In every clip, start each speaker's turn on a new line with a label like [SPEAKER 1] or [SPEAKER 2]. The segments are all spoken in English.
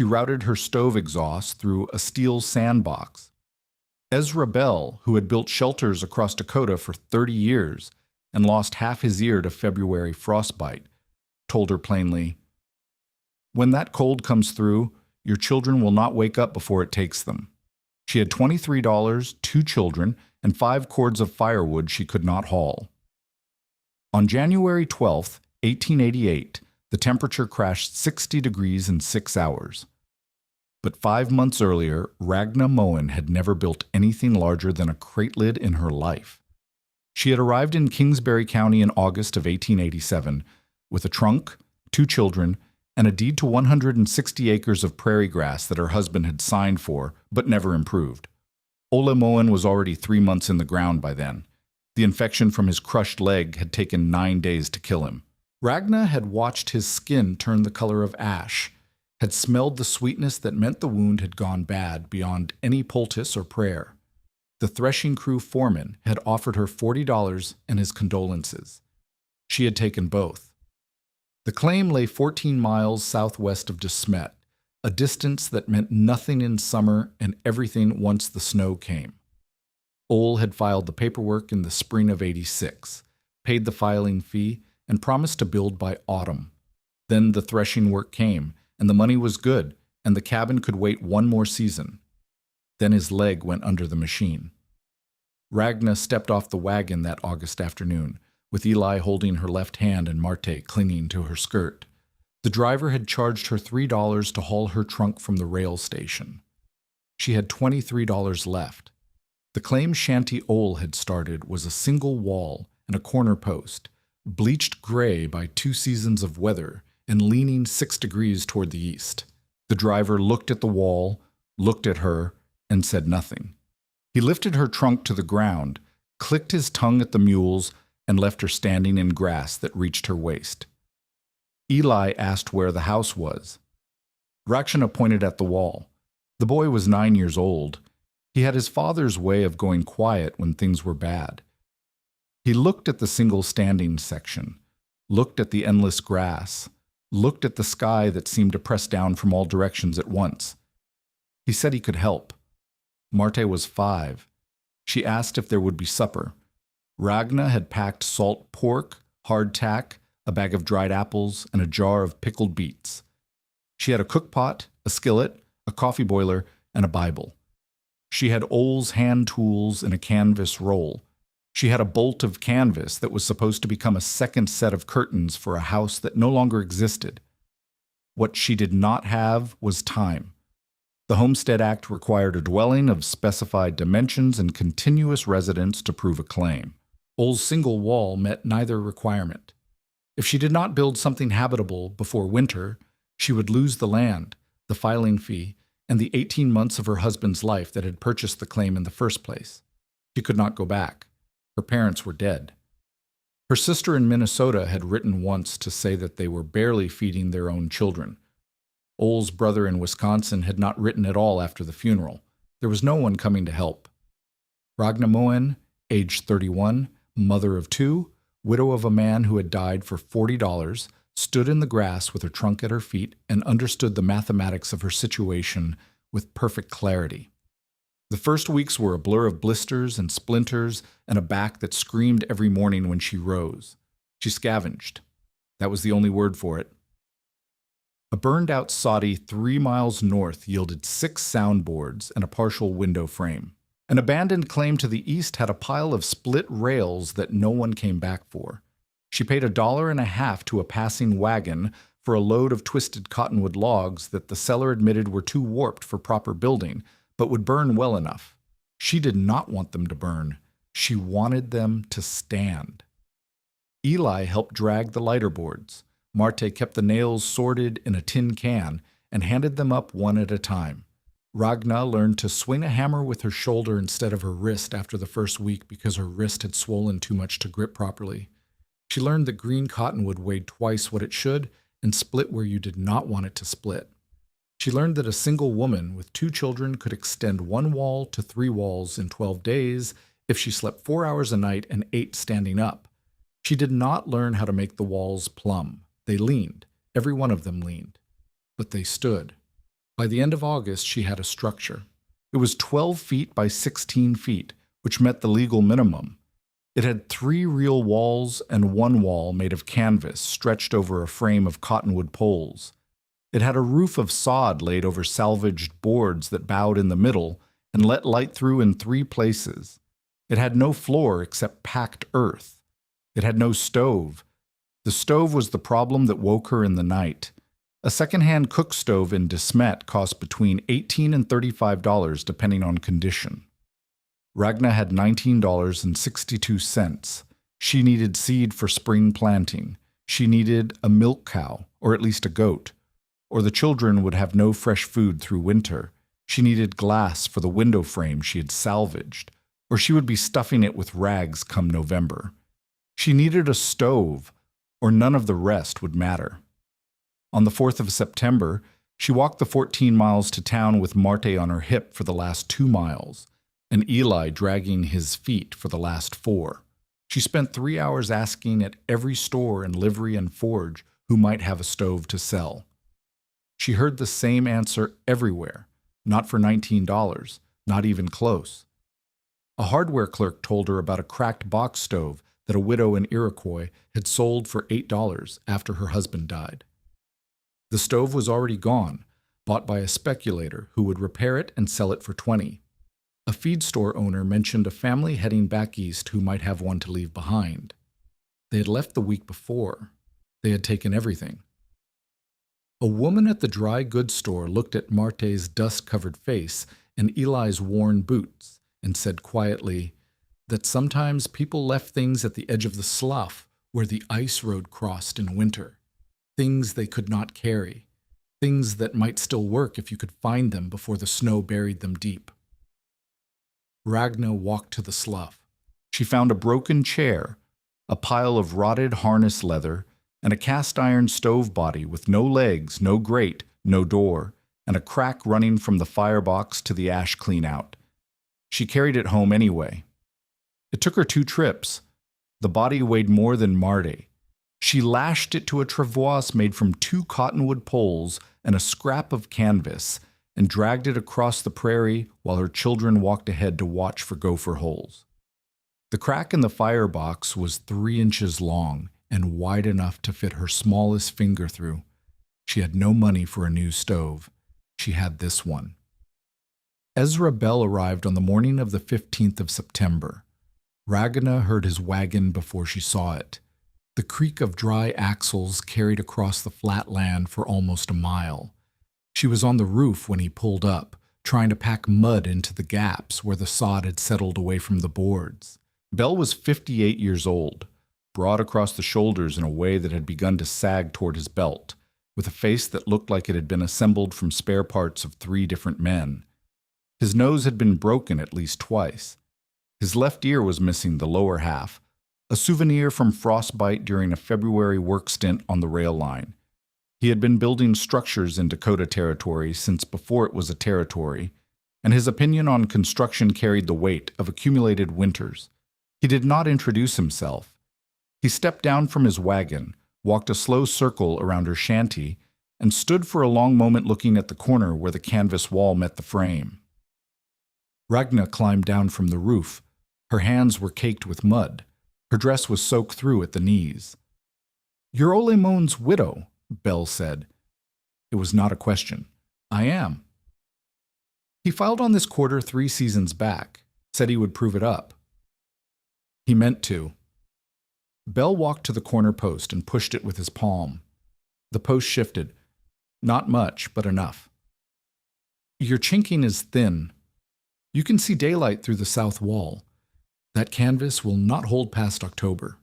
[SPEAKER 1] She routed her stove exhaust through a steel sandbox. Ezra Bell, who had built shelters across Dakota for 30 years and lost half his ear to February frostbite, told her plainly, "When that cold comes through, your children will not wake up before it takes them." She had $23, 2 children, and 5 cords of firewood she could not haul. On January 12, 1888, the temperature crashed 60 degrees in 6 hours. But 5 months earlier, Ragna Moen had never built anything larger than a crate lid in her life. She had arrived in Kingsbury County in August of 1887 with a trunk, 2 children, and a deed to 160 acres of prairie grass that her husband had signed for but never improved. Ole Moen was already 3 months in the ground by then. The infection from his crushed leg had taken 9 days to kill him. Ragna had watched his skin turn the color of ash, had smelled the sweetness that meant the wound had gone bad beyond any poultice or prayer. The threshing crew foreman had offered her $40 and his condolences. She had taken both. The claim lay 14 miles southwest of De Smet, a distance that meant nothing in summer and everything once the snow came. Ole had filed the paperwork in the spring of '86, paid the filing fee, and promised to build by autumn. Then the threshing work came, and the money was good, and the cabin could wait 1 more season. Then his leg went under the machine. Ragna stepped off the wagon that August afternoon, with Eli holding her left hand and Marte clinging to her skirt. The driver had charged her $3 to haul her trunk from the rail station. She had $23 left. The claim shanty Ole had started was a single wall and a corner post, bleached gray by 2 seasons of weather and leaning 6 degrees toward the east. The driver looked at the wall, looked at her, and said nothing. He lifted her trunk to the ground, clicked his tongue at the mules, and left her standing in grass that reached her waist. Eli asked where the house was. Rakshana pointed at the wall. The boy was 9 years old. He had his father's way of going quiet when things were bad. He looked at the single standing section, looked at the endless grass, looked at the sky that seemed to press down from all directions at once. He said he could help. Marte was 5. She asked if there would be supper. Ragna had packed salt pork, hardtack, a bag of dried apples, and a jar of pickled beets. She had a cookpot, a skillet, a coffee boiler, and a Bible. She had Ole's hand tools and a canvas roll. She had a bolt of canvas that was supposed to become a second set of curtains for a house that no longer existed. What she did not have was time. The Homestead Act required a dwelling of specified dimensions and continuous residence to prove a claim. Ole's single wall met neither requirement. If she did not build something habitable before winter, she would lose the land, the filing fee, and the 18 months of her husband's life that had purchased the claim in the first place. She could not go back. Her parents were dead. Her sister in Minnesota had written once to say that they were barely feeding their own children. Ole's brother in Wisconsin had not written at all after the funeral. There was no one coming to help. Ragna Moen, age 31, mother of 2, widow of a man who had died for $40, stood in the grass with her trunk at her feet and understood the mathematics of her situation with perfect clarity. The first weeks were a blur of blisters and splinters and a back that screamed every morning when she rose. She scavenged. That was the only word for it. A burned-out soddy 3 miles north yielded 6 soundboards and a partial window frame. An abandoned claim to the east had a pile of split rails that no one came back for. She paid $1.50 to a passing wagon for a load of twisted cottonwood logs that the seller admitted were too warped for proper building, but would burn well enough. She did not want them to burn. She wanted them to stand. Eli helped drag the lighter boards. Marte kept the nails sorted in a tin can and handed them up one at a time. Ragna learned to swing a hammer with her shoulder instead of her wrist after the first week because her wrist had swollen too much to grip properly. She learned that green cottonwood weighed twice what it should and split where you did not want it to split. She learned that a single woman with 2 children could extend 1 wall to 3 walls in 12 days if she slept 4 hours a night and 8 standing up. She did not learn how to make the walls plumb. They leaned. Every one of them leaned. But they stood. By the end of August, she had a structure. It was 12 feet by 16 feet, which met the legal minimum. It had 3 real walls and 1 wall made of canvas stretched over a frame of cottonwood poles. It had a roof of sod laid over salvaged boards that bowed in the middle and let light through in 3 places. It had no floor except packed earth. It had no stove. The stove was the problem that woke her in the night. A second-hand cook stove in De Smet cost between $18 and $35 depending on condition. Ragna had $19.62. She needed seed for spring planting. She needed a milk cow, or at least a goat. Or the children would have no fresh food through winter. She needed glass for the window frame she had salvaged, or she would be stuffing it with rags come November. She needed a stove, or none of the rest would matter. On the 4th of September, she walked the 14 miles to town with Marte on her hip for the last 2 miles, and Eli dragging his feet for the last 4. She spent 3 hours asking at every store and livery and forge who might have a stove to sell. She heard the same answer everywhere, not for $19, not even close. A hardware clerk told her about a cracked box stove that a widow in Iroquois had sold for $8 after her husband died. The stove was already gone, bought by a speculator who would repair it and sell it for $20. A feed store owner mentioned a family heading back east who might have one to leave behind. They had left the week before. They had taken everything. A woman at the dry goods store looked at Marte's dust-covered face and Eli's worn boots and said quietly that sometimes people left things at the edge of the slough where the ice road crossed in winter, things they could not carry, things that might still work if you could find them before the snow buried them deep. Ragna walked to the slough. She found a broken chair, a pile of rotted harness leather, and a cast-iron stove body with no legs, no grate, no door, and a crack running from the firebox to the ash clean-out. She carried it home anyway. It took her 2 trips. The body weighed more than Marte. She lashed it to a travois made from 2 cottonwood poles and a scrap of canvas, and dragged it across the prairie while her children walked ahead to watch for gopher holes. The crack in the firebox was 3 inches long and wide enough to fit her smallest finger through. She had no money for a new stove. She had this one. Ezra Bell arrived on the morning of the 15th of September. Ragna heard his wagon before she saw it. The creak of dry axles carried across the flat land for almost a mile. She was on the roof when he pulled up, trying to pack mud into the gaps where the sod had settled away from the boards. Bell was 58 years old, broad across the shoulders in a way that had begun to sag toward his belt, with a face that looked like it had been assembled from spare parts of 3 different men. His nose had been broken at least twice. His left ear was missing the lower half, a souvenir from frostbite during a February work stint on the rail line. He had been building structures in Dakota Territory since before it was a territory, and his opinion on construction carried the weight of accumulated winters. He did not introduce himself. He stepped down from his wagon, walked a slow circle around her shanty, and stood for a long moment looking at the corner where the canvas wall met the frame. Ragna climbed down from the roof. Her hands were caked with mud. Her dress was soaked through at the knees. "You're Ole Moan's widow," Bell said. It was not a question. "I am." "He filed on this quarter 3 seasons back, said he would prove it up." He meant to. Bell walked to the corner post and pushed it with his palm. The post shifted. Not much, but enough. "Your chinking is thin. You can see daylight through the south wall. That canvas will not hold past October."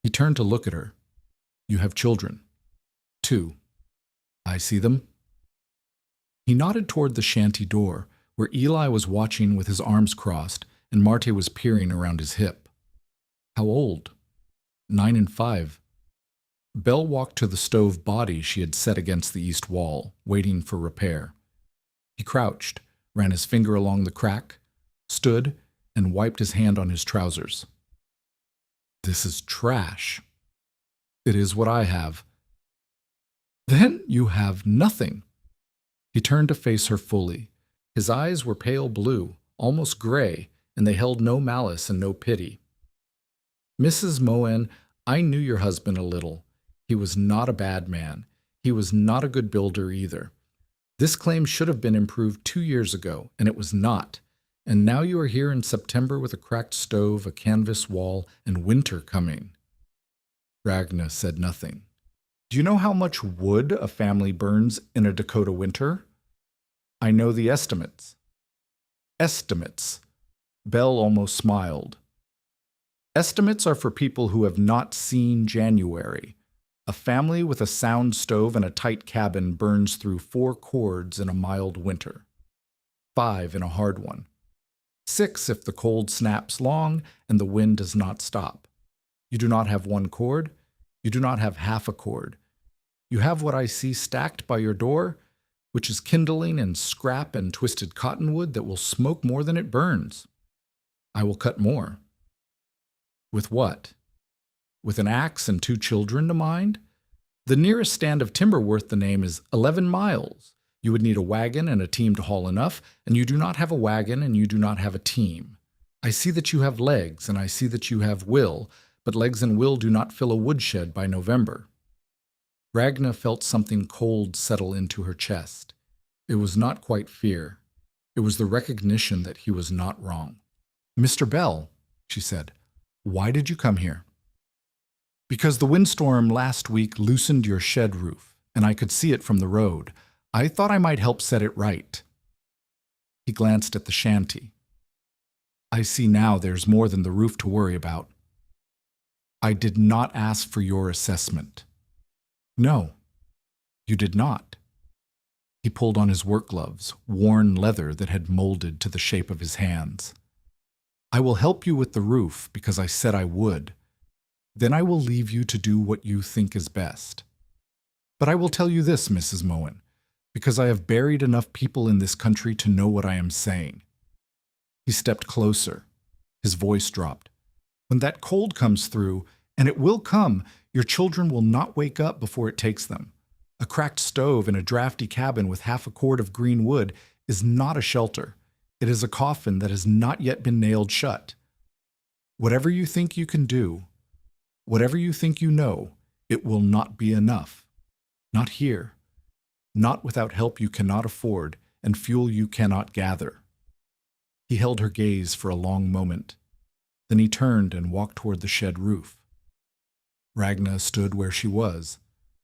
[SPEAKER 1] He turned to look at her. "You have children." 2. "I see them." He nodded toward the shanty door, where Eli was watching with his arms crossed and Marte was peering around his hip. "How old?" 9 and 5. Bell walked to the stove body she had set against the east wall, waiting for repair. He crouched, ran his finger along the crack, stood, and wiped his hand on his trousers. "This is trash." "It is what I have." "Then you have nothing." He turned to face her fully. His eyes were pale blue, almost gray, and they held no malice and no pity. Mrs. Moen, I knew your husband a little. He was not a bad man. He was not a good builder either. This claim should have been improved 2 years ago, and it was not. And now you are here in September with a cracked stove, a canvas wall, and winter coming. Ragna said nothing. Do you know how much wood a family burns in a Dakota winter? I know the estimates. Estimates. Bell almost smiled. Estimates are for people who have not seen January. A family with a sound stove and a tight cabin burns through 4 cords in a mild winter, 5 in a hard one, 6 if the cold snaps long and the wind does not stop. You do not have 1 cord. You do not have half a cord. You have what I see stacked by your door, which is kindling and scrap and twisted cottonwood that will smoke more than it burns. I will cut more. With what? With an axe and 2 children to mind? The nearest stand of timber worth the name is 11 miles. You would need a wagon and a team to haul enough, and you do not have a wagon and you do not have a team. I see that you have legs, and I see that you have will, but legs and will do not fill a woodshed by November. Ragna felt something cold settle into her chest. It was not quite fear. It was the recognition that he was not wrong. Mr. Bell, she said, why did you come here? Because the windstorm last week loosened your shed roof, and I could see it from the road. I thought I might help set it right. He glanced at the shanty. I see now there's more than the roof to worry about. I did not ask for your assessment. No, you did not. He pulled on his work gloves, worn leather that had molded to the shape of his hands. I will help you with the roof because I said I would. Then I will leave you to do what you think is best. But I will tell you this, Mrs. Moen, because I have buried enough people in this country to know what I am saying. He stepped closer. His voice dropped. When that cold comes through, and it will come, your children will not wake up before it takes them. A cracked stove in a drafty cabin with half a cord of green wood is not a shelter. It is a coffin that has not yet been nailed shut. Whatever you think you can do, whatever you think you know, it will not be enough. Not here. Not without help you cannot afford and fuel you cannot gather. He held her gaze for a long moment. Then he turned and walked toward the shed roof. Ragna stood where she was.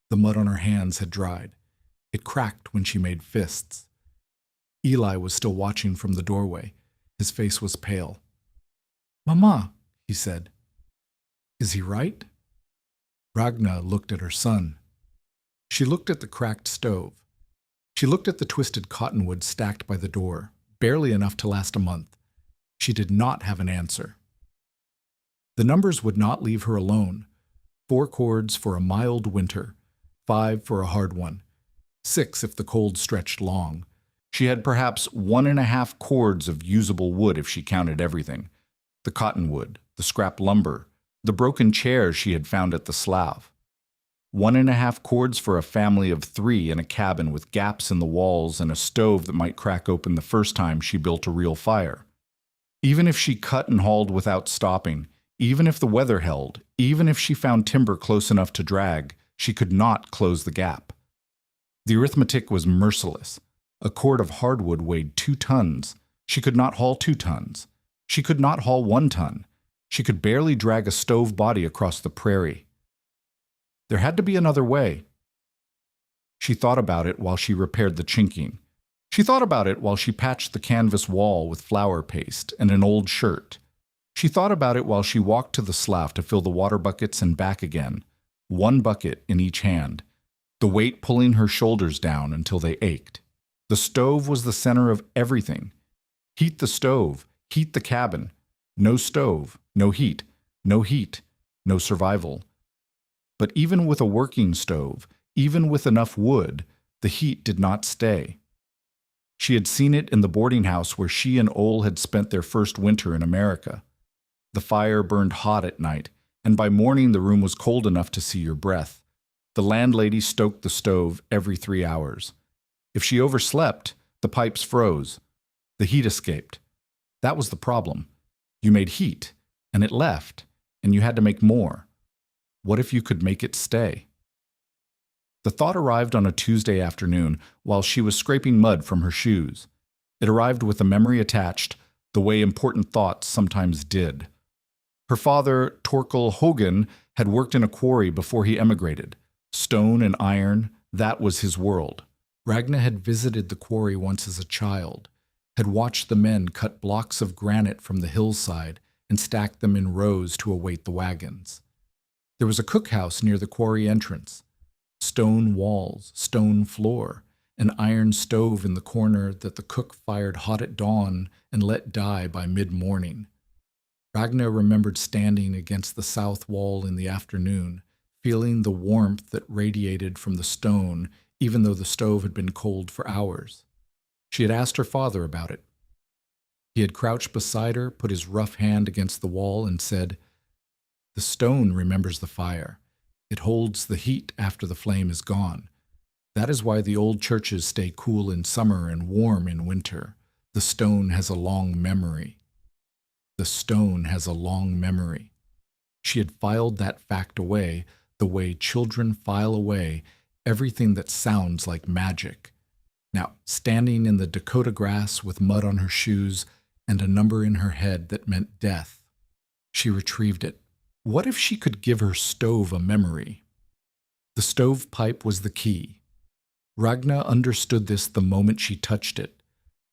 [SPEAKER 1] The mud on her hands had dried. It cracked when she made fists. Eli was still watching from the doorway. His face was pale. Mama, he said. Is he right? Ragna looked at her son. She looked at the cracked stove. She looked at the twisted cottonwood stacked by the door, barely enough to last a month. She did not have an answer. The numbers would not leave her alone. 4 cords for a mild winter, 5 for a hard one, 6 if the cold stretched long. She had perhaps 1.5 cords of usable wood if she counted everything. The cottonwood, the scrap lumber, the broken chairs she had found at the slough. 1.5 cords for a family of 3 in a cabin with gaps in the walls and a stove that might crack open the first time she built a real fire. Even if she cut and hauled without stopping, even if the weather held, even if she found timber close enough to drag, she could not close the gap. The arithmetic was merciless. A cord of hardwood weighed 2 tons. She could not haul 2 tons. She could not haul 1 ton. She could barely drag a stove body across the prairie. There had to be another way. She thought about it while she repaired the chinking. She thought about it while she patched the canvas wall with flour paste and an old shirt. She thought about it while she walked to the slough to fill the water buckets and back again, 1 bucket in each hand, the weight pulling her shoulders down until they ached. The stove was the center of everything. Heat the stove, heat the cabin. No stove, no heat, no survival. But even with a working stove, even with enough wood, the heat did not stay. She had seen it in the boarding house where she and Ole had spent their first winter in America. The fire burned hot at night, and by morning the room was cold enough to see your breath. The landlady stoked the stove every 3 hours. If she overslept, the pipes froze. The heat escaped. That was the problem. You made heat, and it left, and you had to make more. What if you could make it stay? The thought arrived on a Tuesday afternoon while she was scraping mud from her shoes. It arrived with a memory attached, the way important thoughts sometimes did. Her father, Torkel Hogan, had worked in a quarry before he emigrated. Stone and iron, that was his world. Ragna had visited the quarry once as a child, had watched the men cut blocks of granite from the hillside and stack them in rows to await the wagons. There was a cookhouse near the quarry entrance. Stone walls, stone floor, an iron stove in the corner that the cook fired hot at dawn and let die by mid-morning. Ragna remembered standing against the south wall in the afternoon, feeling the warmth that radiated from the stone, even though the stove had been cold for hours. She had asked her father about it. He had crouched beside her, put his rough hand against the wall, and said, "The stone remembers the fire. It holds the heat after the flame is gone. That is why the old churches stay cool in summer and warm in winter. The stone has a long memory." The stone has a long memory. She had filed that fact away, the way children file away everything that sounds like magic. Now, standing in the Dakota grass with mud on her shoes and a number in her head that meant death, she retrieved it. What if she could give her stove a memory? The stovepipe was the key. Ragna understood this the moment she touched it.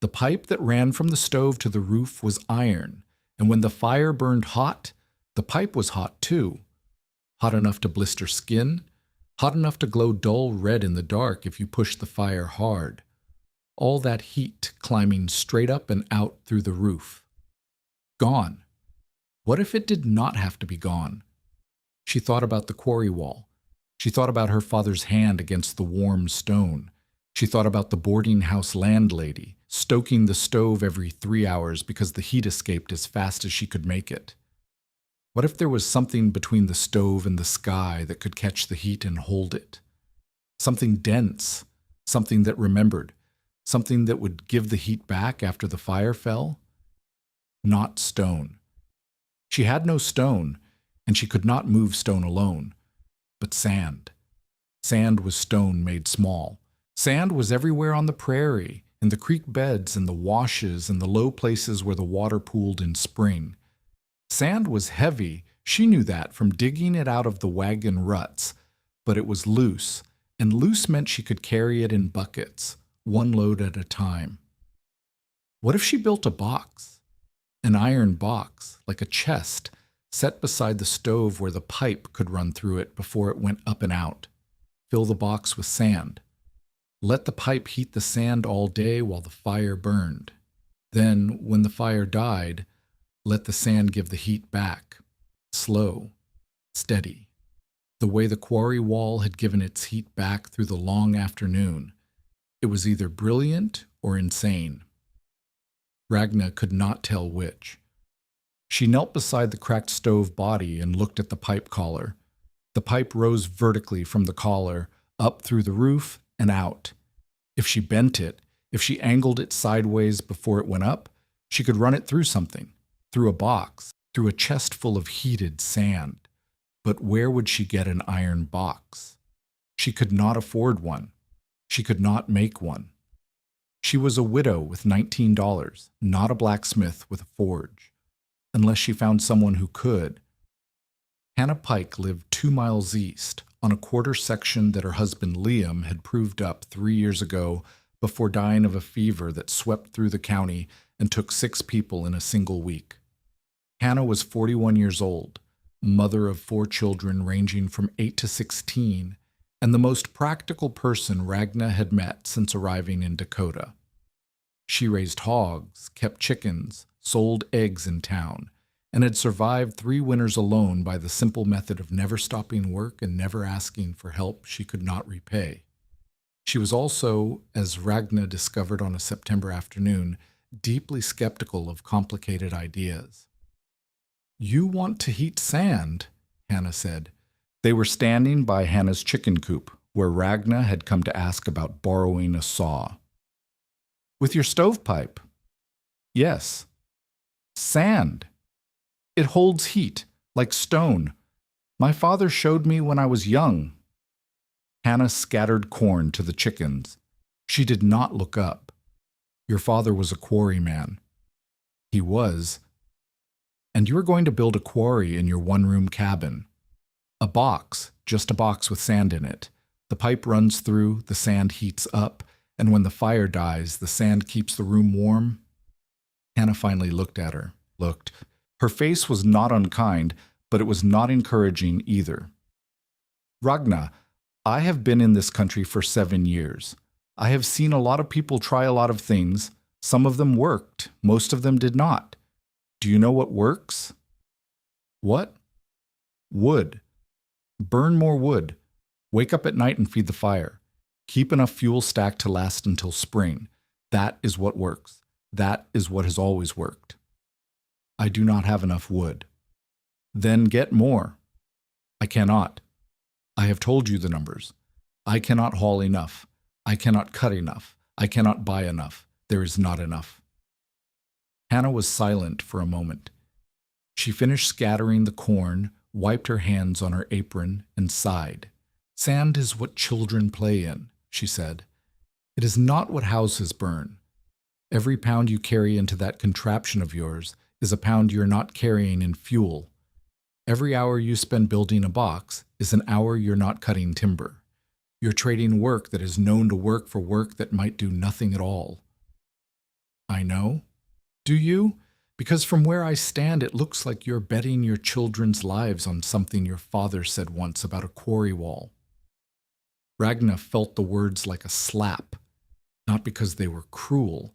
[SPEAKER 1] The pipe that ran from the stove to the roof was iron, and when the fire burned hot, the pipe was hot too. Hot enough to blister skin, hot enough to glow dull red in the dark if you pushed the fire hard. All that heat climbing straight up and out through the roof. Gone. What if it did not have to be gone? She thought about the quarry wall. She thought about her father's hand against the warm stone. She thought about the boarding house landlady, stoking the stove every 3 hours because the heat escaped as fast as she could make it. What if there was something between the stove and the sky that could catch the heat and hold it? Something dense, something that remembered, something that would give the heat back after the fire fell? Not stone. She had no stone, and she could not move stone alone. But sand. Sand was stone made small. Sand was everywhere on the prairie, in the creek beds and the washes and the low places where the water pooled in spring. Sand was heavy, she knew that from digging it out of the wagon ruts, but it was loose, and loose meant she could carry it in buckets, one load at a time. What if she built a box? An iron box, like a chest, set beside the stove where the pipe could run through it before it went up and out. Fill the box with sand. Let the pipe heat the sand all day while the fire burned. Then, when the fire died, let the sand give the heat back. Slow, steady. The way the quarry wall had given its heat back through the long afternoon. It was either brilliant or insane. Ragna could not tell which. She knelt beside the cracked stove body and looked at the pipe collar. The pipe rose vertically from the collar, up through the roof and out. If she bent it, if she angled it sideways before it went up, she could run it through something, through a box, through a chest full of heated sand. But where would she get an iron box? She could not afford one. She could not make one. She was a widow with $19, not a blacksmith with a forge, unless she found someone who could. Hannah Pike lived 2 miles east, on a quarter section that her husband Liam had proved up 3 years ago before dying of a fever that swept through the county and took 6 people in a single week. Hannah was 41 years old, mother of 4 children ranging from 8 to 16, and the most practical person Ragna had met since arriving in Dakota. She raised hogs, kept chickens, sold eggs in town, and had survived 3 winters alone by the simple method of never stopping work and never asking for help she could not repay. She was also, as Ragna discovered on a September afternoon, deeply skeptical of complicated ideas. "You want to heat sand," Hannah said. They were standing by Hannah's chicken coop, where Ragna had come to ask about borrowing a saw. With your stovepipe? Yes. Sand. It holds heat, like stone. My father showed me when I was young. Hannah scattered corn to the chickens. She did not look up. Your father was a quarryman. He was. And you are going to build a quarry in your one-room cabin. A box, just a box with sand in it. The pipe runs through, the sand heats up, and when the fire dies, the sand keeps the room warm. Hannah finally looked at her. Her face was not unkind, but it was not encouraging either. Ragna, I have been in this country for 7 years. I have seen a lot of people try a lot of things. Some of them worked, most of them did not. Do you know what works? What? Wood. Burn more wood. Wake up at night and feed the fire. Keep enough fuel stacked to last until spring. That is what works. That is what has always worked. I do not have enough wood. Then get more. I cannot. I have told you the numbers. I cannot haul enough. I cannot cut enough. I cannot buy enough. There is not enough. Hannah was silent for a moment. She finished scattering the corn, wiped her hands on her apron, and sighed. Sand is what children play in, she said. It is not what houses burn. Every pound you carry into that contraption of yours is a pound you're not carrying in fuel. Every hour you spend building a box is an hour you're not cutting timber. You're trading work that is known to work for work that might do nothing at all. I know. Do you? Because from where I stand, it looks like you're betting your children's lives on something your father said once about a quarry wall. Ragna felt the words like a slap, not because they were cruel,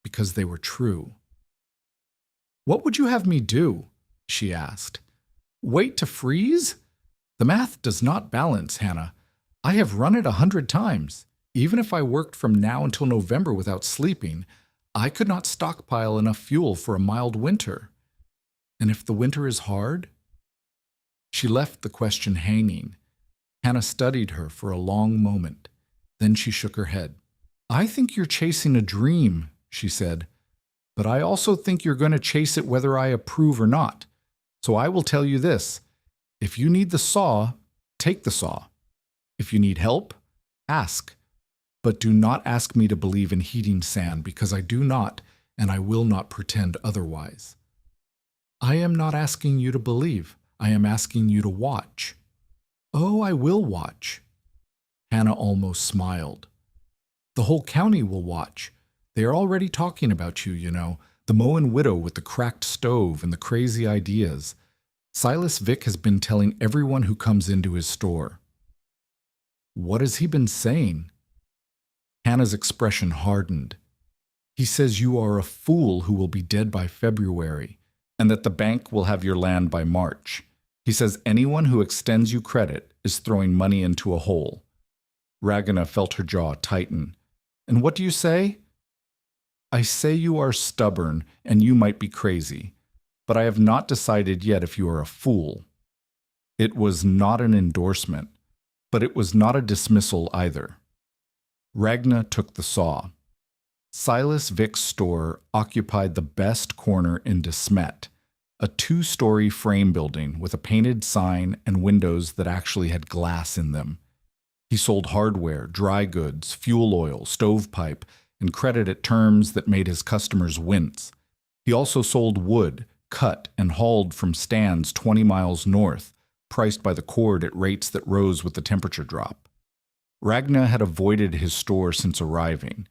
[SPEAKER 1] because they were true. What would you have me do? She asked. Wait to freeze? The math does not balance, Hannah. I have run it 100 times. Even if I worked from now until November without sleeping, I could not stockpile enough fuel for a mild winter. And if the winter is hard? She left the question hanging. Hannah studied her for a long moment. Then she shook her head. I think you're chasing a dream, she said. But I also think you're going to chase it whether I approve or not. So I will tell you this. If you need the saw, take the saw. If you need help, ask. But do not ask me to believe in heating sand, because I do not, and I will not pretend otherwise. I am not asking you to believe. I am asking you to watch. Oh, I will watch. Hannah almost smiled. The whole county will watch. They are already talking about you, you know, the Moen widow with the cracked stove and the crazy ideas. Silas Vick has been telling everyone who comes into his store. What has he been saying? Hannah's expression hardened. He says you are a fool who will be dead by February, and that the bank will have your land by March. He says anyone who extends you credit is throwing money into a hole. Ragna felt her jaw tighten. And what do you say? I say you are stubborn and you might be crazy, but I have not decided yet if you are a fool. It was not an endorsement, but it was not a dismissal either. Ragna took the saw. Silas Vick's store occupied the best corner in De Smet, a 2-story frame building with a painted sign and windows that actually had glass in them. He sold hardware, dry goods, fuel oil, stovepipe, and credit at terms that made his customers wince. He also sold wood, cut and hauled from stands 20 miles north, priced by the cord at rates that rose with the temperature drop. Ragna had avoided his store since arriving.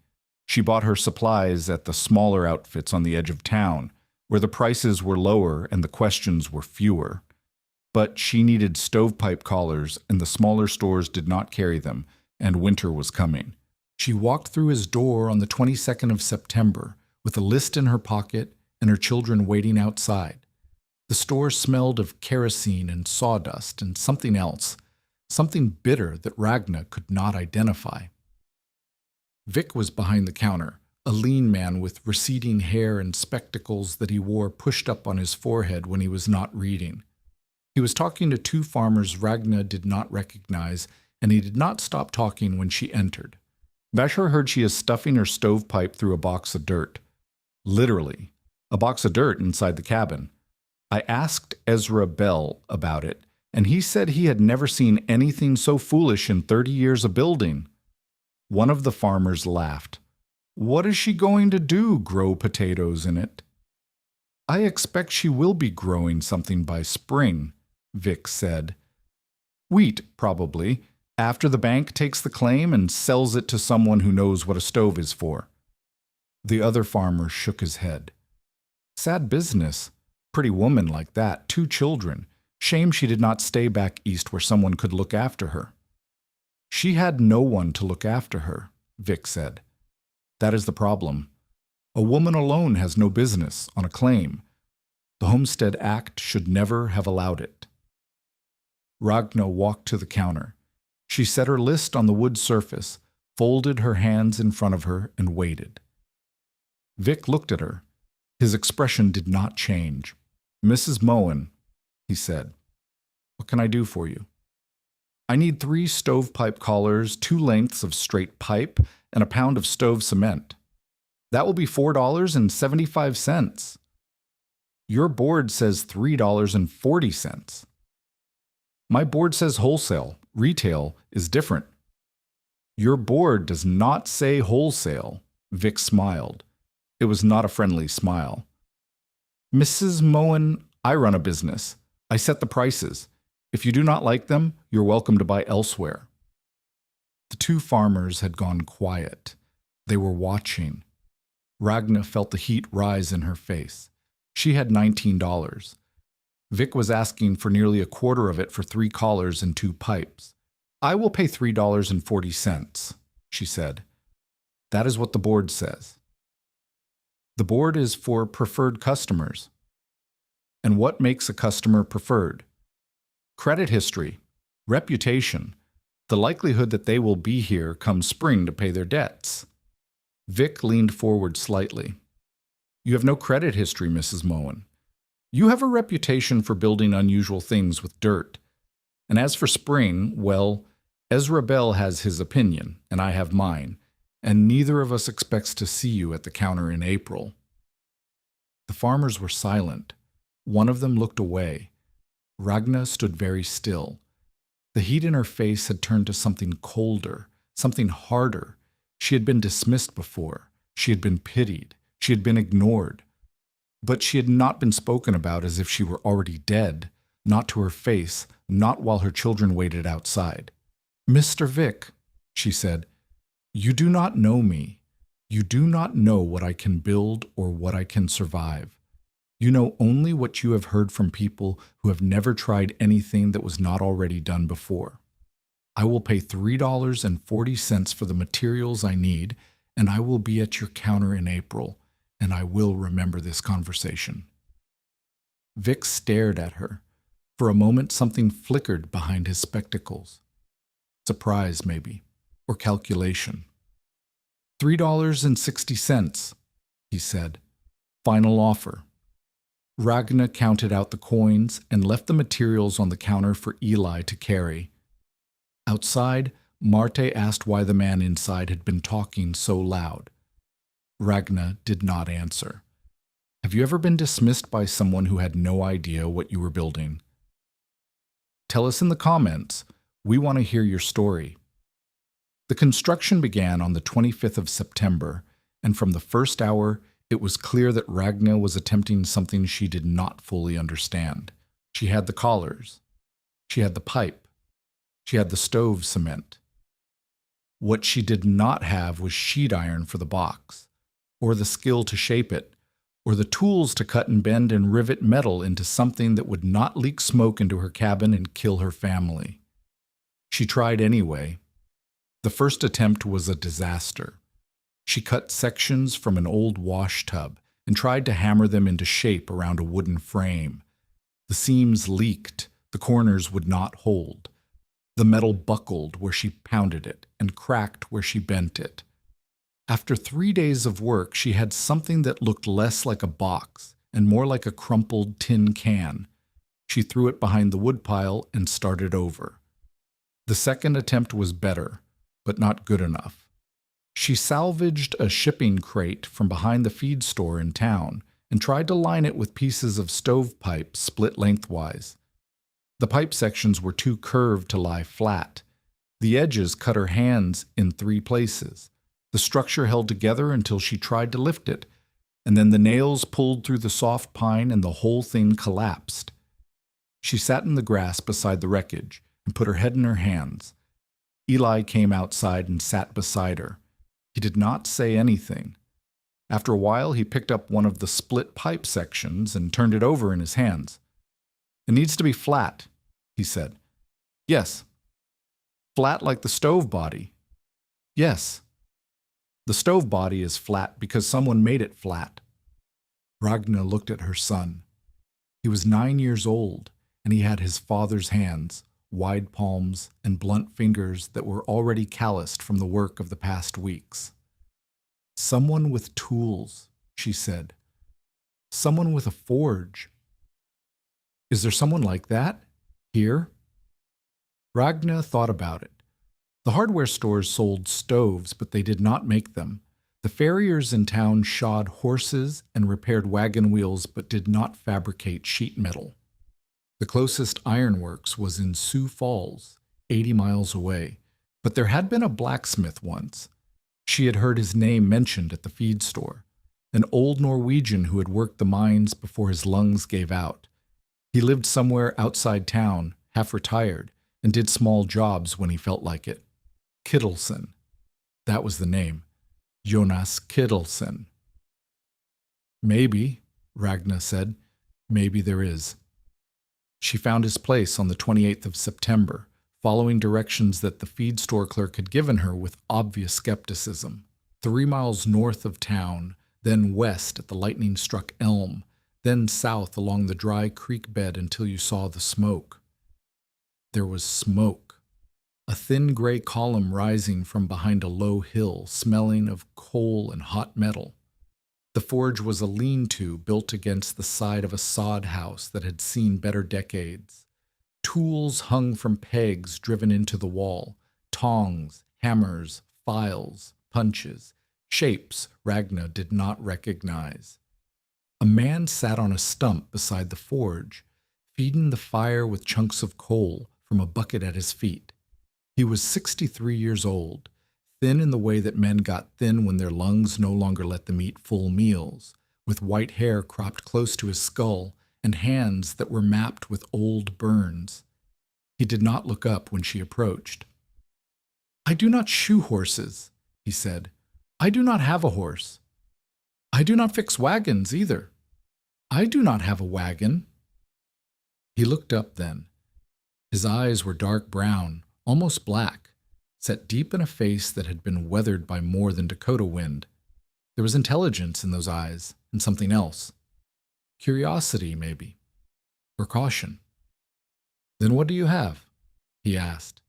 [SPEAKER 1] She bought her supplies at the smaller outfits on the edge of town, where the prices were lower and the questions were fewer. But she needed stovepipe collars, and the smaller stores did not carry them, and winter was coming. She walked through his door on the 22nd of September, with a list in her pocket and her children waiting outside. The store smelled of kerosene and sawdust and something else, something bitter that Ragna could not identify. Vic was behind the counter, a lean man with receding hair and spectacles that he wore pushed up on his forehead when he was not reading. He was talking to 2 farmers Ragna did not recognize and he did not stop talking when she entered. Vasher heard she is stuffing her stovepipe through a box of dirt. Literally, a box of dirt inside the cabin. I asked Ezra Bell about it, and he said he had never seen anything so foolish in 30 years of building. One of the farmers laughed. What is she going to do, grow potatoes in it? I expect she will be growing something by spring, Vic said. Wheat, probably, after the bank takes the claim and sells it to someone who knows what a stove is for. The other farmer shook his head. Sad business. Pretty woman like that, 2 children. Shame she did not stay back east where someone could look after her. She had no one to look after her, Vic said. That is the problem. A woman alone has no business on a claim. The Homestead Act should never have allowed it. Ragna walked to the counter. She set her list on the wood surface, folded her hands in front of her, and waited. Vic looked at her. His expression did not change. Mrs. Moen, he said, what can I do for you? I need 3 stovepipe collars, 2 lengths of straight pipe, and a pound of stove cement. That will be $4.75. Your board says $3.40. My board says wholesale. Retail is different. Your board does not say wholesale. Vic smiled. It was not a friendly smile. Mrs. Moen, I run a business. I set the prices. If you do not like them, you're welcome to buy elsewhere. The 2 farmers had gone quiet. They were watching. Ragna felt the heat rise in her face. She had $19. Vic was asking for nearly a quarter of it for 3 collars and 2 pipes. I will pay $3.40, she said. That is what the board says. The board is for preferred customers. And what makes a customer preferred? Credit history, reputation, the likelihood that they will be here come spring to pay their debts. Vic leaned forward slightly. You have no credit history, Mrs. Moen. You have a reputation for building unusual things with dirt. And as for spring, well, Ezra Bell has his opinion, and I have mine, and neither of us expects to see you at the counter in April. The farmers were silent. One of them looked away. Ragna stood very still. The heat in her face had turned to something colder, something harder. She had been dismissed before. She had been pitied. She had been ignored. But she had not been spoken about as if she were already dead, not to her face, not while her children waited outside. Mr. Vic, she said, you do not know me. You do not know what I can build or what I can survive. You know only what you have heard from people who have never tried anything that was not already done before. I will pay $3.40 for the materials I need, and I will be at your counter in April, and I will remember this conversation. Vic stared at her. For a moment, something flickered behind his spectacles. Surprise, maybe, or calculation. $3.60, he said. Final offer. Ragna counted out the coins and left the materials on the counter for Eli to carry. Outside, Marte asked why the man inside had been talking so loud. Ragna did not answer. Have you ever been dismissed by someone who had no idea what you were building? Tell us in the comments. We want to hear your story. The construction began on the 25th of September, and from the first hour, it was clear that Ragna was attempting something she did not fully understand. She had the collars. She had the pipe. She had the stove cement. What she did not have was sheet iron for the box, or the skill to shape it, or the tools to cut and bend and rivet metal into something that would not leak smoke into her cabin and kill her family. She tried anyway. The first attempt was a disaster. She cut sections from an old wash tub and tried to hammer them into shape around a wooden frame. The seams leaked, the corners would not hold. The metal buckled where she pounded it and cracked where she bent it. After 3 days of work, she had something that looked less like a box and more like a crumpled tin can. She threw it behind the woodpile and started over. The second attempt was better, but not good enough. She salvaged a shipping crate from behind the feed store in town and tried to line it with pieces of stovepipe split lengthwise. The pipe sections were too curved to lie flat. The edges cut her hands in 3 places. The structure held together until she tried to lift it, and then the nails pulled through the soft pine and the whole thing collapsed. She sat in the grass beside the wreckage and put her head in her hands. Eli came outside and sat beside her. He did not say anything. After a while, he picked up one of the split pipe sections and turned it over in his hands. "It needs to be flat," he said. "Yes." "Flat like the stove body?" "Yes." "The stove body is flat because someone made it flat." Ragna looked at her son. He was 9 years old, and he had his father's hands, wide palms and blunt fingers that were already calloused from the work of the past weeks. "Someone with tools," she said. "Someone with a forge. Is there someone like that? Here?" Ragna thought about it. The hardware stores sold stoves, but they did not make them. The farriers in town shod horses and repaired wagon wheels, but did not fabricate sheet metal. The closest ironworks was in Sioux Falls, 80 miles away, but there had been a blacksmith once. She had heard his name mentioned at the feed store, an old Norwegian who had worked the mines before his lungs gave out. He lived somewhere outside town, half retired, and did small jobs when he felt like it. Kittelsen. That was the name. Jonas Kittelsen. "Maybe," Ragna said. "Maybe there is." She found his place on the 28th of September, following directions that the feed store clerk had given her with obvious skepticism. 3 miles north of town, then west at the lightning-struck elm, then south along the dry creek bed until you saw the smoke. There was smoke. A thin gray column rising from behind a low hill, smelling of coal and hot metal. The forge was a lean-to built against the side of a sod house that had seen better decades. Tools hung from pegs driven into the wall, tongs, hammers, files, punches, shapes Ragna did not recognize. A man sat on a stump beside the forge, feeding the fire with chunks of coal from a bucket at his feet. He was 63 years old, thin in the way that men got thin when their lungs no longer let them eat full meals, with white hair cropped close to his skull and hands that were mapped with old burns. He did not look up when she approached. "I do not shoe horses," he said. "I do not have a horse. I do not fix wagons either. I do not have a wagon." He looked up then. His eyes were dark brown, almost black, set deep in a face that had been weathered by more than Dakota wind. There was intelligence in those eyes, and something else. Curiosity, maybe. Or caution. "Then what do you have?" he asked.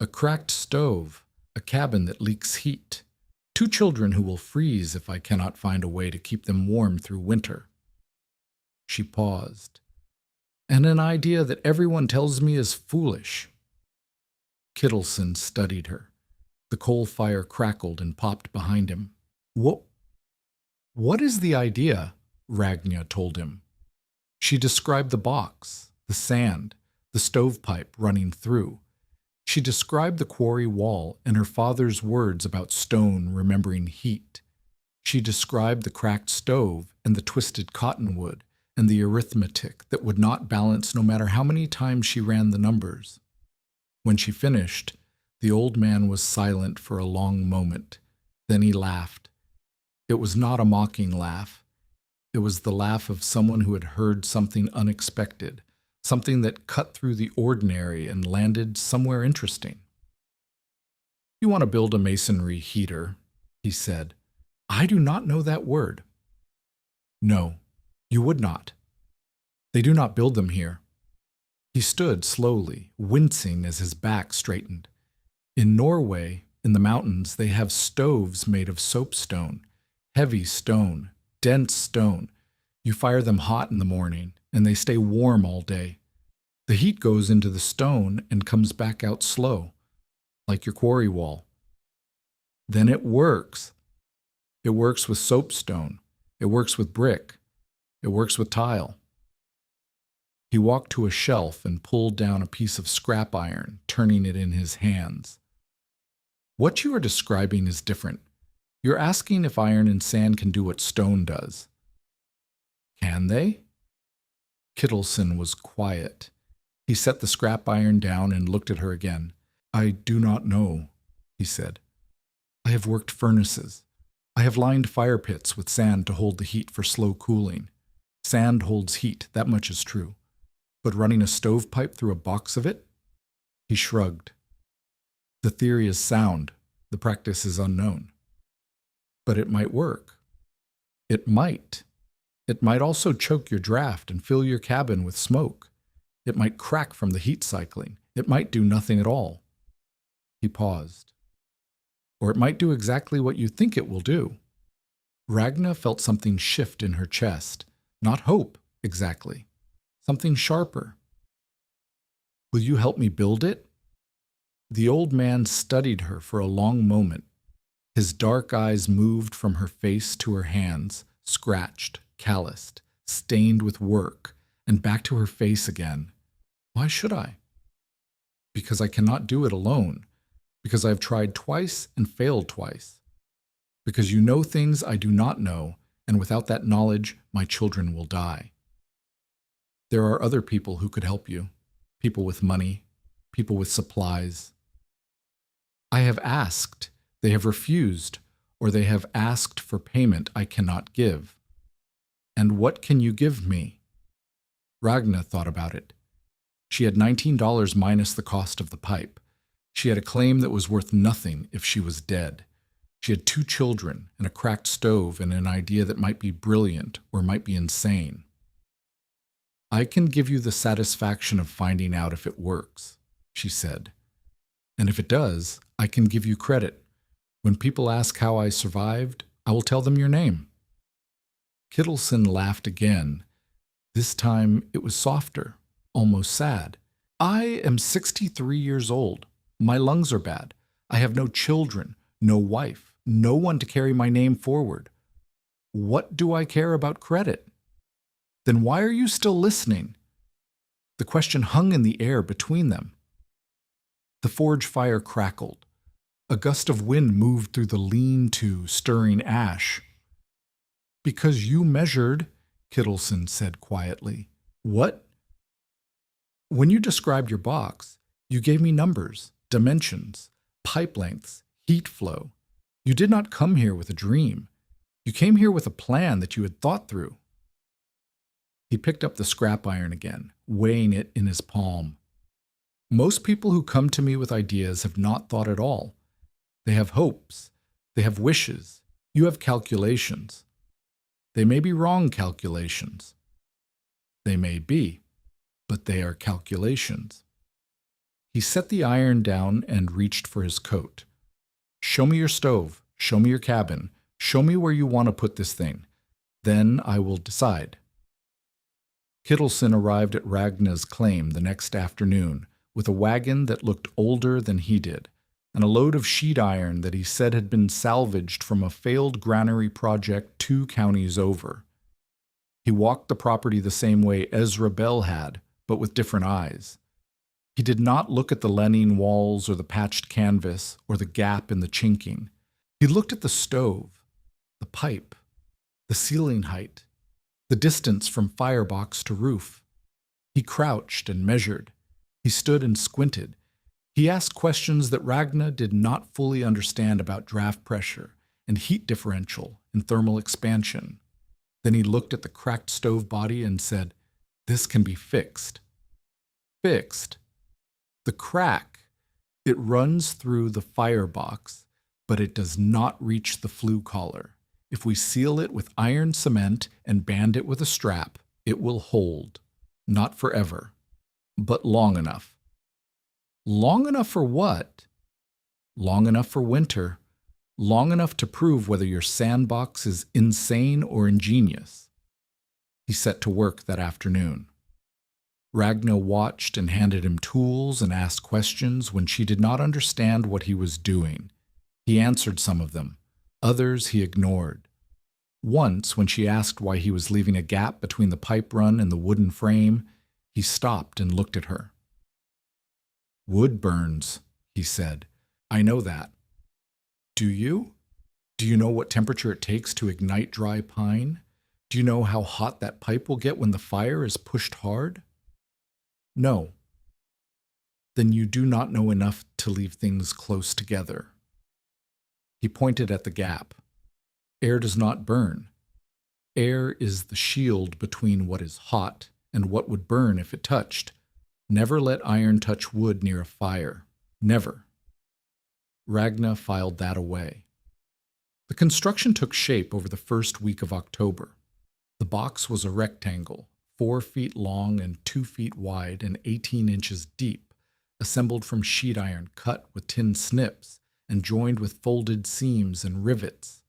[SPEAKER 1] "A cracked stove, a cabin that leaks heat, 2 children who will freeze if I cannot find a way to keep them warm through winter." She paused. "And an idea that everyone tells me is foolish." Kittelsen studied her. The coal fire crackled and popped behind him. What is the idea?" Ragna told him. She described the box, the sand, the stovepipe running through. She described the quarry wall and her father's words about stone remembering heat. She described the cracked stove and the twisted cottonwood and the arithmetic that would not balance no matter how many times she ran the numbers. When she finished, the old man was silent for a long moment. Then he laughed. It was not a mocking laugh. It was the laugh of someone who had heard something unexpected, something that cut through the ordinary and landed somewhere interesting. "You want to build a masonry heater," he said. "I do not know that word." "No, you would not. They do not build them here." He stood slowly, wincing as his back straightened. "In Norway, in the mountains, they have stoves made of soapstone, heavy stone, dense stone. You fire them hot in the morning, and they stay warm all day. The heat goes into the stone and comes back out slow, like your quarry wall. Then it works. It works with soapstone. It works with brick. It works with tile. He walked to a shelf and pulled down a piece of scrap iron, turning it in his hands. What you are describing is different. You're asking if iron and sand can do what stone does. Can they? Kittleson was quiet. He set the scrap iron down and looked at her again. I do not know, he said. I have worked furnaces. I have lined fire pits with sand to hold the heat for slow cooling. Sand holds heat, that much is true. But running a stovepipe through a box of it? He shrugged. The theory is sound. The practice is unknown. But it might work. It might. It might also choke your draft and fill your cabin with smoke. It might crack from the heat cycling. It might do nothing at all. He paused. Or it might do exactly what you think it will do. Ragna felt something shift in her chest. Not hope, exactly. Something sharper. Will you help me build it? The old man studied her for a long moment. His dark eyes moved from her face to her hands, scratched, calloused, stained with work, and back to her face again. Why should I? Because I cannot do it alone. Because I have tried twice and failed twice. Because you know things I do not know, and without that knowledge, my children will die. There are other people who could help you. People with money, people with supplies. I have asked, they have refused, or they have asked for payment I cannot give. And what can you give me? Ragna thought about it. She had $19 minus the cost of the pipe. She had a claim that was worth nothing if she was dead. She had 2 children and a cracked stove and an idea that might be brilliant or might be insane. I can give you the satisfaction of finding out if it works, she said. And if it does, I can give you credit. When people ask how I survived, I will tell them your name. Kittleson laughed again. This time it was softer, almost sad. I am 63 years old. My lungs are bad. I have no children, no wife, no one to carry my name forward. What do I care about credit? Then why are you still listening? The question hung in the air between them. The forge fire crackled. A gust of wind moved through the lean-to, stirring ash. Because you measured, Kittleson said quietly. What? When you described your box, you gave me numbers, dimensions, pipe lengths, heat flow. You did not come here with a dream. You came here with a plan that you had thought through. He picked up the scrap iron again, weighing it in his palm. Most people who come to me with ideas have not thought at all. They have hopes. They have wishes. You have calculations. They may be wrong calculations. They may be, but they are calculations. He set the iron down and reached for his coat. Show me your stove. Show me your cabin. Show me where you want to put this thing. Then I will decide. Kittleson arrived at Ragna's claim the next afternoon with a wagon that looked older than he did, and a load of sheet iron that he said had been salvaged from a failed granary project 2 counties over. He walked the property the same way Ezra Bell had, but with different eyes. He did not look at the leaning walls or the patched canvas or the gap in the chinking. He looked at the stove, the pipe, the ceiling height, the distance from firebox to roof. He crouched and measured. He stood and squinted. He asked questions that Ragna did not fully understand about draft pressure and heat differential and thermal expansion. Then he looked at the cracked stove body and said, "This can be fixed." Fixed. The crack, it runs through the firebox, but it does not reach the flue collar. If we seal it with iron cement and band it with a strap, it will hold. Not forever, but long enough. Long enough for what? Long enough for winter. Long enough to prove whether your sandbox is insane or ingenious. He set to work that afternoon. Ragna watched and handed him tools and asked questions when she did not understand what he was doing. He answered some of them. Others he ignored. Once, when she asked why he was leaving a gap between the pipe run and the wooden frame, he stopped and looked at her. "Wood burns," he said. "I know that." "Do you? Do you know what temperature it takes to ignite dry pine? Do you know how hot that pipe will get when the fire is pushed hard?" "No." "Then you do not know enough to leave things close together." He pointed at the gap. "Air does not burn. Air is the shield between what is hot and what would burn if it touched. Never let iron touch wood near a fire. Never." Ragna filed that away. The construction took shape over the first week of October. The box was a rectangle, 4 feet long and 2 feet wide and 18 inches deep, assembled from sheet iron cut with tin snips and joined with folded seams and rivets.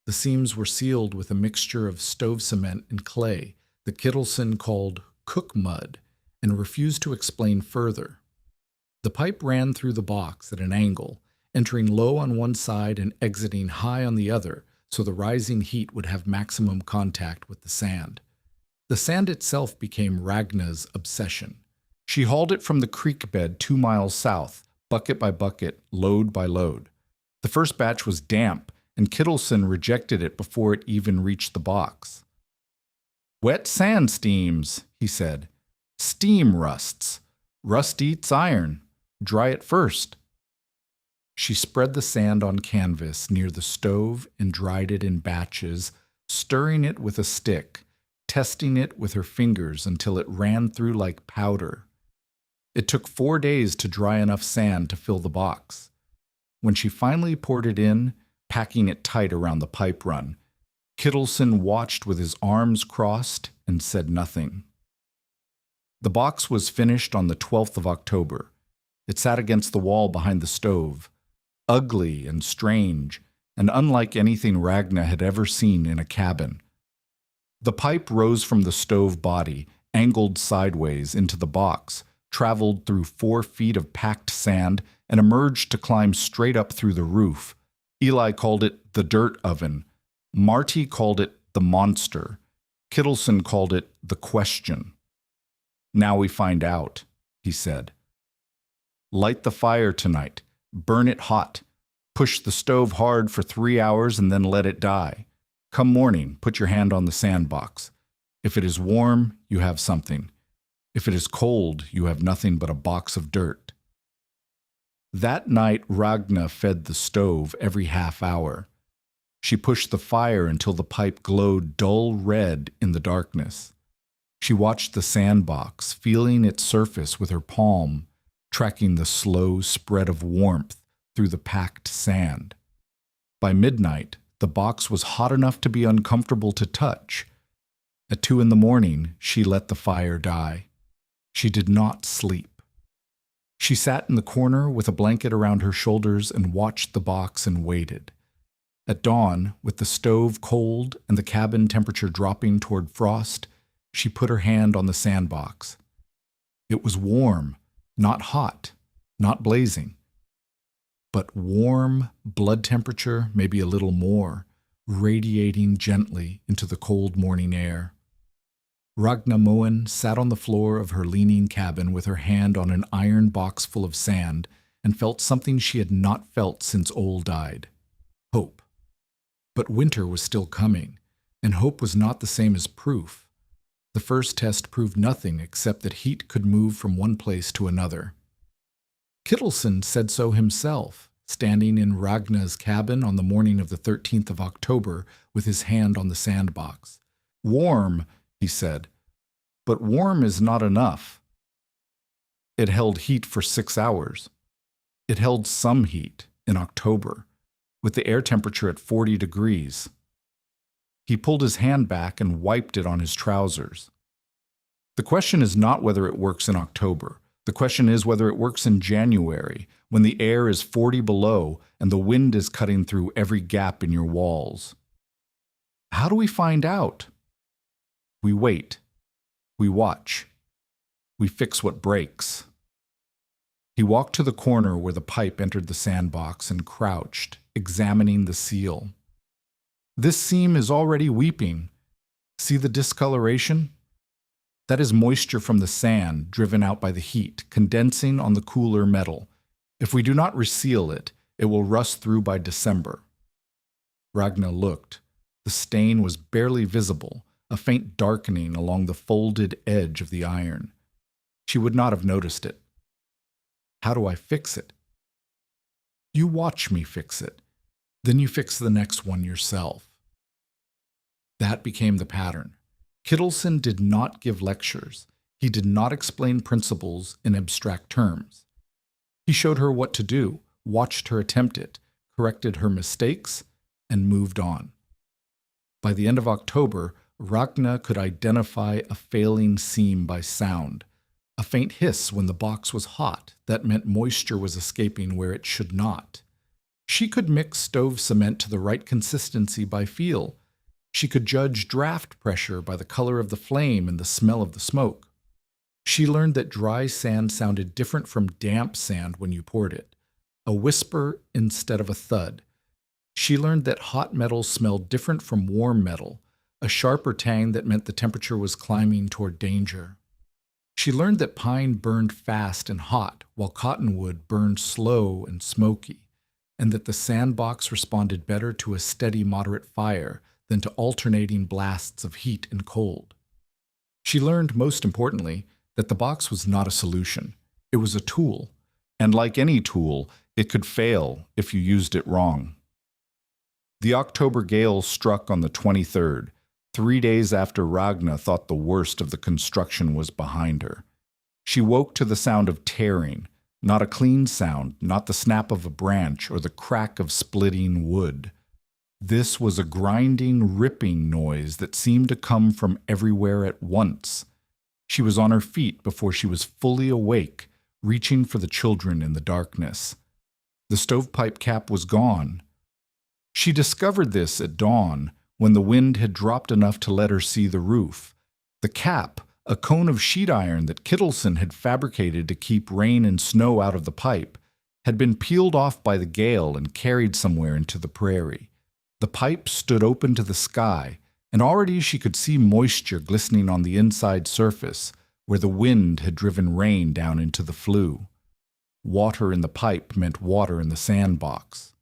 [SPEAKER 1] The seams were sealed with a mixture of stove cement and clay that Kittleson called cook mud and refused to explain further. The pipe ran through the box at an angle, entering low on one side and exiting high on the other, so the rising heat would have maximum contact with the sand. The sand itself became Ragna's obsession. She hauled it from the creek bed 2 miles south, bucket by bucket, load by load. The first batch was damp, and Kittleson rejected it before it even reached the box. "Wet sand steams," he said. "Steam rusts. Rust eats iron. Dry it first." She spread the sand on canvas near the stove and dried it in batches, stirring it with a stick, testing it with her fingers until it ran through like powder. It took 4 days to dry enough sand to fill the box. When she finally poured it in, packing it tight around the pipe run, Kittleson watched with his arms crossed and said nothing. The box was finished on the 12th of October. It sat against the wall behind the stove, ugly and strange, and unlike anything Ragna had ever seen in a cabin. The pipe rose from the stove body, angled sideways into the box, traveled through 4 feet of packed sand, and emerged to climb straight up through the roof. Eli called it the dirt oven. Marty called it the monster. Kittleson called it the question. "Now we find out," he said. "Light the fire tonight. Burn it hot. Push the stove hard for 3 hours and then let it die. Come morning, put your hand on the sandbox. If it is warm, you have something. If it is cold, you have nothing but a box of dirt." That night, Ragna fed the stove every half hour. She pushed the fire until the pipe glowed dull red in the darkness. She watched the sandbox, feeling its surface with her palm, tracking the slow spread of warmth through the packed sand. By midnight, the box was hot enough to be uncomfortable to touch. At 2 a.m, she let the fire die. She did not sleep. She sat in the corner with a blanket around her shoulders and watched the box and waited. At dawn, with the stove cold and the cabin temperature dropping toward frost, she put her hand on the sandbox. It was warm, not hot, not blazing, but warm, blood temperature, maybe a little more, radiating gently into the cold morning air. Ragna Moen sat on the floor of her leaning cabin with her hand on an iron box full of sand and felt something she had not felt since Ole died: hope. But winter was still coming, and hope was not the same as proof. The first test proved nothing except that heat could move from one place to another. Kittleson said so himself, standing in Ragna's cabin on the morning of the 13th of October with his hand on the sandbox. "Warm," he said, "but warm is not enough." It held heat for 6 hours. It held some heat in October, with the air temperature at 40 degrees. He pulled his hand back and wiped it on his trousers. The question is not whether it works in October. The question is whether it works in January, when the air is 40 below and the wind is cutting through every gap in your walls. How do we find out? We wait. We watch. We fix what breaks. He walked to the corner where the pipe entered the sandbox and crouched, examining the seal. This seam is already weeping. See the discoloration? That is moisture from the sand driven out by the heat, condensing on the cooler metal. If we do not reseal it, it will rust through by December. Ragna looked. The stain was barely visible, a faint darkening along the folded edge of the iron. She would not have noticed it. How do I fix it? You watch me fix it. Then you fix the next one yourself. That became the pattern. Kittleson did not give lectures. He did not explain principles in abstract terms. He showed her what to do, watched her attempt it, corrected her mistakes, and moved on. By the end of October, Ragna could identify a failing seam by sound. A faint hiss when the box was hot, that meant moisture was escaping where it should not. She could mix stove cement to the right consistency by feel. She could judge draft pressure by the color of the flame and the smell of the smoke. She learned that dry sand sounded different from damp sand when you poured it, a whisper instead of a thud. She learned that hot metal smelled different from warm metal, a sharper tang that meant the temperature was climbing toward danger. She learned that pine burned fast and hot, while cottonwood burned slow and smoky, and that the sandbox responded better to a steady, moderate fire than to alternating blasts of heat and cold. She learned, most importantly, that the box was not a solution. It was a tool, and like any tool, it could fail if you used it wrong. The October gale struck on the 23rd, 3 days after Ragna thought the worst of the construction was behind her. She woke to the sound of tearing, not a clean sound, not the snap of a branch or the crack of splitting wood. This was a grinding, ripping noise that seemed to come from everywhere at once. She was on her feet before she was fully awake, reaching for the children in the darkness. The stovepipe cap was gone. She discovered this at dawn, when the wind had dropped enough to let her see the roof. The cap, a cone of sheet iron that Kittleson had fabricated to keep rain and snow out of the pipe, had been peeled off by the gale and carried somewhere into the prairie. The pipe stood open to the sky, and already she could see moisture glistening on the inside surface, where the wind had driven rain down into the flue. Water in the pipe meant water in the sandbox.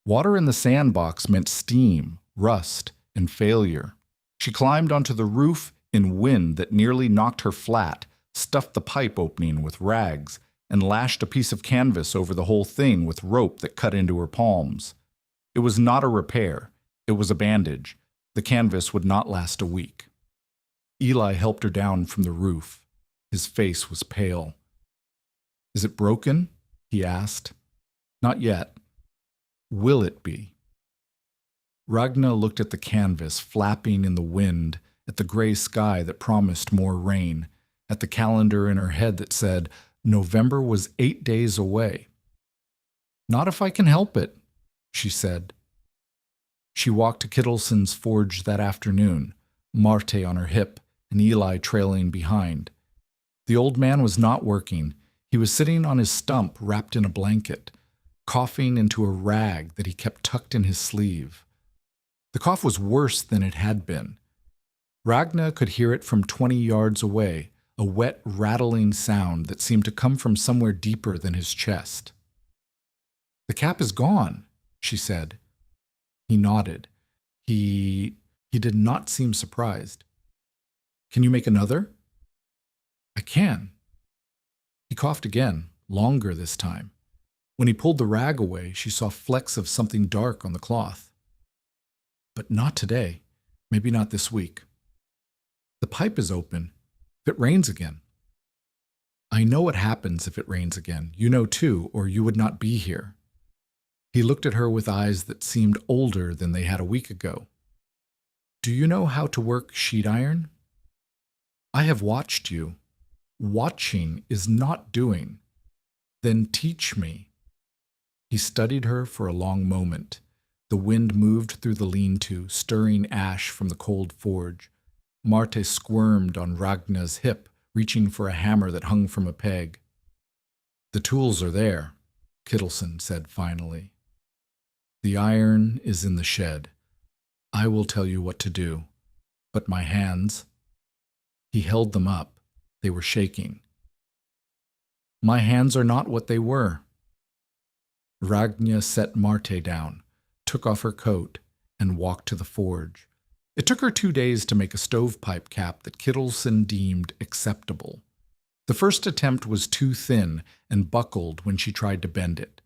[SPEAKER 1] Water in the sandbox meant steam, rust, and failure. She climbed onto the roof in wind that nearly knocked her flat, stuffed the pipe opening with rags, and lashed a piece of canvas over the whole thing with rope that cut into her palms. It was not a repair. It was a bandage. The canvas would not last a week. Eli helped her down from the roof. His face was pale. "Is it broken?" he asked. "Not yet." "Will it be?" Ragna looked at the canvas flapping in the wind, at the gray sky that promised more rain, at the calendar in her head that said November was 8 days away. "Not if I can help it," she said. She walked to Kittleson's forge that afternoon, Marte on her hip and Eli trailing behind. The old man was not working. He was sitting on his stump wrapped in a blanket, coughing into a rag that he kept tucked in his sleeve. The cough was worse than it had been. Ragna could hear it from 20 yards away, a wet, rattling sound that seemed to come from somewhere deeper than his chest. "The cap is gone," she said. He nodded. He did not seem surprised. "Can you make another?" "I can." He coughed again, longer this time. When he pulled the rag away, she saw flecks of something dark on the cloth. "But not today. Maybe not this week." "The pipe is open. If it rains again." "I know what happens if it rains again. You know too, or you would not be here." He looked at her with eyes that seemed older than they had a week ago. "Do you know how to work sheet iron?" "I have watched you. Watching is not doing. Then teach me." He studied her for a long moment. The wind moved through the lean-to, stirring ash from the cold forge. Marte squirmed on Ragna's hip, reaching for a hammer that hung from a peg. "The tools are there," Kittleson said finally. "The iron is in the shed. I will tell you what to do. But my hands—" He held them up. They were shaking. "My hands are not what they were." Ragna set Marte down, took off her coat, and walked to the forge. It took her 2 days to make a stovepipe cap that Kittleson deemed acceptable. The first attempt was too thin and buckled when she tried to bend it.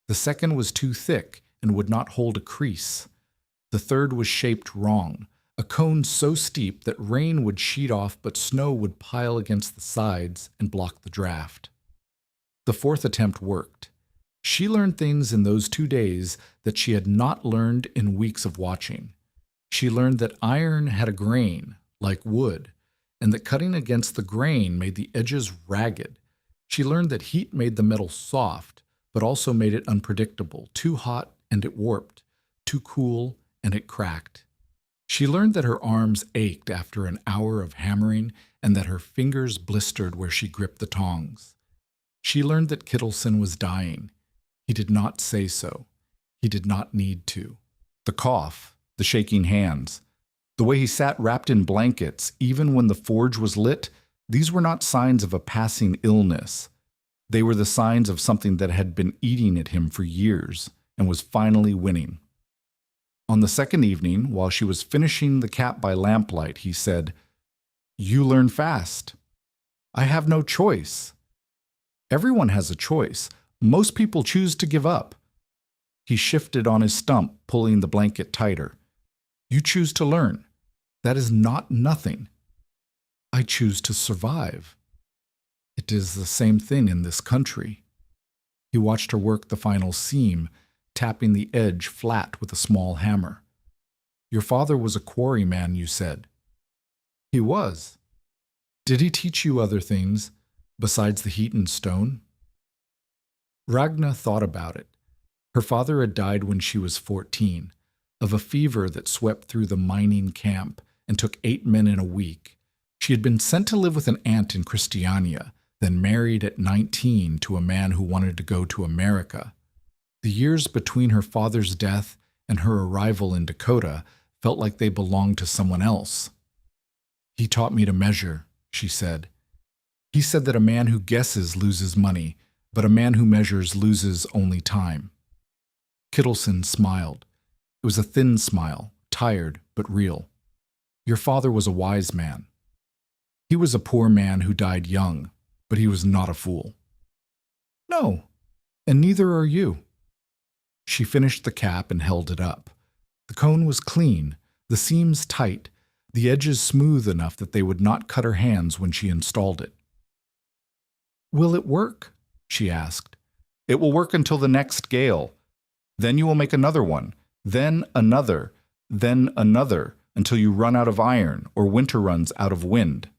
[SPEAKER 1] The second was too thick and would not hold a crease. The third was shaped wrong, a cone so steep that rain would sheet off but snow would pile against the sides and block the draft. The fourth attempt worked. She learned things in those 2 days that she had not learned in weeks of watching. She learned that iron had a grain, like wood, and that cutting against the grain made the edges ragged. She learned that heat made the metal soft, but also made it unpredictable, too hot and it warped, too cool and it cracked. She learned that her arms ached after an hour of hammering and that her fingers blistered where she gripped the tongs. She learned that Kittleson was dying. He did not say so. He did not need to. The cough, the shaking hands, the way he sat wrapped in blankets, even when the forge was lit, these were not signs of a passing illness. They were the signs of something that had been eating at him for years and was finally winning. On the second evening, while she was finishing the cap by lamplight, he said, "You learn fast." "I have no choice." "Everyone has a choice. Most people choose to give up." He shifted on his stump, pulling the blanket tighter. "You choose to learn. That is not nothing." "I choose to survive." "It is the same thing in this country." He watched her work the final seam, tapping the edge flat with a small hammer. "Your father was a quarryman, you said." "He was." "Did he teach you other things, besides the heat and stone?" Ragna thought about it. Her father had died when she was 14, of a fever that swept through the mining camp and took 8 men in a week. She had been sent to live with an aunt in Christiania, then married at 19 to a man who wanted to go to America. The years between her father's death and her arrival in Dakota felt like they belonged to someone else. "He taught me to measure," she said. "He said that a man who guesses loses money, but a man who measures loses only time." Kittleson smiled. It was a thin smile, tired but real. "Your father was a wise man. He was a poor man who died young, but he was not a fool." "No, and neither are you." She finished the cap and held it up. The cone was clean, the seams tight, the edges smooth enough that they would not cut her hands when she installed it. "Will it work?" she asked. "It will work until the next gale. Then you will make another one, then another, until you run out of iron or winter runs out of wind."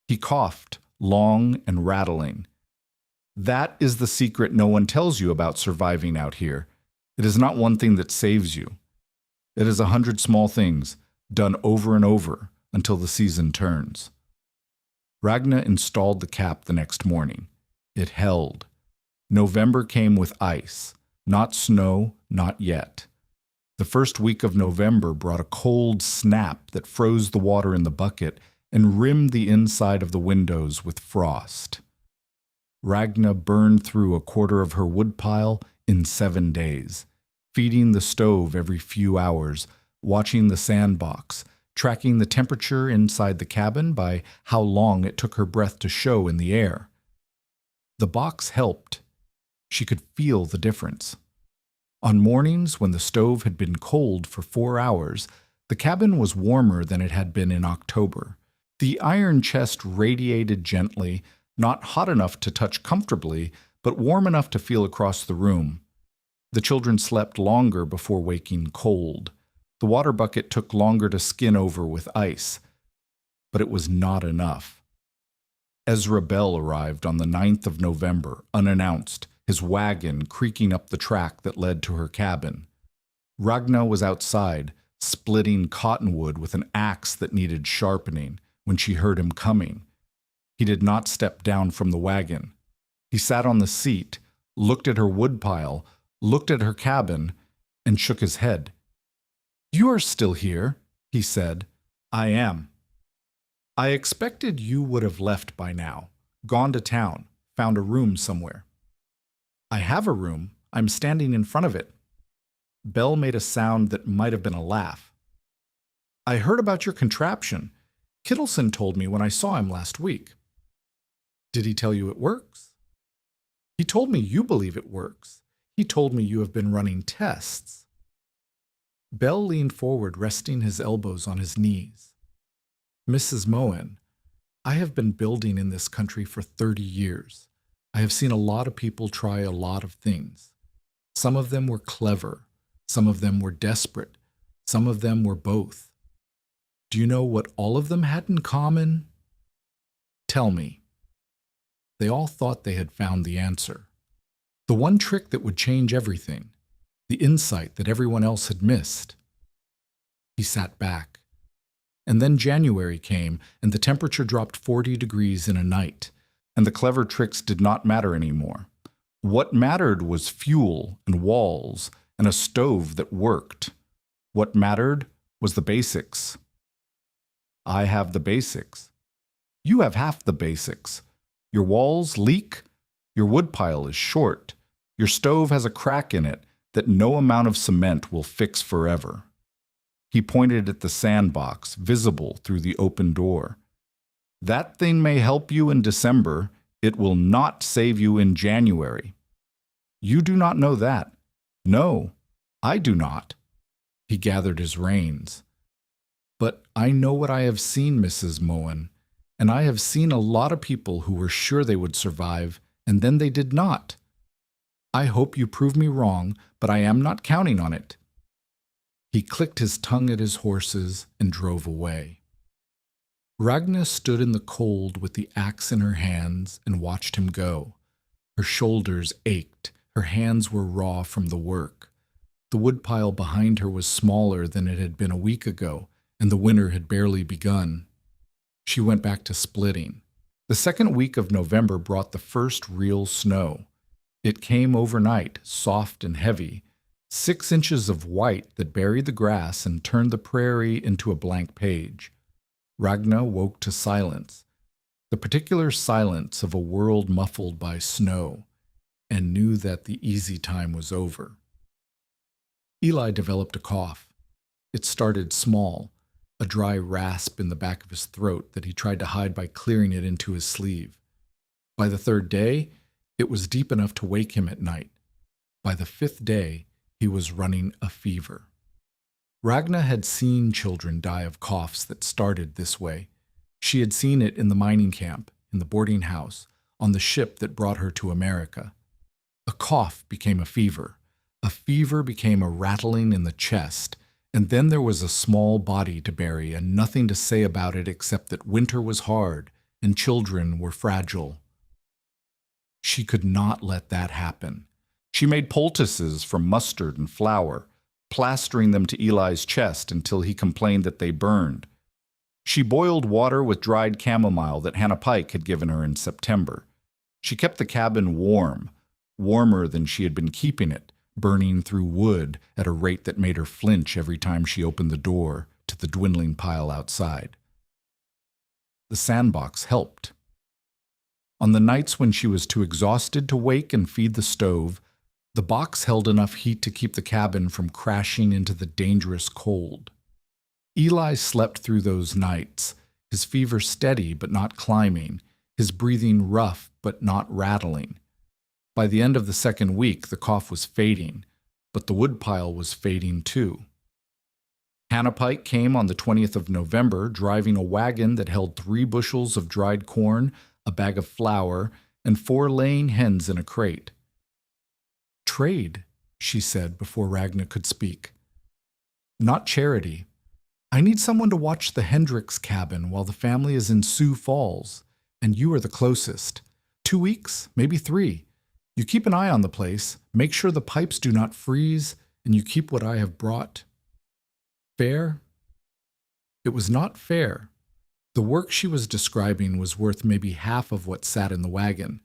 [SPEAKER 1] He coughed, long and rattling. "That is the secret no one tells you about surviving out here. It is not one thing that saves you. It is 100 small things, done over and over until the season turns." Ragna installed the cap the next morning. It held. November came with ice, not snow, not yet. The first week of November brought a cold snap that froze the water in the bucket and rimmed the inside of the windows with frost. Ragna burned through a quarter of her woodpile in 7 days, feeding the stove every few hours, watching the sandbox, tracking the temperature inside the cabin by how long it took her breath to show in the air. The box helped. She could feel the difference. On mornings when the stove had been cold for 4 hours, the cabin was warmer than it had been in October. The iron chest radiated gently, not hot enough to touch comfortably, but warm enough to feel across the room. The children slept longer before waking cold. The water bucket took longer to skin over with ice. But it was not enough. Ezra Bell arrived on the 9th of November, unannounced, his wagon creaking up the track that led to her cabin. Ragna was outside, splitting cottonwood with an axe that needed sharpening, when she heard him coming. He did not step down from the wagon. He sat on the seat, looked at her woodpile, looked at her cabin, and shook his head. "You are still here," he said. "I am. I expected you would have left by now, gone to town, found a room somewhere." "I have a room. I'm standing in front of it." Bell made a sound that might have been a laugh. "I heard about your contraption. Kittleson told me when I saw him last week." "Did he tell you it works?" "He told me you believe it works. He told me you have been running tests." Bell leaned forward, resting his elbows on his knees. "Mrs. Moen, I have been building in this country for 30 years. I have seen a lot of people try a lot of things. Some of them were clever. Some of them were desperate. Some of them were both. Do you know what all of them had in common? Tell me." They all thought they had found the answer. The one trick that would change everything. The insight that everyone else had missed. He sat back. And then January came, and the temperature dropped 40 degrees in a night, and the clever tricks did not matter anymore. What mattered was fuel and walls and a stove that worked. What mattered was the basics. I have the basics. You have half the basics. Your walls leak. Your woodpile is short. Your stove has a crack in it that no amount of cement will fix forever. He pointed at the sandbox, visible through the open door. That thing may help you in December. It will not save you in January. You do not know that. No, I do not. He gathered his reins. But I know what I have seen, Mrs. Moen, and I have seen a lot of people who were sure they would survive, and then they did not. I hope you prove me wrong, but I am not counting on it. He clicked his tongue at his horses and drove away. Ragna stood in the cold with the axe in her hands and watched him go. Her shoulders ached, her hands were raw from the work. The woodpile behind her was smaller than it had been a week ago, and the winter had barely begun. She went back to splitting. The second week of November brought the first real snow. It came overnight, soft and heavy, 6 inches of white that buried the grass and turned the prairie into a blank page. Ragna woke to silence, the particular silence of a world muffled by snow, and knew that the easy time was over. Eli developed a cough. It started small, a dry rasp in the back of his throat that he tried to hide by clearing it into his sleeve. By the 3rd day, it was deep enough to wake him at night. By the 5th day, he was running a fever. Ragna had seen children die of coughs that started this way. She had seen it in the mining camp, in the boarding house, on the ship that brought her to America. A cough became a fever. A fever became a rattling in the chest, and then there was a small body to bury and nothing to say about it except that winter was hard and children were fragile. She could not let that happen. She made poultices from mustard and flour, plastering them to Eli's chest until he complained that they burned. She boiled water with dried chamomile that Hannah Pike had given her in September. She kept the cabin warm, warmer than she had been keeping it, burning through wood at a rate that made her flinch every time she opened the door to the dwindling pile outside. The sandbox helped. On the nights when she was too exhausted to wake and feed the stove, the box held enough heat to keep the cabin from crashing into the dangerous cold. Eli slept through those nights, his fever steady but not climbing, his breathing rough but not rattling. By the end of the 2nd week, the cough was fading, but the woodpile was fading too. Hannah Pike came on the 20th of November, driving a wagon that held 3 bushels of dried corn, a bag of flour, and 4 laying hens in a crate. "Trade," she said before Ragna could speak. "Not charity. I need someone to watch the Hendricks cabin while the family is in Sioux Falls, and you are the closest. 2 weeks, maybe 3. You keep an eye on the place, make sure the pipes do not freeze, and you keep what I have brought." Fair? It was not fair. The work she was describing was worth maybe half of what sat in the wagon,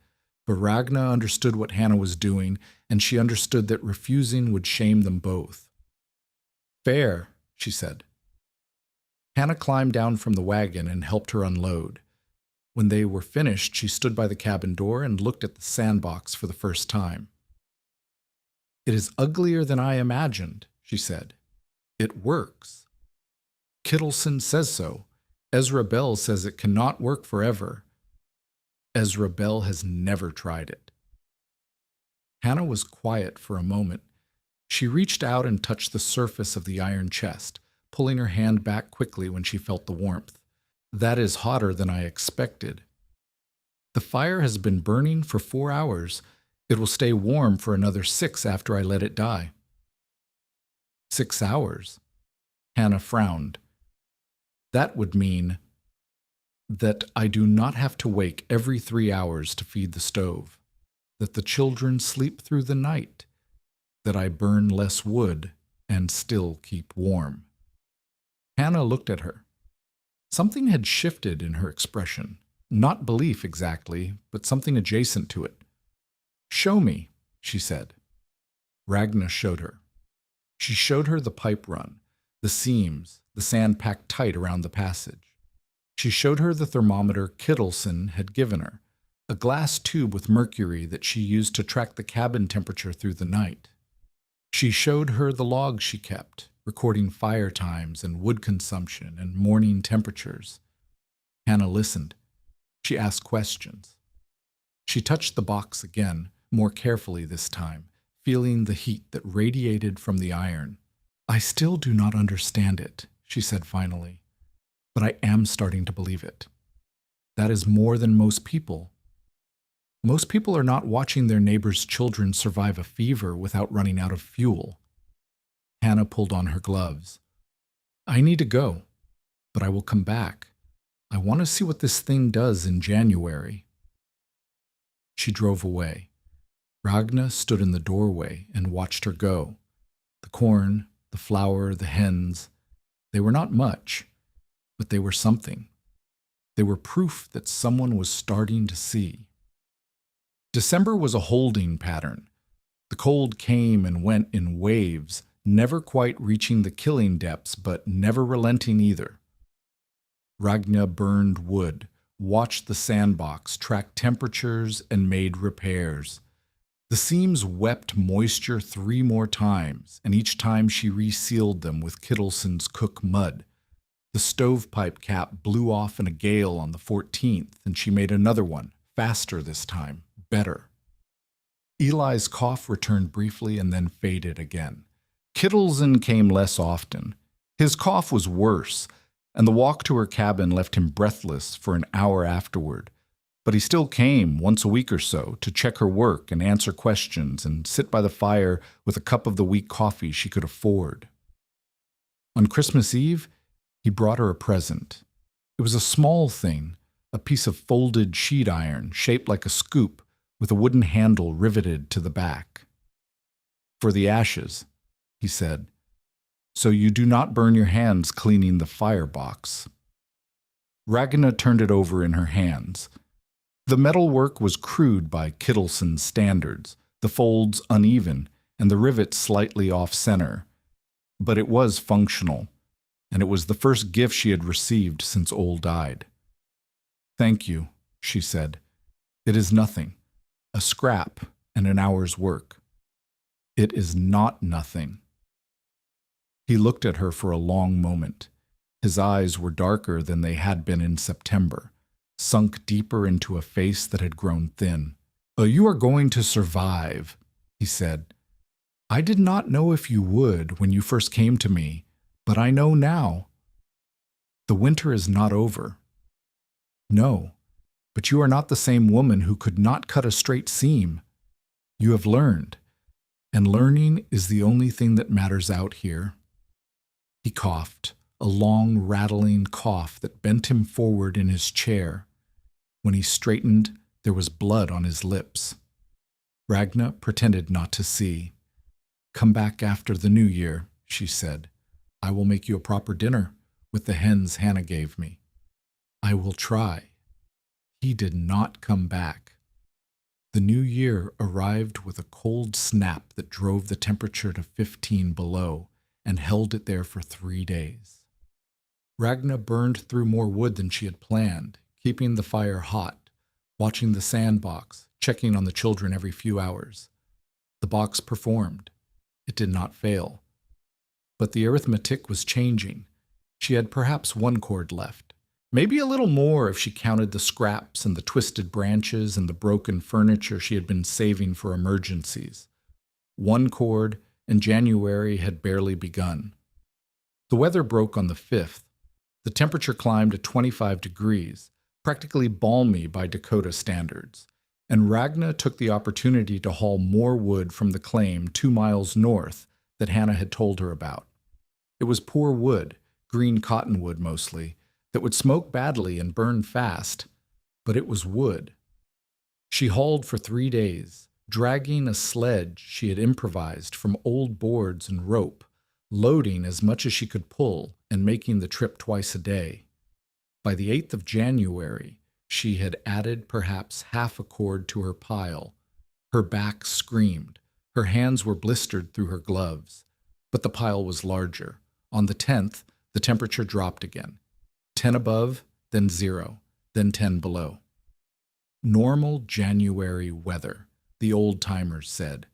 [SPEAKER 1] but Ragna understood what Hannah was doing, and she understood that refusing would shame them both. "Fair," she said. Hannah climbed down from the wagon and helped her unload. When they were finished, she stood by the cabin door and looked at the sandbox for the first time. "It is uglier than I imagined," she said. "It works. Kittleson says so. Ezra Bell says it cannot work forever. Ezra Bell has never tried it." Hannah was quiet for a moment. She reached out and touched the surface of the iron chest, pulling her hand back quickly when she felt the warmth. "That is hotter than I expected. The fire has been burning for 4 hours. It will stay warm for another 6 after I let it die." 6 hours? Hannah frowned. "That would mean that I do not have to wake every 3 hours to feed the stove, that the children sleep through the night, that I burn less wood and still keep warm." Hannah looked at her. Something had shifted in her expression. Not belief exactly, but something adjacent to it. "Show me," she said. Ragna showed her. She showed her the pipe run, the seams, the sand packed tight around the passage. She showed her the thermometer Kittleson had given her, a glass tube with mercury that she used to track the cabin temperature through the night. She showed her the logs she kept, recording fire times and wood consumption and morning temperatures. Hannah listened. She asked questions. She touched the box again, more carefully this time, feeling the heat that radiated from the iron. "I still do not understand it," she said finally, "but I am starting to believe it. That is more than most people. Most people are not watching their neighbors' children survive a fever without running out of fuel." Hannah pulled on her gloves. "I need to go, but I will come back. I want to see what this thing does in January." She drove away. Ragna stood in the doorway and watched her go. The corn, the flour, the hens, they were not much, but they were something. They were proof that someone was starting to see. December was a holding pattern. The cold came and went in waves, never quite reaching the killing depths, but never relenting either. Ragna burned wood, watched the sandbox, tracked temperatures, and made repairs. The seams wept moisture 3 more times, and each time she resealed them with Kittleson's cook mud. The stovepipe cap blew off in a gale on the 14th, and she made another one, faster this time, better. Eli's cough returned briefly and then faded again. Kittleson came less often. His cough was worse, and the walk to her cabin left him breathless for an hour afterward. But he still came once a week or so to check her work and answer questions and sit by the fire with a cup of the weak coffee she could afford. On Christmas Eve, he brought her a present. It was a small thing, a piece of folded sheet iron shaped like a scoop with a wooden handle riveted to the back. "For the ashes," he said, "so you do not burn your hands cleaning the firebox." Ragna turned it over in her hands. The metalwork was crude by Kittleson's standards, the folds uneven, and the rivets slightly off-center. But it was functional, and it was the first gift she had received since Ole died. "Thank you," she said. "It is nothing. A scrap and an hour's work." "It is not nothing." He looked at her for a long moment. His eyes were darker than they had been in September, sunk deeper into a face that had grown thin. "You are going to survive," he said. "I did not know if you would when you first came to me, but I know now. The winter is not over." "No, but you are not the same woman who could not cut a straight seam. You have learned, and learning is the only thing that matters out here." He coughed, a long, rattling cough that bent him forward in his chair. When he straightened, there was blood on his lips. Ragna pretended not to see. "Come back after the New Year," she said. "I will make you a proper dinner, with the hens Hannah gave me." I will try. He did not come back. The new year arrived with a cold snap that drove the temperature to 15 below and held it there for 3 days. Ragna burned through more wood than she had planned, keeping the fire hot, watching the sandbox, checking on the children every few hours. The box performed. It did not fail. But the arithmetic was changing. She had perhaps 1 cord left. Maybe a little more if she counted the scraps and the twisted branches and the broken furniture she had been saving for emergencies. 1 cord, and January had barely begun. The weather broke on the 5th. The temperature climbed to 25 degrees, practically balmy by Dakota standards, and Ragna took the opportunity to haul more wood from the claim 2 miles north that Hannah had told her about. It was poor wood, green cottonwood mostly, that would smoke badly and burn fast, but it was wood. She hauled for 3 days, dragging a sledge she had improvised from old boards and rope, loading as much as she could pull and making the trip twice a day. By the 8th of January, she had added perhaps half a cord to her pile. Her back screamed. Her hands were blistered through her gloves. But the pile was larger. On the 10th, the temperature dropped again. 10 above, then 0, then 10 below. Normal January weather, the old-timers said.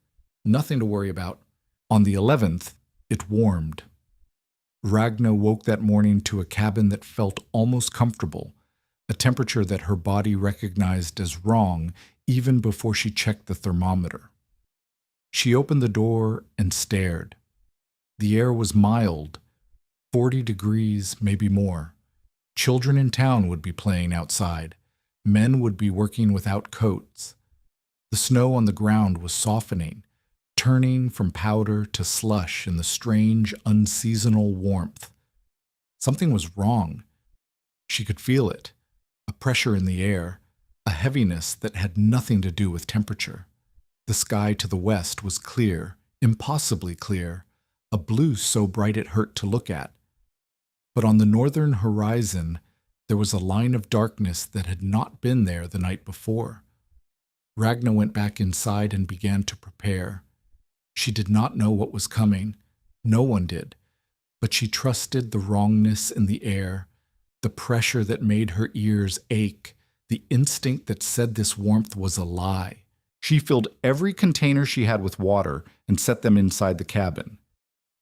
[SPEAKER 1] Nothing to worry about. On the 11th, it warmed. Ragna woke that morning to a cabin that felt almost comfortable, a temperature that her body recognized as wrong even before she checked the thermometer. She opened the door and stared. The air was mild, 40 degrees, maybe more. Children in town would be playing outside. Men would be working without coats. The snow on the ground was softening, turning from powder to slush in the strange, unseasonal warmth. Something was wrong. She could feel it, a pressure in the air, a heaviness that had nothing to do with temperature. The sky to the west was clear, impossibly clear, a blue so bright it hurt to look at. But on the northern horizon, there was a line of darkness that had not been there the night before. Ragna went back inside and began to prepare. She did not know what was coming. No one did. But she trusted the wrongness in the air, the pressure that made her ears ache, the instinct that said this warmth was a lie. She filled every container she had with water and set them inside the cabin.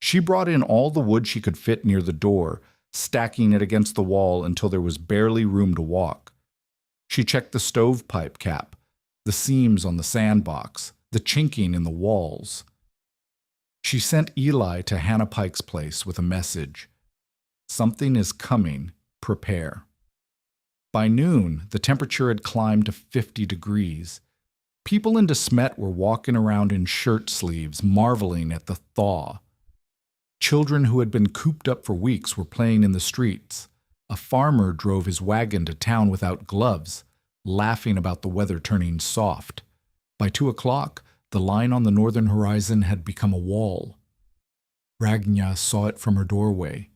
[SPEAKER 1] She brought in all the wood she could fit near the door, stacking it against the wall until there was barely room to walk. She checked the stovepipe cap, the seams on the sandbox, the chinking in the walls. She sent Eli to Hannah Pike's place with a message. Something is coming. Prepare. By noon, the temperature had climbed to 50 degrees. People in De Smet were walking around in shirt sleeves, marveling at the thaw. Children who had been cooped up for weeks were playing in the streets. A farmer drove his wagon to town without gloves, laughing about the weather turning soft. By 2 o'clock, the line on the northern horizon had become a wall. Ragna saw it from her doorway,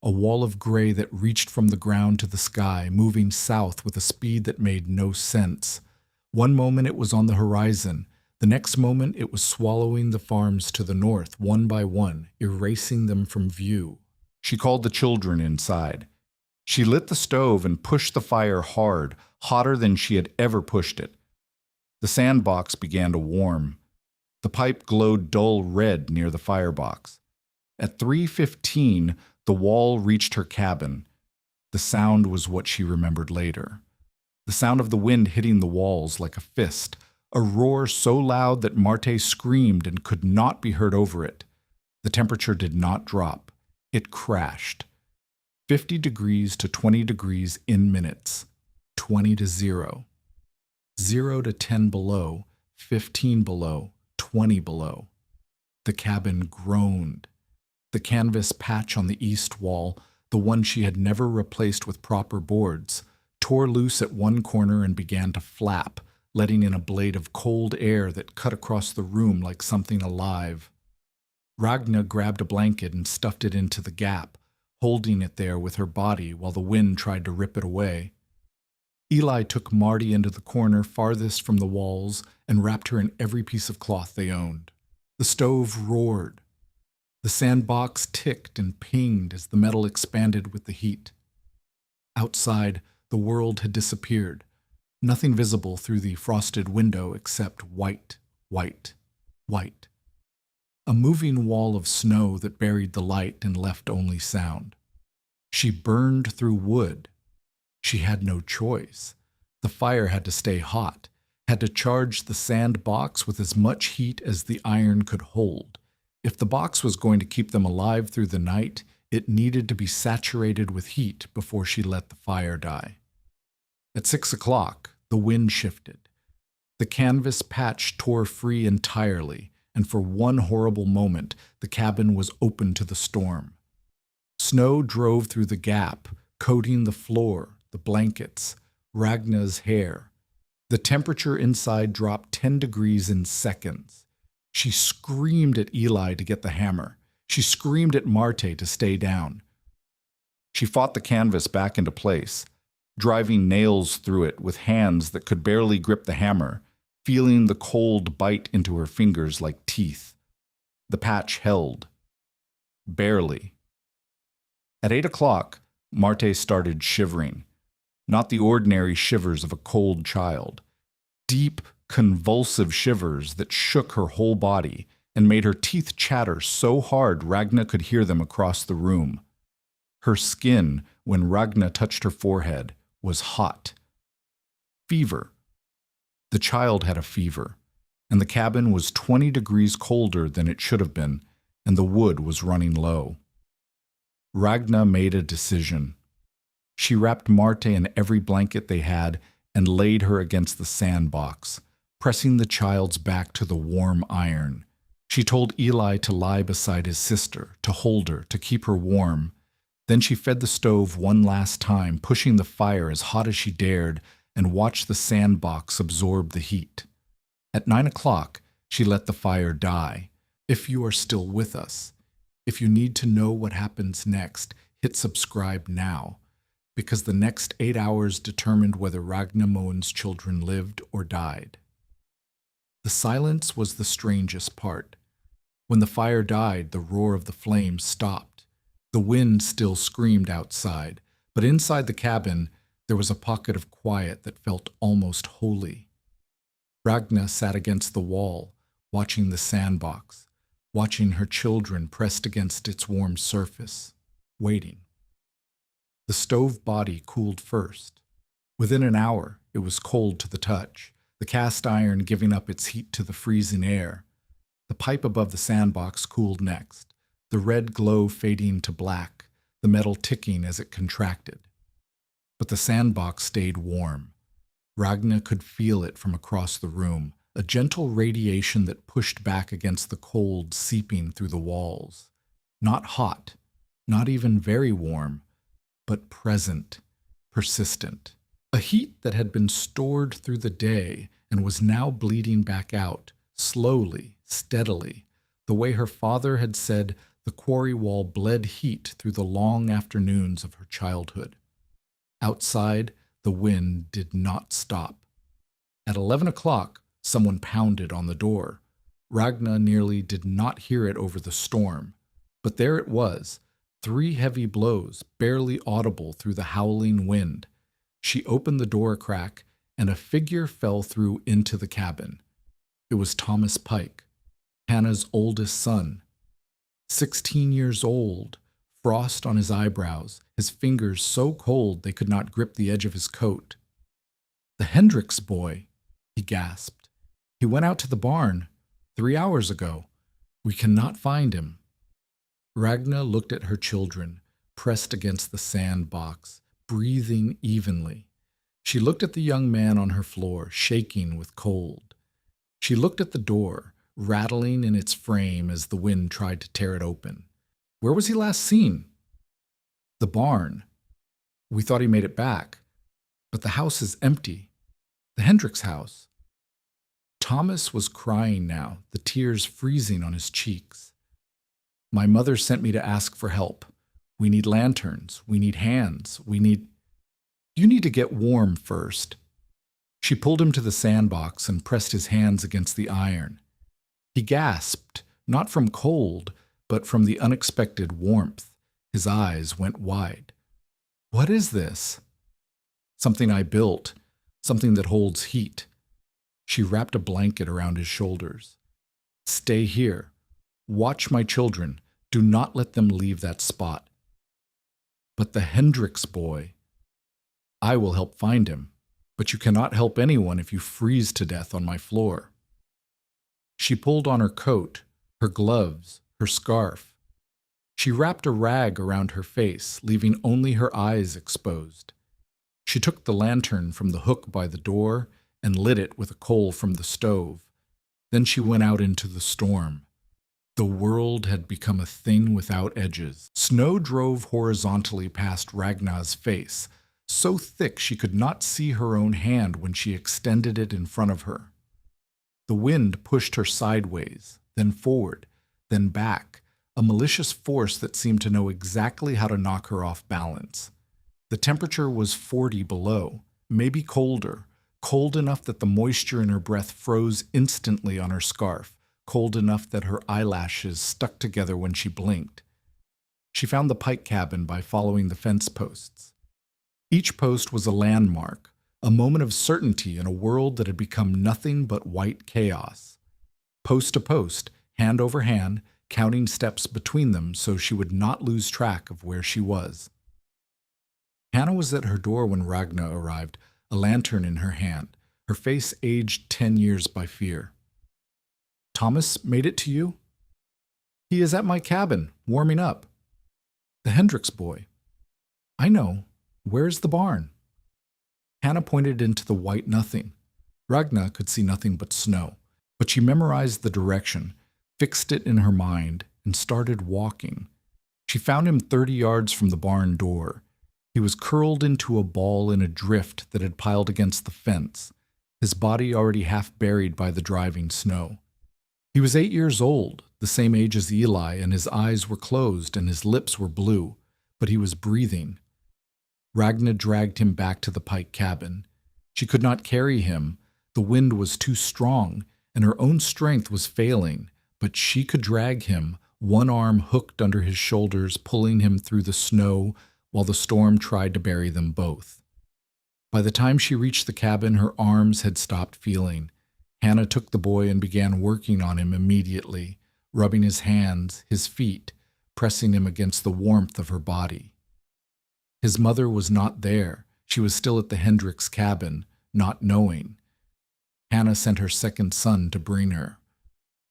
[SPEAKER 1] a wall of gray that reached from the ground to the sky, moving south with a speed that made no sense. One moment it was on the horizon. The next moment it was swallowing the farms to the north, one by one, erasing them from view. She called the children inside. She lit the stove and pushed the fire hard, hotter than she had ever pushed it. The sandbox began to warm. The pipe glowed dull red near the firebox. At 3:15, the wall reached her cabin. The sound was what she remembered later. The sound of the wind hitting the walls like a fist, a roar so loud that Marte screamed and could not be heard over it. The temperature did not drop. It crashed. 50 degrees to 20 degrees in minutes. 20 to 0. 0 to 10 below, 15 below, 20 below. The cabin groaned. The canvas patch on the east wall, the one she had never replaced with proper boards, tore loose at one corner and began to flap, letting in a blade of cold air that cut across the room like something alive. Ragna grabbed a blanket and stuffed it into the gap, holding it there with her body while the wind tried to rip it away. Eli took Marty into the corner farthest from the walls and wrapped her in every piece of cloth they owned. The stove roared. The sandbox ticked and pinged as the metal expanded with the heat. Outside, the world had disappeared. Nothing visible through the frosted window except white, white, white. A moving wall of snow that buried the light and left only sound. She burned through wood. She had no choice. The fire had to stay hot, had to charge the sandbox with as much heat as the iron could hold. If the box was going to keep them alive through the night, it needed to be saturated with heat before she let the fire die. At 6 o'clock, the wind shifted. The canvas patch tore free entirely, and for one horrible moment, the cabin was open to the storm. Snow drove through the gap, coating the floor, the blankets, Ragna's hair. The temperature inside dropped 10 degrees in seconds. She screamed at Eli to get the hammer. She screamed at Marte to stay down. She fought the canvas back into place, driving nails through it with hands that could barely grip the hammer, feeling the cold bite into her fingers like teeth. The patch held. Barely. At 8 o'clock, Marte started shivering. Not the ordinary shivers of a cold child. Deep, convulsive shivers that shook her whole body and made her teeth chatter so hard Ragna could hear them across the room. Her skin, when Ragna touched her forehead, was hot. Fever. The child had a fever, and the cabin was 20 degrees colder than it should have been, and the wood was running low. Ragna made a decision. She wrapped Marte in every blanket they had and laid her against the sandbox, pressing the child's back to the warm iron. She told Eli to lie beside his sister, to hold her, to keep her warm. Then she fed the stove one last time, pushing the fire as hot as she dared, and watched the sandbox absorb the heat. At 9 o'clock, she let the fire die. If you are still with us, if you need to know what happens next, hit subscribe now, because the next 8 hours determined whether Ragna Moen's children lived or died. The silence was the strangest part. When the fire died, the roar of the flames stopped. The wind still screamed outside, but inside the cabin, there was a pocket of quiet that felt almost holy. Ragna sat against the wall, watching the sandbox, watching her children pressed against its warm surface, waiting. The stove body cooled first. Within an hour, it was cold to the touch, the cast iron giving up its heat to the freezing air. The pipe above the sandbox cooled next, the red glow fading to black, the metal ticking as it contracted. But the sandbox stayed warm. Ragna could feel it from across the room, a gentle radiation that pushed back against the cold seeping through the walls. Not hot, not even very warm, but present, persistent. A heat that had been stored through the day and was now bleeding back out, slowly, steadily, the way her father had said the quarry wall bled heat through the long afternoons of her childhood. Outside, the wind did not stop. At 11 o'clock, someone pounded on the door. Ragna nearly did not hear it over the storm, but there it was, 3 heavy blows, barely audible through the howling wind. She opened the door crack, and a figure fell through into the cabin. It was Thomas Pike, Hannah's oldest son. 16 years old, frost on his eyebrows, his fingers so cold they could not grip the edge of his coat. "The Hendricks boy," he gasped. "He went out to the barn 3 hours ago. We cannot find him." Ragna looked at her children, pressed against the sandbox, breathing evenly. She looked at the young man on her floor, shaking with cold. She looked at the door, rattling in its frame as the wind tried to tear it open. Where was he last seen? The barn. We thought he made it back. But the house is empty. The Hendricks house. Thomas was crying now, the tears freezing on his cheeks. "My mother sent me to ask for help. We need lanterns. We need hands. We need..." You need to get warm first. She pulled him to the sandbox and pressed his hands against the iron. He gasped, not from cold, but from the unexpected warmth. His eyes went wide. What is this? Something I built, something that holds heat. She wrapped a blanket around his shoulders. Stay here. Watch my children. Do not let them leave that spot. But the Hendricks boy. I will help find him, but you cannot help anyone if you freeze to death on my floor. She pulled on her coat, her gloves, her scarf. She wrapped a rag around her face, leaving only her eyes exposed. She took the lantern from the hook by the door and lit it with a coal from the stove. Then she went out into the storm. The world had become a thing without edges. Snow drove horizontally past Ragnar's face, so thick she could not see her own hand when she extended it in front of her. The wind pushed her sideways, then forward, then back, a malicious force that seemed to know exactly how to knock her off balance. The temperature was 40 below, maybe colder, cold enough that the moisture in her breath froze instantly on her scarf, cold enough that her eyelashes stuck together when she blinked. She found the pike cabin by following the fence posts. Each post was a landmark, a moment of certainty in a world that had become nothing but white chaos. Post to post, hand over hand, counting steps between them so she would not lose track of where she was. Hannah was at her door when Ragnar arrived, a lantern in her hand, her face aged 10 years by fear. Thomas made it to you? He is at my cabin, warming up. The Hendricks boy. I know. Where's the barn? Hannah pointed into the white nothing. Ragnar could see nothing but snow, but she memorized the direction, fixed it in her mind, and started walking. She found him 30 yards from the barn door. He was curled into a ball in a drift that had piled against the fence, his body already half buried by the driving snow. He was 8 years old, the same age as Eli, and his eyes were closed and his lips were blue, but he was breathing. Ragnar dragged him back to the pike cabin. She could not carry him. The wind was too strong, and her own strength was failing, but she could drag him, one arm hooked under his shoulders, pulling him through the snow while the storm tried to bury them both. By the time she reached the cabin, her arms had stopped feeling. Hannah took the boy and began working on him immediately, rubbing his hands, his feet, pressing him against the warmth of her body. His mother was not there. She was still at the Hendricks cabin, not knowing. Hannah sent her second son to bring her.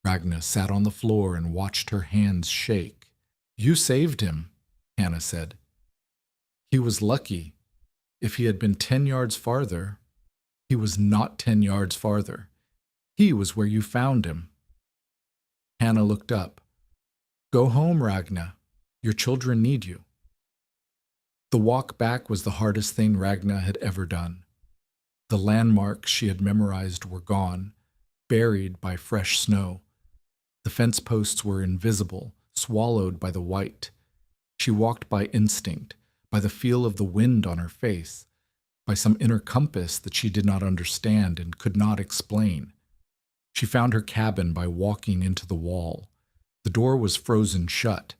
[SPEAKER 1] Ragnar sat on the floor and watched her hands shake. You saved him, Hannah said. He was lucky. If he had been 10 yards farther, he was not 10 yards farther. He was where you found him. Hannah looked up. Go home, Ragnar. Your children need you. The walk back was the hardest thing Ragnar had ever done. The landmarks she had memorized were gone, buried by fresh snow. The fence posts were invisible, swallowed by the white. She walked by instinct, by the feel of the wind on her face, by some inner compass that she did not understand and could not explain. She found her cabin by walking into the wall. The door was frozen shut.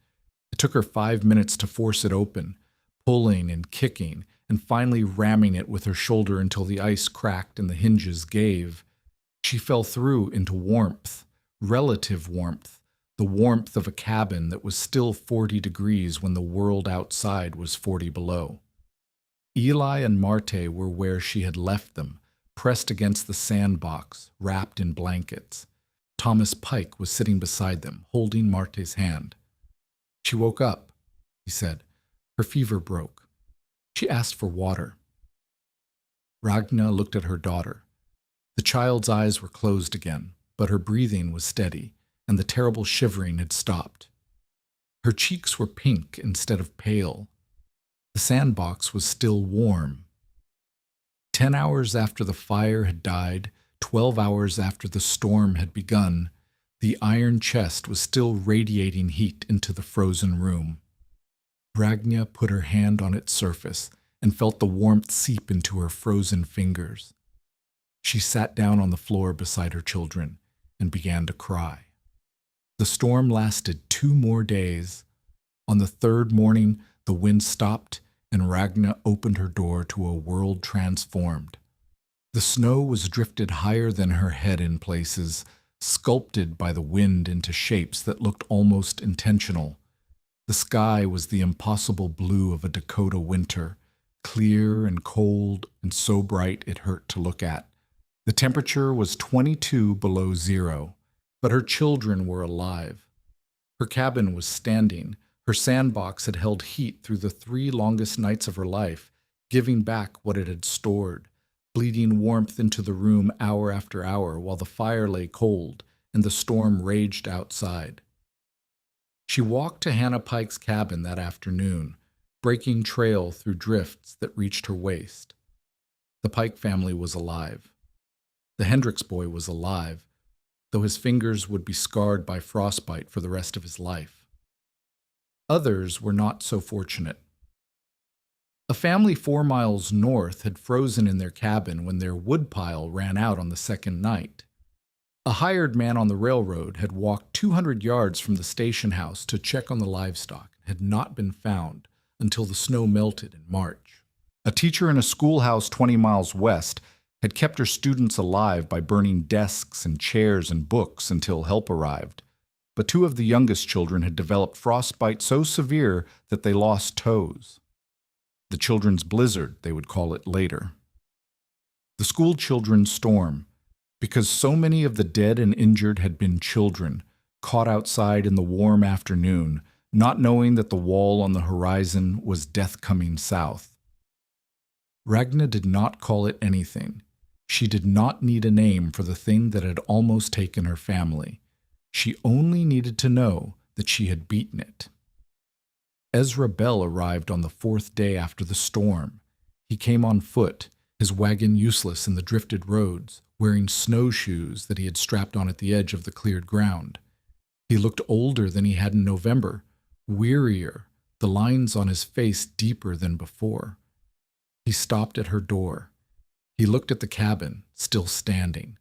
[SPEAKER 1] It took her 5 minutes to force it open, pulling and kicking, and finally ramming it with her shoulder until the ice cracked and the hinges gave. She fell through into warmth, relative warmth, the warmth of a cabin that was still 40 degrees when the world outside was 40 below. Eli and Marte were where she had left them, pressed against the sandbox, wrapped in blankets. Thomas Pike was sitting beside them, holding Marte's hand. She woke up, he said. Her fever broke. She asked for water. Ragnar looked at her daughter. The child's eyes were closed again, but her breathing was steady, and the terrible shivering had stopped. Her cheeks were pink instead of pale. The sandbox was still warm. 10 hours after the fire had died, 12 hours after the storm had begun, the iron chest was still radiating heat into the frozen room. Ragnar put her hand on its surface, and felt the warmth seep into her frozen fingers. She sat down on the floor beside her children and began to cry. The storm lasted 2 more days. On the 3rd morning, the wind stopped and Ragna opened her door to a world transformed. The snow was drifted higher than her head in places, sculpted by the wind into shapes that looked almost intentional. The sky was the impossible blue of a Dakota winter, clear and cold and so bright it hurt to look at. The temperature was 22 below zero, but her children were alive. Her cabin was standing. Her sandbox had held heat through the 3 longest nights of her life, giving back what it had stored, bleeding warmth into the room hour after hour while the fire lay cold and the storm raged outside. She walked to Hannah Pike's cabin that afternoon, breaking trail through drifts that reached her waist. The Pike family was alive. The Hendricks boy was alive, though his fingers would be scarred by frostbite for the rest of his life. Others were not so fortunate. A family 4 miles north had frozen in their cabin when their woodpile ran out on the 2nd night. A hired man on the railroad had walked 200 yards from the station house to check on the livestock and had not been found until the snow melted in March. A teacher in a schoolhouse 20 miles west had kept her students alive by burning desks and chairs and books until help arrived. But 2 of the youngest children had developed frostbite so severe that they lost toes. The children's blizzard, they would call it later. The school children's storm, because so many of the dead and injured had been children, caught outside in the warm afternoon, not knowing that the wall on the horizon was death coming south. Ragna did not call it anything. She did not need a name for the thing that had almost taken her family. She only needed to know that she had beaten it. Ezra Bell arrived on the 4th day after the storm. He came on foot, his wagon useless in the drifted roads, wearing snowshoes that he had strapped on at the edge of the cleared ground. He looked older than he had in November, wearier, the lines on his face deeper than before. He stopped at her door. He looked at the cabin, still standing.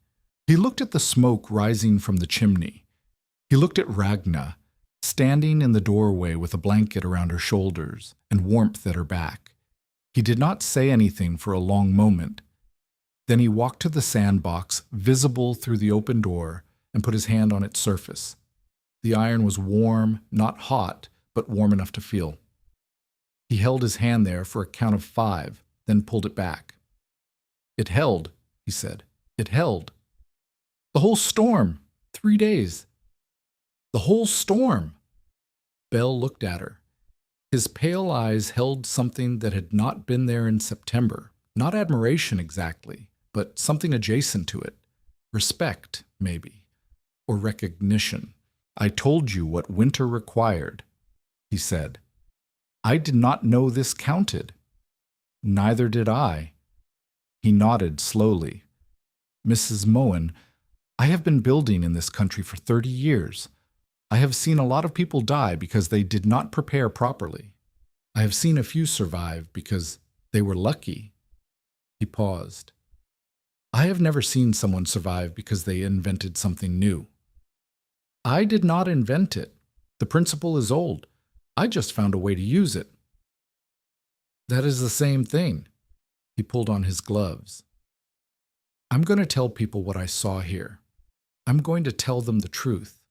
[SPEAKER 1] He looked at the smoke rising from the chimney. He looked at Ragna, standing in the doorway with a blanket around her shoulders and warmth at her back. He did not say anything for a long moment. Then he walked to the sandbox, visible through the open door, and put his hand on its surface. The iron was warm, not hot, but warm enough to feel. He held his hand there for a count of 5, then pulled it back. "It held," he said. "It held. The whole storm. 3 days. The whole storm." Bell looked at her. His pale eyes held something that had not been there in September. Not admiration exactly, but something adjacent to it. Respect, maybe. Or recognition. "I told you what winter required," he said. "I did not know this counted." "Neither did I." He nodded slowly. "Mrs. Moen, I have been building in this country for 30 years. I have seen a lot of people die because they did not prepare properly. I have seen a few survive because they were lucky." He paused. "I have never seen someone survive because they invented something new. I did not invent it. The principle is old. I just found a way to use it." "That is the same thing." He pulled on his gloves. "I'm going to tell people what I saw here. I'm going to tell them the truth,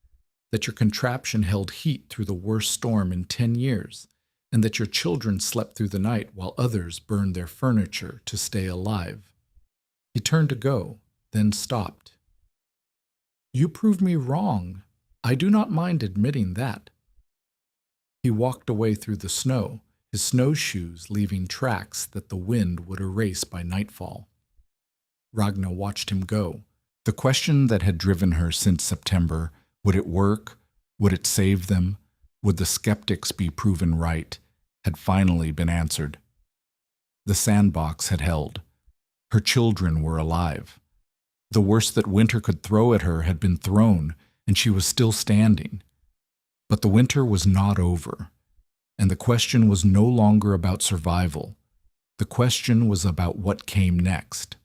[SPEAKER 1] that your contraption held heat through the worst storm in 10 years, and that your children slept through the night while others burned their furniture to stay alive." He turned to go, then stopped. "You prove me wrong. I do not mind admitting that." He walked away through the snow, his snowshoes leaving tracks that the wind would erase by nightfall. Ragna watched him go. The question that had driven her since September, would it work? Would it save them? Would the skeptics be proven right? Had finally been answered. The sandbox had held. Her children were alive. The worst that winter could throw at her had been thrown, and she was still standing. But the winter was not over, and the question was no longer about survival. The question was about what came next.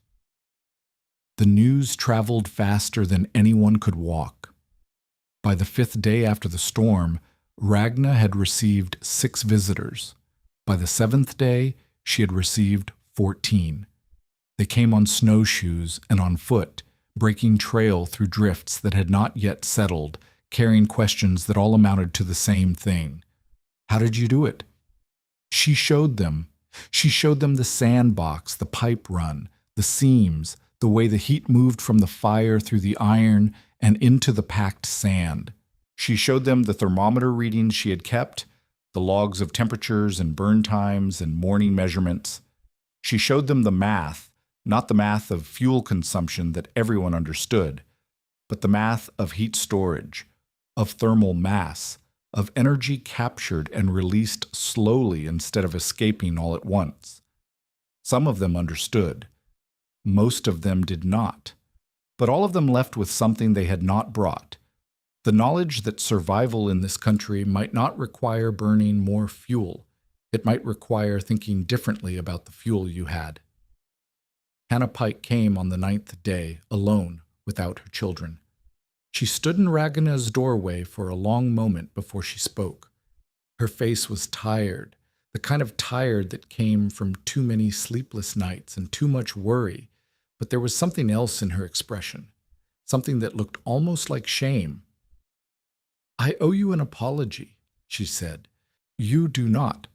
[SPEAKER 1] The news traveled faster than anyone could walk. By the 5th day after the storm, Ragna had received 6 visitors. By the 7th day, she had received 14. They came on snowshoes and on foot, breaking trail through drifts that had not yet settled, carrying questions that all amounted to the same thing. How did you do it? She showed them. She showed them the sandbox, the pipe run, the seams, the way the heat moved from the fire through the iron and into the packed sand. She showed them the thermometer readings she had kept, the logs of temperatures and burn times and morning measurements. She showed them the math, not the math of fuel consumption that everyone understood, but the math of heat storage, of thermal mass, of energy captured and released slowly instead of escaping all at once. Some of them understood. Most of them did not. But all of them left with something they had not brought. The knowledge that survival in this country might not require burning more fuel. It might require thinking differently about the fuel you had. Hannah Pike came on the 9th day, alone, without her children. She stood in Ragna's doorway for a long moment before she spoke. Her face was tired, the kind of tired that came from too many sleepless nights and too much worry, but there was something else in her expression, something that looked almost like shame. "I owe you an apology," she said. "You do not."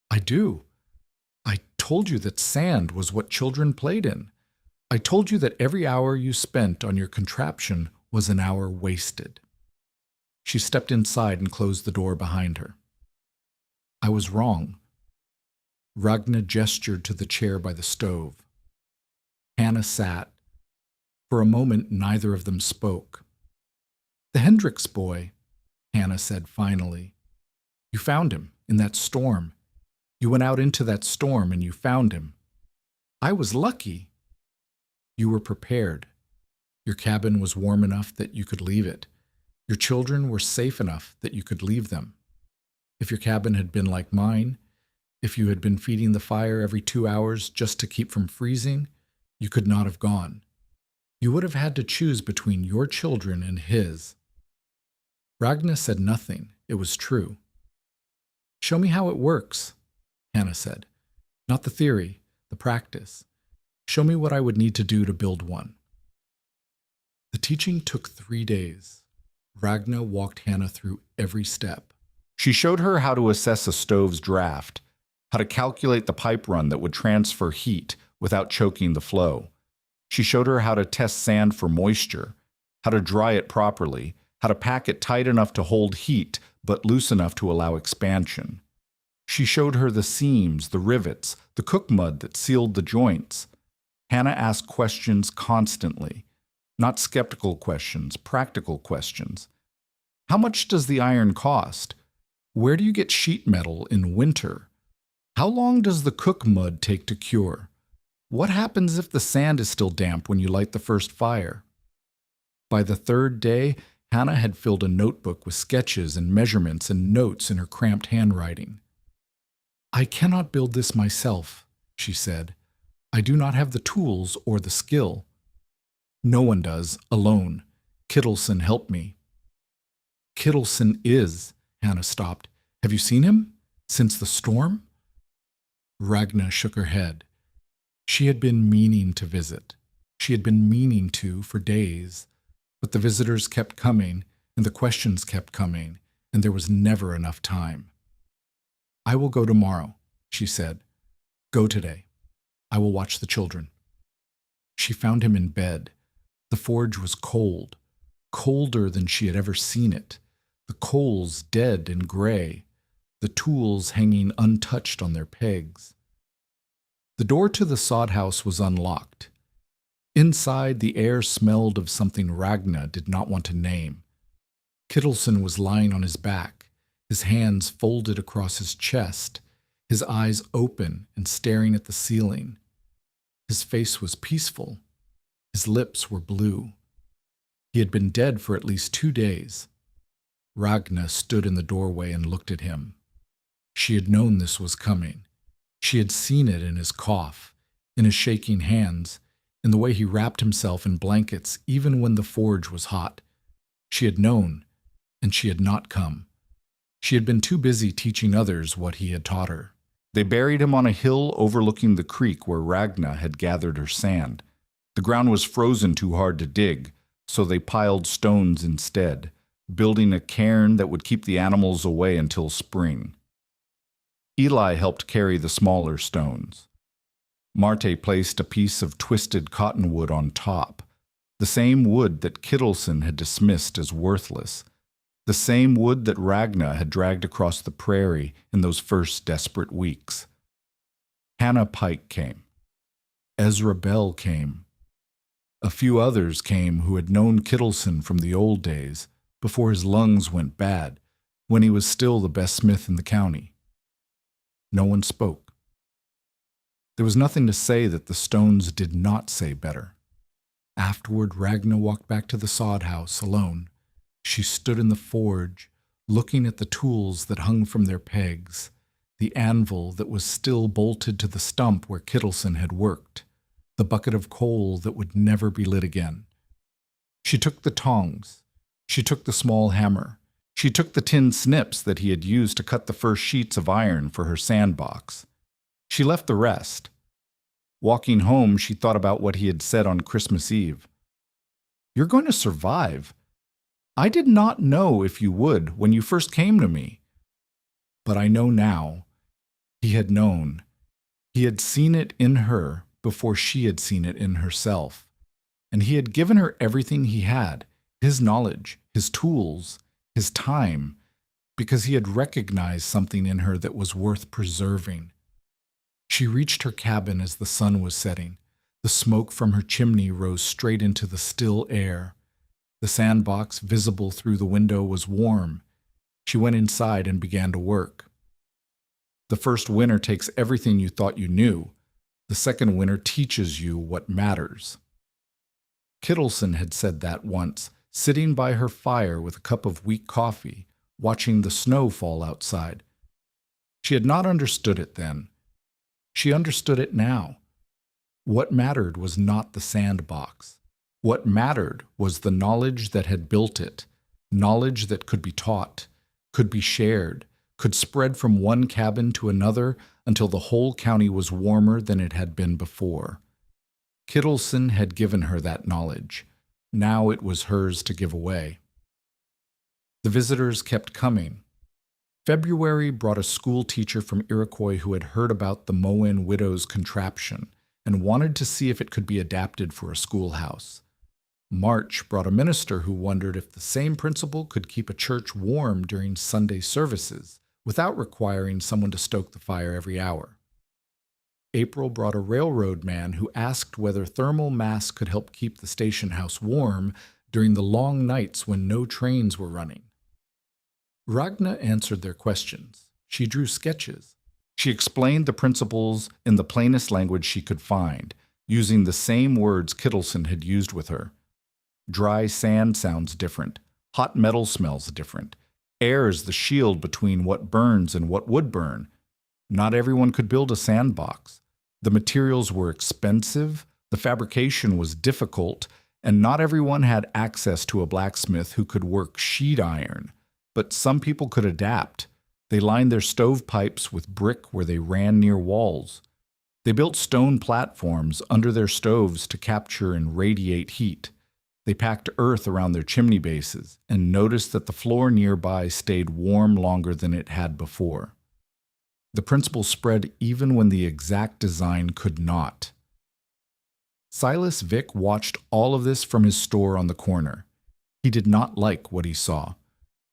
[SPEAKER 1] "I do. I told you that sand was what children played in. I told you that every hour you spent on your contraption was an hour wasted." She stepped inside and closed the door behind her. "I was wrong." Ragna gestured to the chair by the stove. Hannah sat. For a moment, neither of them spoke. "The Hendricks boy," Hannah said finally. "You found him in that storm. You went out into that storm and you found him. I was lucky." "You were prepared. Your cabin was warm enough that you could leave it. Your children were safe enough that you could leave them. If your cabin had been like mine, if you had been feeding the fire every 2 hours just to keep from freezing, you could not have gone. You would have had to choose between your children and his." Ragna said nothing. It was true. "Show me how it works," Hannah said. "Not the theory, the practice. Show me what I would need to do to build one." The teaching took 3 days. Ragna walked Hannah through every step. She showed her how to assess a stove's draft, how to calculate the pipe run that would transfer heat without choking the flow. She showed her how to test sand for moisture, how to dry it properly, how to pack it tight enough to hold heat but loose enough to allow expansion. She showed her the seams, the rivets, the cook mud that sealed the joints. Hannah asked questions constantly. Not skeptical questions, practical questions. How much does the iron cost? Where do you get sheet metal in winter? How long does the cook mud take to cure? What happens if the sand is still damp when you light the first fire? By the 3rd day, Hannah had filled a notebook with sketches and measurements and notes in her cramped handwriting. "I cannot build this myself," she said. "I do not have the tools or the skill." "No one does, alone. Kittleson helped me." "Kittleson is," Hannah stopped. "Have you seen him? Since the storm?" Ragna shook her head. She had been meaning to visit. She had been meaning to for days. But the visitors kept coming, and the questions kept coming, and there was never enough time. "I will go tomorrow," she said. "Go today. I will watch the children." She found him in bed. The forge was cold, colder than she had ever seen it, the coals dead and gray, the tools hanging untouched on their pegs. The door to the sod house was unlocked. Inside, the air smelled of something Ragna did not want to name. Kittleson was lying on his back, his hands folded across his chest, his eyes open and staring at the ceiling. His face was peaceful. His lips were blue. He had been dead for at least 2 days. Ragna stood in the doorway and looked at him. She had known this was coming. She had seen it in his cough, in his shaking hands, in the way he wrapped himself in blankets even when the forge was hot. She had known, and she had not come. She had been too busy teaching others what he had taught her. They buried him on a hill overlooking the creek where Ragna had gathered her sand. The ground was frozen too hard to dig, so they piled stones instead, building a cairn that would keep the animals away until spring. Eli helped carry the smaller stones. Marte placed a piece of twisted cottonwood on top, the same wood that Kittleson had dismissed as worthless, the same wood that Ragna had dragged across the prairie in those first desperate weeks. Hannah Pike came. Ezra Bell came. A few others came who had known Kittleson from the old days, before his lungs went bad, when he was still the best smith in the county. No one spoke. There was nothing to say that the stones did not say better. Afterward, Ragna walked back to the sod house alone. She stood in the forge, looking at the tools that hung from their pegs, the anvil that was still bolted to the stump where Kittleson had worked, the bucket of coal that would never be lit again. She took the tongs. She took the small hammer. She took the tin snips that he had used to cut the first sheets of iron for her sandbox. She left the rest. Walking home, she thought about what he had said on Christmas Eve. "You're going to survive. I did not know if you would when you first came to me. But I know now." He had known. He had seen it in her before she had seen it in herself. And he had given her everything he had, his knowledge, his tools, his time, because he had recognized something in her that was worth preserving. She reached her cabin as the sun was setting. The smoke from her chimney rose straight into the still air. The sandbox, visible through the window, was warm. She went inside and began to work. The first winter takes everything you thought you knew. The second winter teaches you what matters. Kittleson had said that once, sitting by her fire with a cup of weak coffee, watching the snow fall outside. She had not understood it then. She understood it now. What mattered was not the sandbox. What mattered was the knowledge that had built it, knowledge that could be taught, could be shared, could spread from one cabin to another until the whole county was warmer than it had been before. Kittleson had given her that knowledge. Now it was hers to give away. The visitors kept coming. February brought a school teacher from Iroquois who had heard about the Moen widow's contraption and wanted to see if it could be adapted for a schoolhouse. March brought a minister who wondered if the same principle could keep a church warm during Sunday services without requiring someone to stoke the fire every hour. April brought a railroad man who asked whether thermal mass could help keep the station house warm during the long nights when no trains were running. Ragna answered their questions. She drew sketches. She explained the principles in the plainest language she could find, using the same words Kittleson had used with her. Dry sand sounds different. Hot metal smells different. Air is the shield between what burns and what would burn. Not everyone could build a sandbox. The materials were expensive, the fabrication was difficult, and not everyone had access to a blacksmith who could work sheet iron. But some people could adapt. They lined their stovepipes with brick where they ran near walls. They built stone platforms under their stoves to capture and radiate heat. They packed earth around their chimney bases and noticed that the floor nearby stayed warm longer than it had before. The principle spread even when the exact design could not. Silas Vick watched all of this from his store on the corner. He did not like what he saw.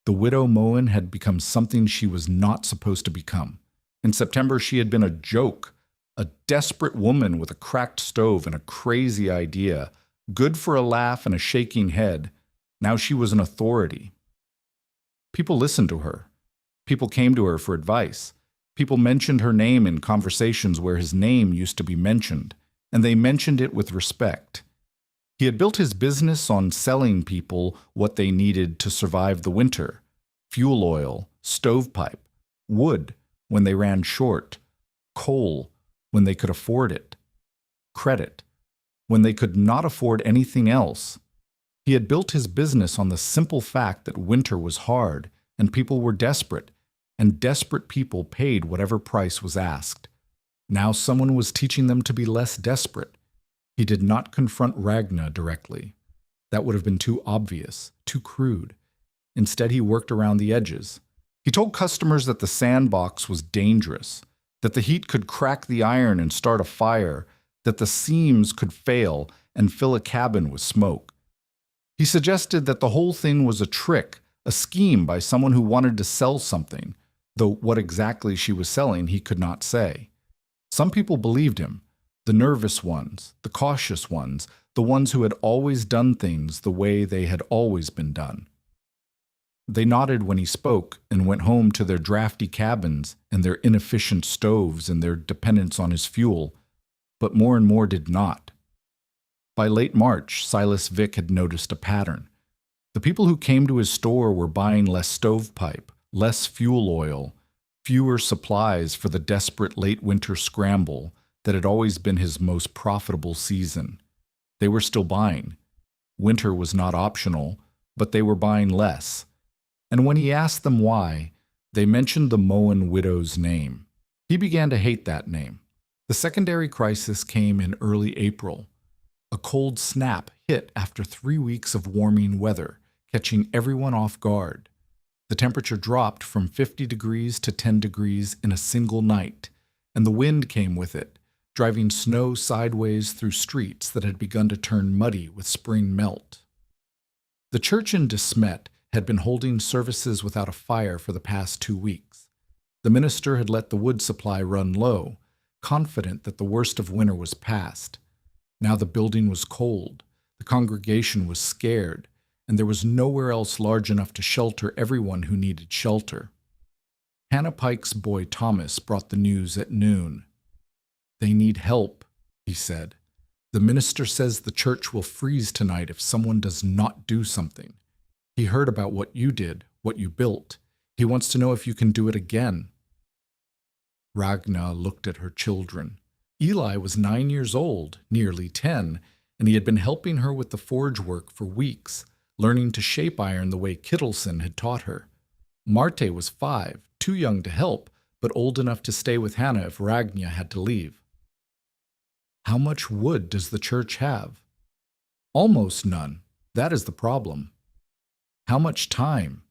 [SPEAKER 1] The widow Moen had become something she was not supposed to become. In September, she had been a joke, a desperate woman with a cracked stove and a crazy idea, good for a laugh and a shaking head. Now she was an authority. People listened to her. People came to her for advice. People mentioned her name in conversations where his name used to be mentioned, and they mentioned it with respect. He had built his business on selling people what they needed to survive the winter: fuel oil, stovepipe, wood when they ran short, coal when they could afford it, credit when they could not afford anything else. He had built his business on the simple fact that winter was hard and people were desperate, and desperate people paid whatever price was asked. Now someone was teaching them to be less desperate. He did not confront Ragna directly. That would have been too obvious, too crude. Instead, he worked around the edges. He told customers that the sandbox was dangerous, that the heat could crack the iron and start a fire, that the seams could fail and fill a cabin with smoke. He suggested that the whole thing was a trick, a scheme by someone who wanted to sell something, though what exactly she was selling he could not say. Some people believed him, the nervous ones, the cautious ones, the ones who had always done things the way they had always been done. They nodded when he spoke and went home to their drafty cabins and their inefficient stoves and their dependence on his fuel, but more and more did not. By late March, Silas Vick had noticed a pattern. The people who came to his store were buying less stovepipe, less fuel oil, fewer supplies for the desperate late winter scramble that had always been his most profitable season. They were still buying. Winter was not optional, but they were buying less. And when he asked them why, they mentioned the Moen widow's name. He began to hate that name. The secondary crisis came in early April. A cold snap hit after 3 weeks of warming weather, catching everyone off guard. The temperature dropped from 50 degrees to 10 degrees in a single night, and the wind came with it, driving snow sideways through streets that had begun to turn muddy with spring melt. The church in De Smet had been holding services without a fire for the past 2 weeks. The minister had let the wood supply run low, confident that the worst of winter was past. Now the building was cold, the congregation was scared, and there was nowhere else large enough to shelter everyone who needed shelter. Hannah Pike's boy Thomas brought the news at noon. "They need help," he said. "The minister says the church will freeze tonight if someone does not do something. He heard about what you did, what you built. He wants to know if you can do it again." Ragna looked at her children. Eli was 9 years old, nearly 10, and he had been helping her with the forge work for weeks, learning to shape iron the way Kittelson had taught her. Marte was 5, too young to help, but old enough to stay with Hannah if Ragna had to leave. "How much wood does the church have?" "Almost none. That is the problem." "How much time?"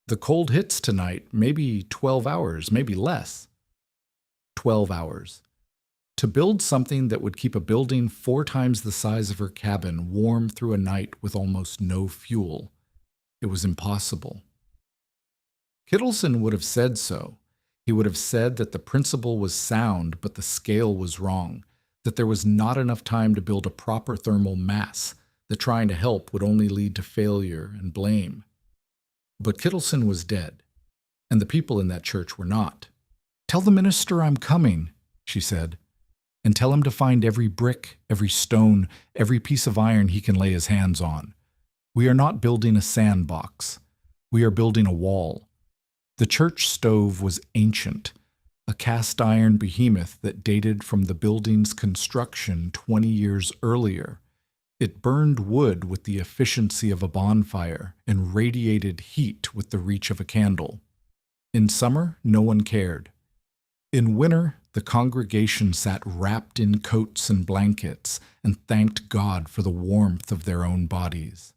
[SPEAKER 1] "The cold hits tonight, maybe 12 hours, maybe less." 12 hours. To build something that would keep a building 4 times the size of her cabin warm through a night with almost no fuel. It was impossible. Kittelson would have said so. He would have said that the principle was sound, but the scale was wrong, that there was not enough time to build a proper thermal mass, that trying to help would only lead to failure and blame. But Kittelson was dead, and the people in that church were not. "Tell the minister I'm coming," she said. "And tell him to find every brick, every stone, every piece of iron he can lay his hands on. We are not building a sandbox. We are building a wall." The church stove was ancient, a cast iron behemoth that dated from the building's construction 20 years earlier. It burned wood with the efficiency of a bonfire and radiated heat with the reach of a candle. In summer, no one cared. In winter, the congregation sat wrapped in coats and blankets and thanked God for the warmth of their own bodies.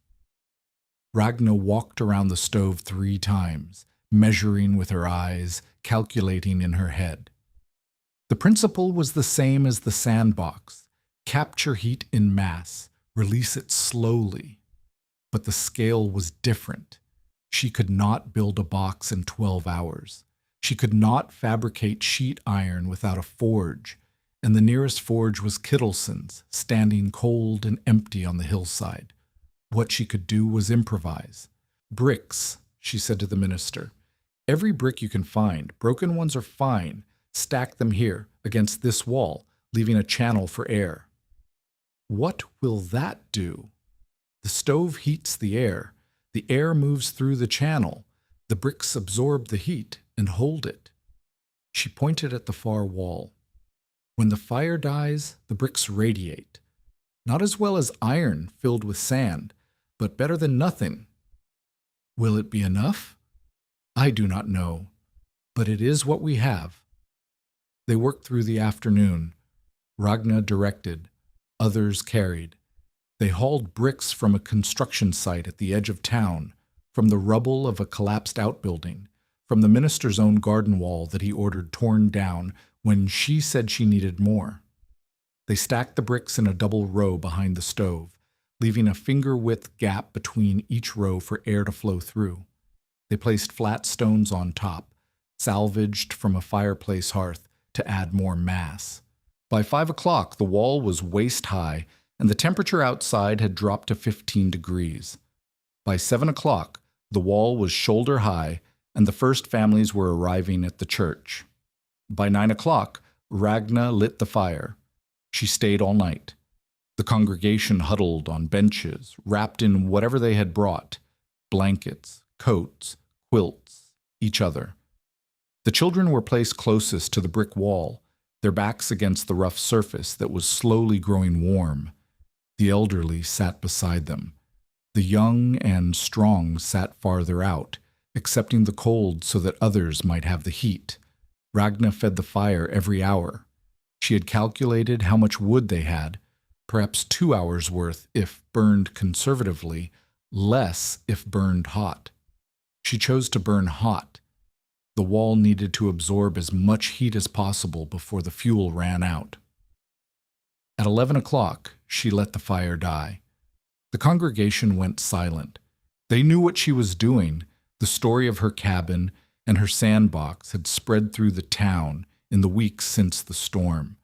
[SPEAKER 1] Ragna walked around the stove 3 times, measuring with her eyes, calculating in her head. The principle was the same as the sandbox: capture heat in mass, release it slowly. But the scale was different. She could not build a box in 12 hours. She could not fabricate sheet iron without a forge, and the nearest forge was Kittelson's, standing cold and empty on the hillside. What she could do was improvise. "Bricks," she said to the minister. "Every brick you can find, broken ones are fine, stack them here, against this wall, leaving a channel for air." What will that do? The stove heats the air moves through the channel, the bricks absorb the heat and hold it. She pointed at the far wall. When the fire dies, the bricks radiate. Not as well as iron filled with sand, but better than nothing. Will it be enough? I do not know, but it is what we have. They worked through the afternoon. Ragna directed, others carried. They hauled bricks from a construction site at the edge of town, from the rubble of a collapsed outbuilding, from the minister's own garden wall that he ordered torn down when she said she needed more. They stacked the bricks in a double row behind the stove, leaving a finger-width gap between each row for air to flow through. They placed flat stones on top, salvaged from a fireplace hearth to add more mass. By 5 o'clock, the wall was waist-high, and the temperature outside had dropped to 15 degrees. By 7 o'clock, the wall was shoulder-high, and the first families were arriving at the church. By 9 o'clock, Ragna lit the fire. She stayed all night. The congregation huddled on benches, wrapped in whatever they had brought, blankets, coats, quilts, each other. The children were placed closest to the brick wall, their backs against the rough surface that was slowly growing warm. The elderly sat beside them. The young and strong sat farther out, accepting the cold so that others might have the heat. Ragna fed the fire every hour. She had calculated how much wood they had, perhaps 2 hours' worth if burned conservatively, less if burned hot. She chose to burn hot. The wall needed to absorb as much heat as possible before the fuel ran out. At 11 o'clock, she let the fire die. The congregation went silent. They knew what she was doing. The story of her cabin and her sandbox had spread through the town in the weeks since the storm.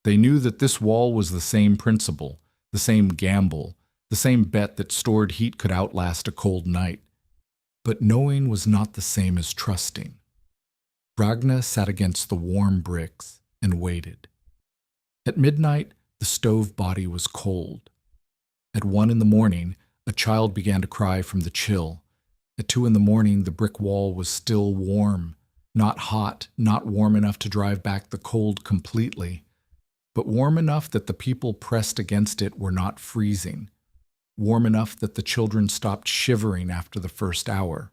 [SPEAKER 1] They knew that this wall was the same principle, the same gamble, the same bet that stored heat could outlast a cold night. But knowing was not the same as trusting. Ragna sat against the warm bricks and waited. At midnight, the stove body was cold. At 1 in the morning, a child began to cry from the chill. At 2 in the morning, the brick wall was still warm, not hot, not warm enough to drive back the cold completely, but warm enough that the people pressed against it were not freezing, warm enough that the children stopped shivering after the first hour,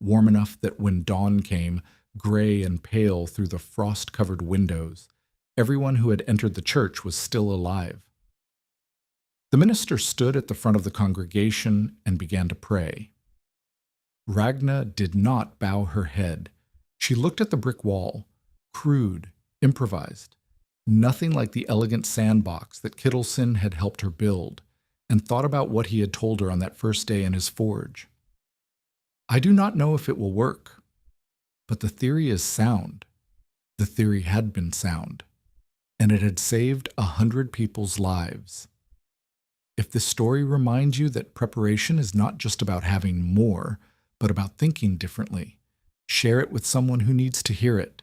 [SPEAKER 1] warm enough that when dawn came, gray and pale through the frost-covered windows, everyone who had entered the church was still alive. The minister stood at the front of the congregation and began to pray. Ragna did not bow her head. She looked at the brick wall, crude, improvised, nothing like the elegant sandbox that Kittleson had helped her build, and thought about what he had told her on that first day in his forge. I do not know if it will work, but the theory is sound. The theory had been sound, and it had saved 100 people's lives. If this story reminds you that preparation is not just about having more, but about thinking differently, share it with someone who needs to hear it.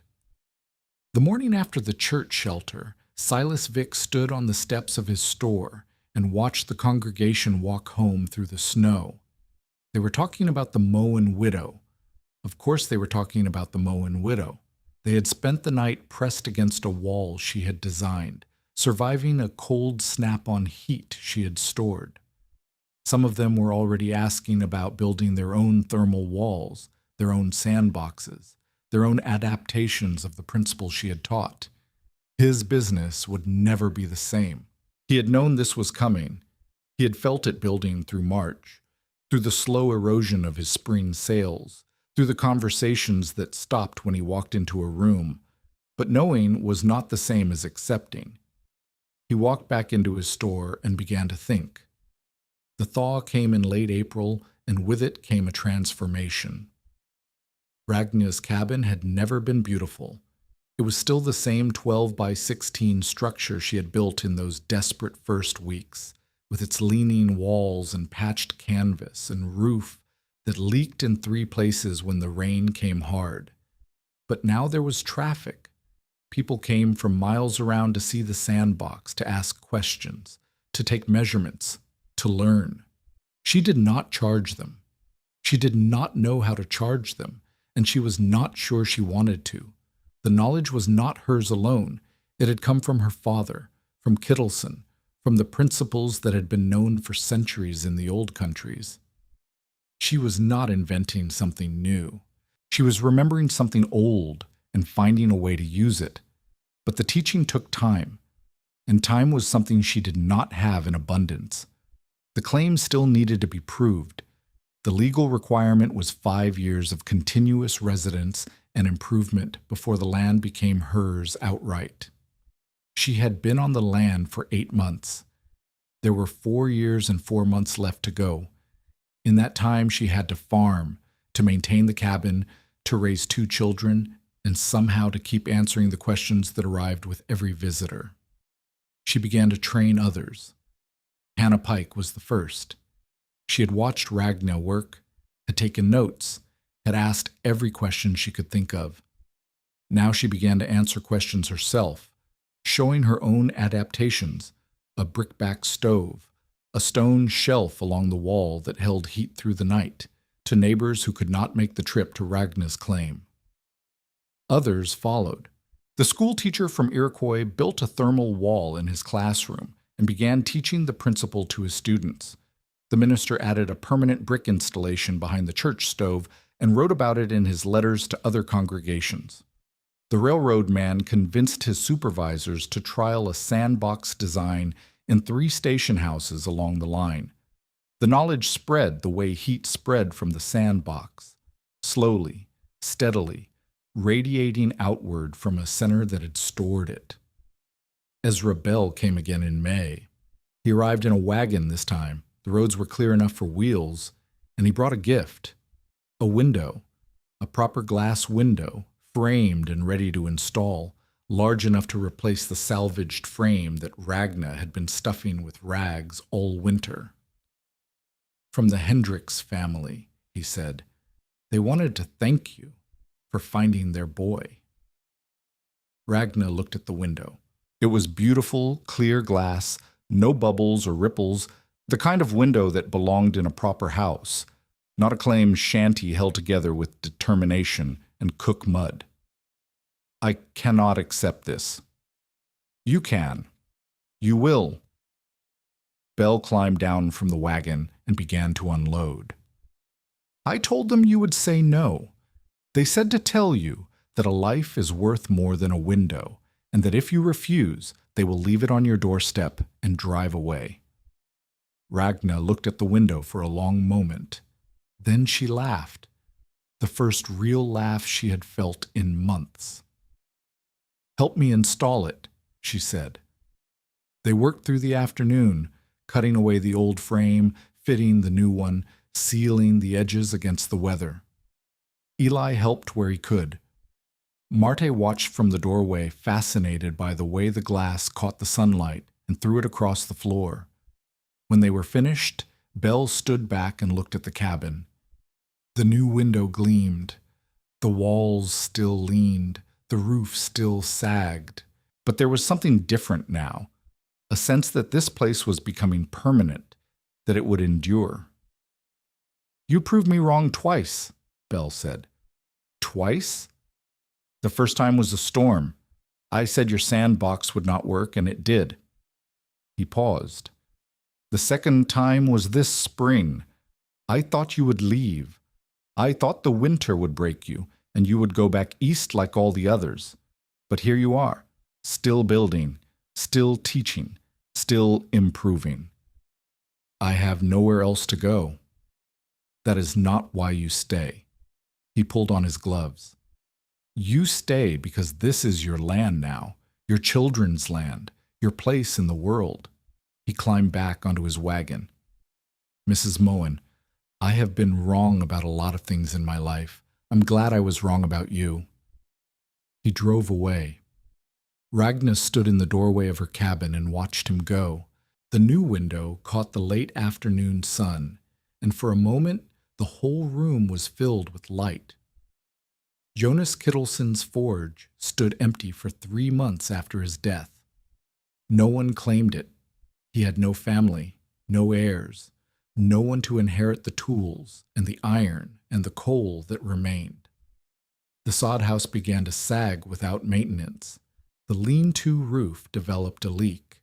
[SPEAKER 1] The morning after the church shelter, Silas Vick stood on the steps of his store and watched the congregation walk home through the snow. They were talking about the Moen widow. Of course they were talking about the Moen widow. They had spent the night pressed against a wall she had designed, surviving a cold snap-on heat she had stored. Some of them were already asking about building their own thermal walls, their own sandboxes, their own adaptations of the principles she had taught. His business would never be the same. He had known this was coming. He had felt it building through March, through the slow erosion of his spring sales, through the conversations that stopped when he walked into a room. But knowing was not the same as accepting. He walked back into his store and began to think. The thaw came in late April, and with it came a transformation. Ragna's cabin had never been beautiful. It was still the same 12 by 16 structure she had built in those desperate first weeks, with its leaning walls and patched canvas and roof that leaked in 3 places when the rain came hard. But now there was traffic. People came from miles around to see the sandbox, to ask questions, to take measurements, to learn. She did not charge them. She did not know how to charge them, and she was not sure she wanted to. The knowledge was not hers alone. It had come from her father, from Kittleson, from the principles that had been known for centuries in the old countries. She was not inventing something new. She was remembering something old and finding a way to use it. But the teaching took time, and time was something she did not have in abundance. The claim still needed to be proved. The legal requirement was 5 years of continuous residence and improvement before the land became hers outright. She had been on the land for 8 months. There were 4 years and 4 months left to go. In that time, she had to farm, to maintain the cabin, to raise 2 children, and somehow to keep answering the questions that arrived with every visitor. She began to train others. Hannah Pike was the first. She had watched Ragna work, had taken notes, had asked every question she could think of. Now she began to answer questions herself, showing her own adaptations: a brickbat stove, a stone shelf along the wall that held heat through the night, to neighbors who could not make the trip to Ragna's claim. Others followed. The schoolteacher from Iroquois built a thermal wall in his classroom and began teaching the principle to his students. The minister added a permanent brick installation behind the church stove and wrote about it in his letters to other congregations. The railroad man convinced his supervisors to trial a sandbox design in 3 station houses along the line. The knowledge spread the way heat spread from the sandbox, slowly, steadily, radiating outward from a center that had stored it. Ezra Bell came again in May. He arrived in a wagon this time. The roads were clear enough for wheels, and he brought a gift: a window, a proper glass window, framed and ready to install, large enough to replace the salvaged frame that Ragna had been stuffing with rags all winter. "From the Hendricks family," he said. "They wanted to thank you for finding their boy." Ragna looked at the window. It was beautiful, clear glass, no bubbles or ripples, the kind of window that belonged in a proper house, not a claim shanty held together with determination and cook mud. "I cannot accept this." "You can. You will." Bell climbed down from the wagon and began to unload. "I told them you would say no. They said to tell you that a life is worth more than a window, and that if you refuse, they will leave it on your doorstep and drive away." Ragna looked at the window for a long moment. Then she laughed, the first real laugh she had felt in months. "Help me install it," she said. They worked through the afternoon, cutting away the old frame, fitting the new one, sealing the edges against the weather. Eli helped where he could. Marte watched from the doorway, fascinated by the way the glass caught the sunlight and threw it across the floor. When they were finished, Bell stood back and looked at the cabin. The new window gleamed. The walls still leaned. The roof still sagged. But there was something different now, a sense that this place was becoming permanent, that it would endure. "You proved me wrong twice," Bell said. "Twice?" "The first time was a storm. I said your sandbox would not work, and it did." He paused. "The second time was this spring. I thought you would leave. I thought the winter would break you, and you would go back east like all the others. But here you are, still building, still teaching, still improving. I have nowhere else to go. That is not why you stay." He pulled on his gloves. "You stay because this is your land now, your children's land, your place in the world." He climbed back onto his wagon. "Mrs. Moen, I have been wrong about a lot of things in my life. I'm glad I was wrong about you." He drove away. Ragna stood in the doorway of her cabin and watched him go. The new window caught the late afternoon sun, and for a moment the whole room was filled with light. Jonas Kittleson's forge stood empty for 3 months after his death. No one claimed it. He had no family, no heirs, no one to inherit the tools and the iron and the coal that remained. The sod house began to sag without maintenance. The lean-to roof developed a leak.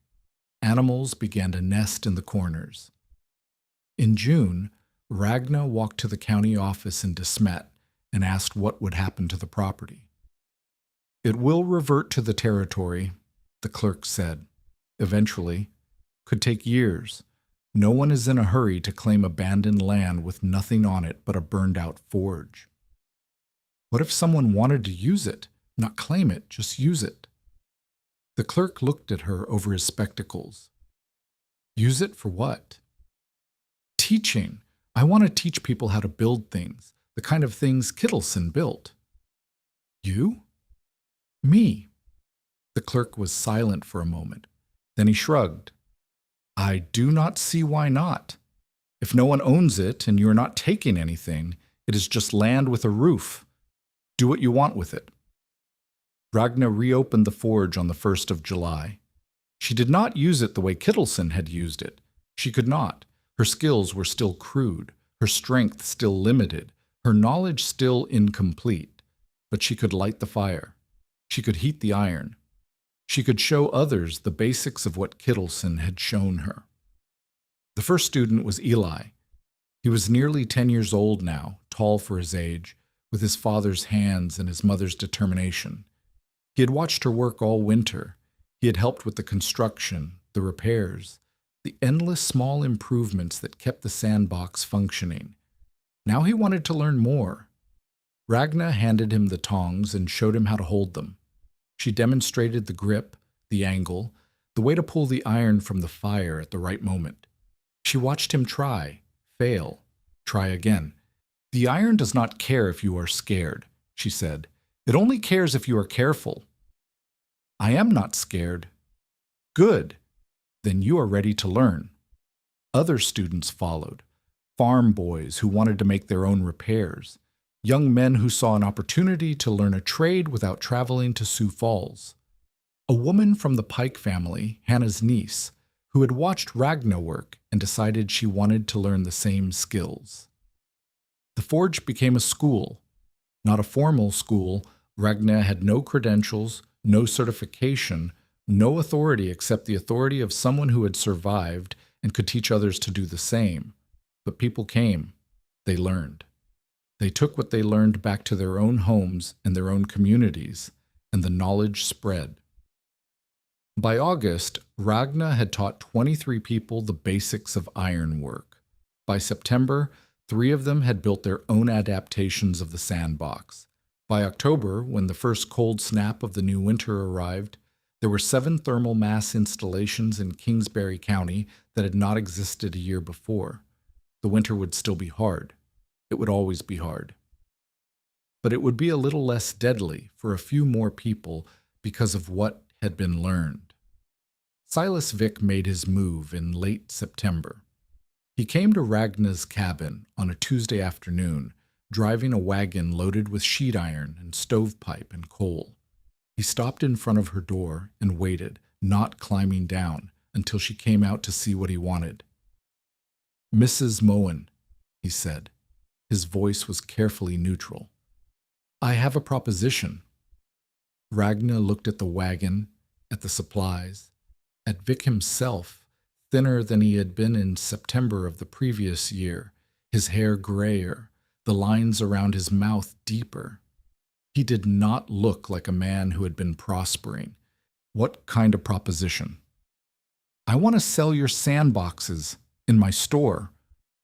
[SPEAKER 1] Animals began to nest in the corners. In June, Ragna walked to the county office in De Smet and asked what would happen to the property. "It will revert to the territory," the clerk said. "Eventually. Could take years. No one is in a hurry to claim abandoned land with nothing on it but a burned-out forge." "What if someone wanted to use it? Not claim it, just use it." The clerk looked at her over his spectacles. "Use it for what?" "Teaching. I want to teach people how to build things, the kind of things Kittleson built." "You?" "Me." The clerk was silent for a moment. Then he shrugged. "I do not see why not. If no one owns it and you are not taking anything, it is just land with a roof. Do what you want with it." Ragna reopened the forge on the 1st of July. She did not use it the way Kittleson had used it. She could not. Her skills were still crude, her strength still limited, her knowledge still incomplete. But she could light the fire. She could heat the iron. She could show others the basics of what Kittleson had shown her. The first student was Eli. He was nearly 10 years old now, tall for his age, with his father's hands and his mother's determination. He had watched her work all winter. He had helped with the construction, the repairs, the endless small improvements that kept the sandbox functioning. Now he wanted to learn more. Ragna handed him the tongs and showed him how to hold them. She demonstrated the grip, the angle, the way to pull the iron from the fire at the right moment. She watched him try, fail, try again. "The iron does not care if you are scared," she said. "It only cares if you are careful." "I am not scared." "Good. Then you are ready to learn." Other students followed. Farm boys who wanted to make their own repairs. Young men who saw an opportunity to learn a trade without traveling to Sioux Falls. A woman from the Pike family, Hannah's niece, who had watched Ragna work and decided she wanted to learn the same skills. The forge became a school. Not a formal school. Ragna had no credentials, no certification, no authority except the authority of someone who had survived and could teach others to do the same. But people came. They learned. They took what they learned back to their own homes and their own communities, and the knowledge spread. By August, Ragna had taught 23 people the basics of ironwork. By September, 3 of them had built their own adaptations of the sandbox. By October, when the first cold snap of the new winter arrived, there were 7 thermal mass installations in Kingsbury County that had not existed a year before. The winter would still be hard. It would always be hard. But it would be a little less deadly for a few more people because of what had been learned. Silas Vick made his move in late September. He came to Ragna's cabin on a Tuesday afternoon, driving a wagon loaded with sheet iron and stovepipe and coal. He stopped in front of her door and waited, not climbing down, until she came out to see what he wanted. "Mrs. Moen," he said. His voice was carefully neutral. "I have a proposition." Ragna looked at the wagon, at the supplies, at Vic himself, thinner than he had been in September of the previous year, his hair grayer, the lines around his mouth deeper. He did not look like a man who had been prospering. "What kind of proposition?" "I want to sell your sandboxes in my store.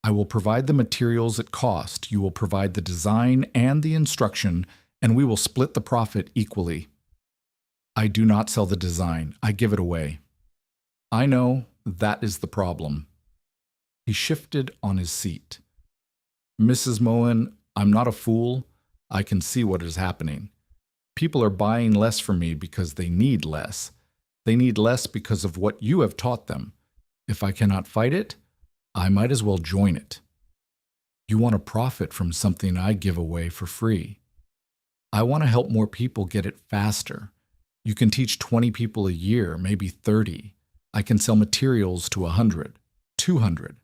[SPEAKER 1] I will provide the materials at cost, you will provide the design and the instruction, and we will split the profit equally." "I do not sell the design, I give it away." "I know, that is the problem." He shifted on his seat. "Mrs. Moen, I'm not a fool. I can see what is happening. People are buying less from me because they need less. They need less because of what you have taught them. If I cannot fight it, I might as well join it. You want to profit from something I give away for free. I want to help more people get it faster. You can teach 20 people a year, maybe 30. I can sell materials to 100, 200.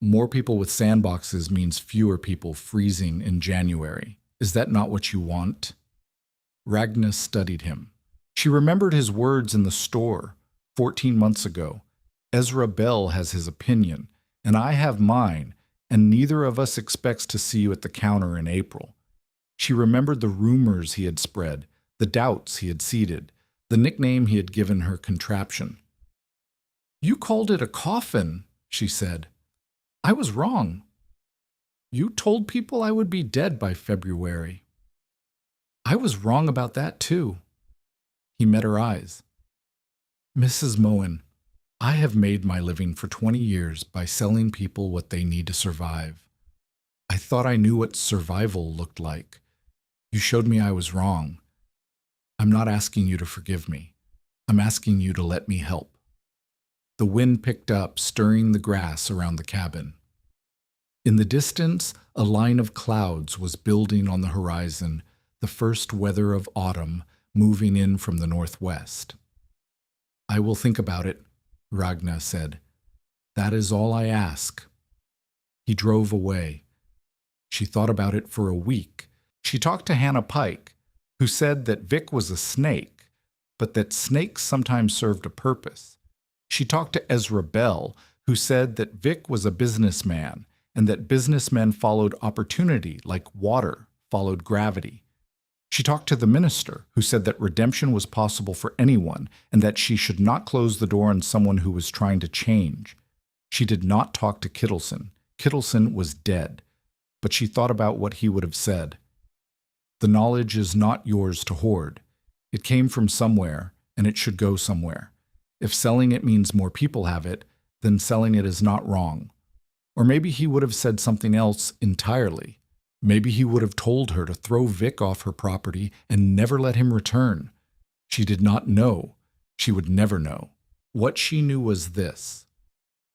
[SPEAKER 1] More people with sandboxes means fewer people freezing in January. Is that not what you want?" Ragna studied him. She remembered his words in the store 14 months ago. Ezra Bell has his opinion, and I have mine, and neither of us expects to see you at the counter in April. She remembered the rumors he had spread, the doubts he had seeded, the nickname he had given her contraption. "You called it a coffin," she said. "I was wrong. You told people I would be dead by February." "I was wrong about that, too." He met her eyes. "Mrs. Moen, I have made my living for 20 years by selling people what they need to survive. I thought I knew what survival looked like. You showed me I was wrong. I'm not asking you to forgive me. I'm asking you to let me help." The wind picked up, stirring the grass around the cabin. In the distance, a line of clouds was building on the horizon, the first weather of autumn moving in from the northwest. "I will think about it," Ragna said. "That is all I ask." He drove away. She thought about it for a week. She talked to Hannah Pike, who said that Vic was a snake, but that snakes sometimes served a purpose. She talked to Ezra Bell, who said that Vic was a businessman, and that businessmen followed opportunity like water followed gravity. She talked to the minister, who said that redemption was possible for anyone and that she should not close the door on someone who was trying to change. She did not talk to Kittleson. Kittleson was dead, but she thought about what he would have said. "The knowledge is not yours to hoard. It came from somewhere, and it should go somewhere. If selling it means more people have it, then selling it is not wrong." Or maybe he would have said something else entirely. Maybe he would have told her to throw Vic off her property and never let him return. She did not know. She would never know. What she knew was this: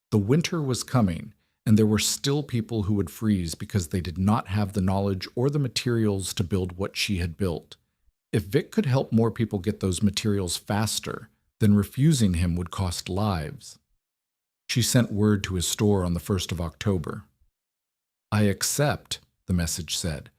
[SPEAKER 1] the winter was coming, and there were still people who would freeze because they did not have the knowledge or the materials to build what she had built. If Vic could help more people get those materials faster, then refusing him would cost lives. She sent word to his store on the 1st of October. "I accept," the message said,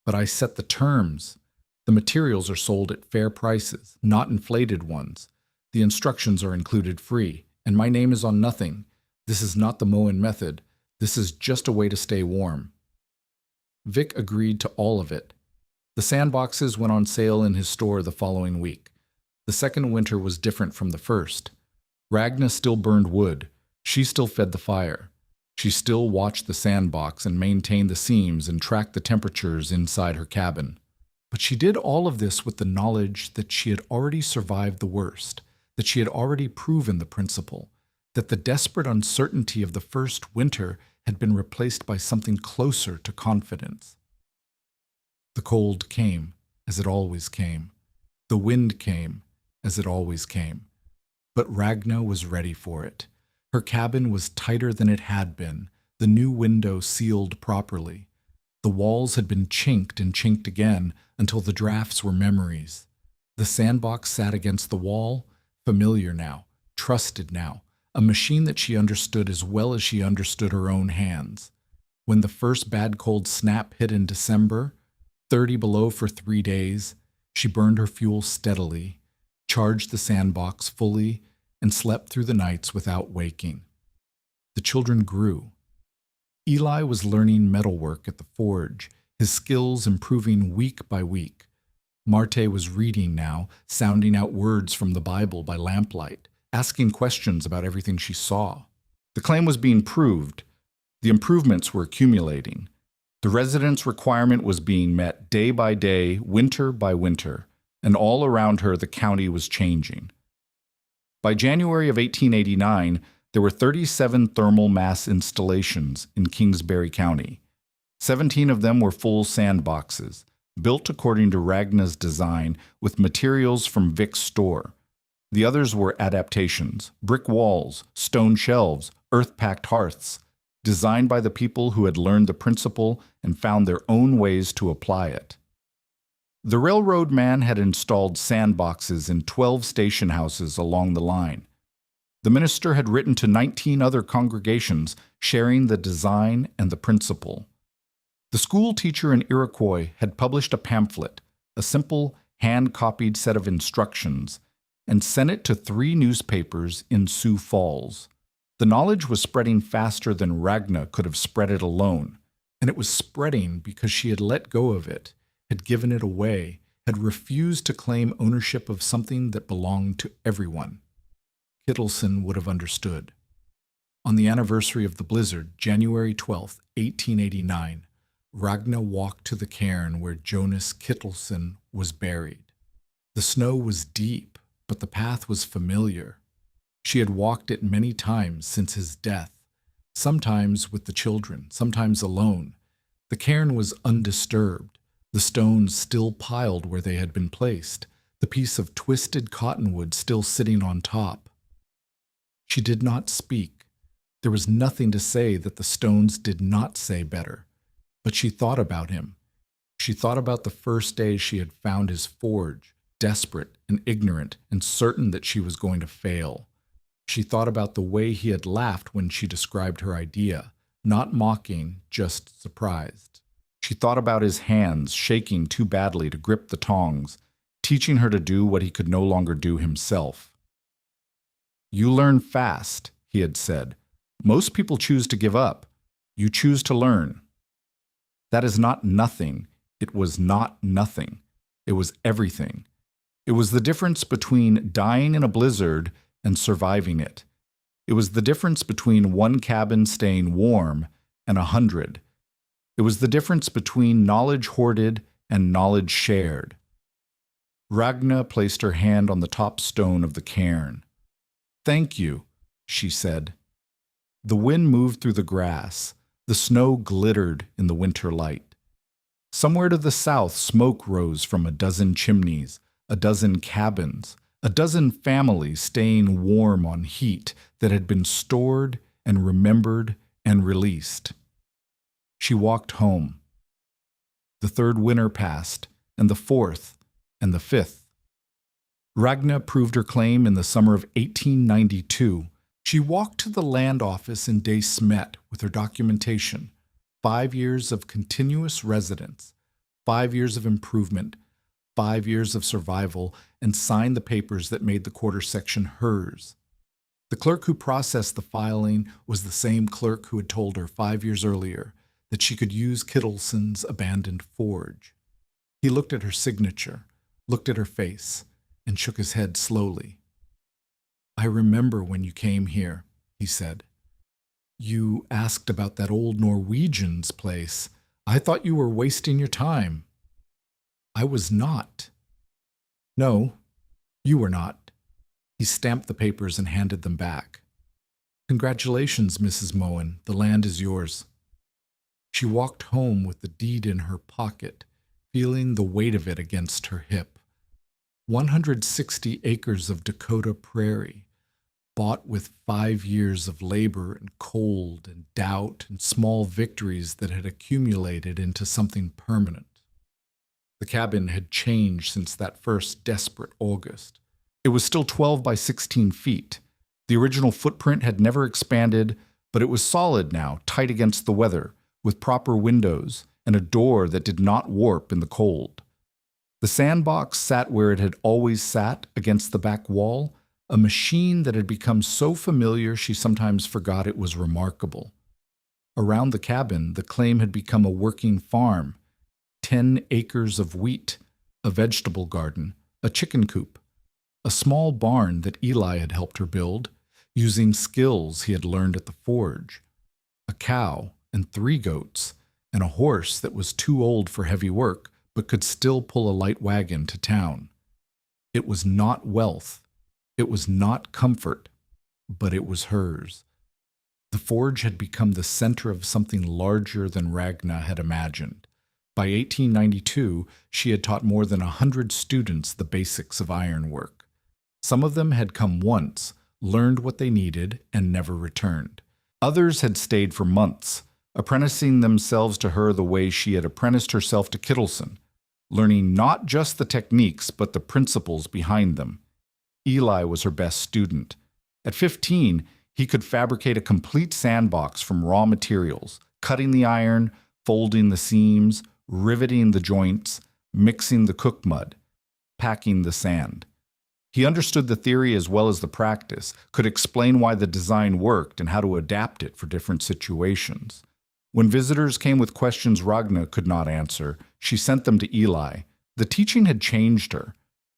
[SPEAKER 1] "but I set the terms. The materials are sold at fair prices, not inflated ones. The instructions are included free, and my name is on nothing. This is not the Moen method. This is just a way to stay warm." Vic agreed to all of it. The sandboxes went on sale in his store the following week. The second winter was different from the first. Ragna still burned wood. She still fed the fire. She still watched the sandbox and maintained the seams and tracked the temperatures inside her cabin. But she did all of this with the knowledge that she had already survived the worst, that she had already proven the principle, that the desperate uncertainty of the first winter had been replaced by something closer to confidence. The cold came, as it always came. The wind came, as it always came. But Ragna was ready for it. Her cabin was tighter than it had been, the new window sealed properly. The walls had been chinked and chinked again until the drafts were memories. The sandbox sat against the wall, familiar now, trusted now, a machine that she understood as well as she understood her own hands. When the first bad cold snap hit in December, 30 below for 3 days, she burned her fuel steadily, charged the sandbox fully, and slept through the nights without waking. The children grew. Eli was learning metalwork at the forge, his skills improving week by week. Marte was reading now, sounding out words from the Bible by lamplight, asking questions about everything she saw. The claim was being proved. The improvements were accumulating. The residence requirement was being met day by day, winter by winter, and all around her the county was changing. By January of 1889, there were 37 thermal mass installations in Kingsbury County. 17 of them were full sandboxes, built according to Ragna's design with materials from Vic's store. The others were adaptations, brick walls, stone shelves, earth-packed hearths, designed by the people who had learned the principle and found their own ways to apply it. The railroad man had installed sandboxes in 12 station houses along the line. The minister had written to 19 other congregations sharing the design and the principle. The school teacher in Iroquois had published a pamphlet, a simple, hand-copied set of instructions, and sent it to 3 newspapers in Sioux Falls. The knowledge was spreading faster than Ragna could have spread it alone, and it was spreading because she had let go of it, had given it away, had refused to claim ownership of something that belonged to everyone. Kittleson would have understood. On the anniversary of the blizzard, January 12, 1889, Ragna walked to the cairn where Jonas Kittleson was buried. The snow was deep, but the path was familiar. She had walked it many times since his death, sometimes with the children, sometimes alone. The cairn was undisturbed, the stones still piled where they had been placed, the piece of twisted cottonwood still sitting on top. She did not speak. There was nothing to say that the stones did not say better. But she thought about him. She thought about the first day she had found his forge, desperate and ignorant and certain that she was going to fail. She thought about the way he had laughed when she described her idea, not mocking, just surprised. She thought about his hands shaking too badly to grip the tongs, teaching her to do what he could no longer do himself. "You learn fast," he had said. "Most people choose to give up. You choose to learn." That is not nothing. It was not nothing. It was everything. It was the difference between dying in a blizzard and surviving it. It was the difference between one cabin staying warm and 100. It was the difference between knowledge hoarded and knowledge shared. Ragna placed her hand on the top stone of the cairn. "Thank you," she said. The wind moved through the grass. The snow glittered in the winter light. Somewhere to the south, smoke rose from a dozen chimneys, a dozen cabins, a dozen families staying warm on heat that had been stored and remembered and released. She walked home. The 3rd winter passed, and the 4th, and the 5th. Ragna proved her claim in the summer of 1892. She walked to the land office in De Smet with her documentation, 5 years of continuous residence, 5 years of improvement, 5 years of survival, and signed the papers that made the quarter section hers. The clerk who processed the filing was the same clerk who had told her 5 years earlier that she could use Kittleson's abandoned forge. He looked at her signature, looked at her face, and shook his head slowly. "I remember when you came here," he said. "You asked about that old Norwegian's place. I thought you were wasting your time." "I was not." "No, you were not." He stamped the papers and handed them back. "Congratulations, Mrs. Moen. The land is yours." She walked home with the deed in her pocket, feeling the weight of it against her hip. 160 acres of Dakota prairie, bought with 5 years of labor and cold and doubt and small victories that had accumulated into something permanent. The cabin had changed since that first desperate August. It was still 12 by 16 feet. The original footprint had never expanded, but it was solid now, tight against the weather, with proper windows and a door that did not warp in the cold. The sandbox sat where it had always sat, against the back wall, a machine that had become so familiar she sometimes forgot it was remarkable. Around the cabin, the claim had become a working farm, 10 acres of wheat, a vegetable garden, a chicken coop, a small barn that Eli had helped her build, using skills he had learned at the forge, a cow and 3 goats, and a horse that was too old for heavy work but could still pull a light wagon to town. It was not wealth. It was not comfort, but it was hers. The forge had become the center of something larger than Ragna had imagined. By 1892, she had taught more than 100 students the basics of ironwork. Some of them had come once, learned what they needed, and never returned. Others had stayed for months, apprenticing themselves to her the way she had apprenticed herself to Kittleson, learning not just the techniques but the principles behind them. Eli was her best student. At 15, he could fabricate a complete sandbox from raw materials, cutting the iron, folding the seams, riveting the joints, mixing the cook mud. packing the sand. He understood the theory as well as the practice, could explain why the design worked and how to adapt it for different situations. When visitors came with questions Ragnar could not answer, she sent them to Eli. The teaching had changed her.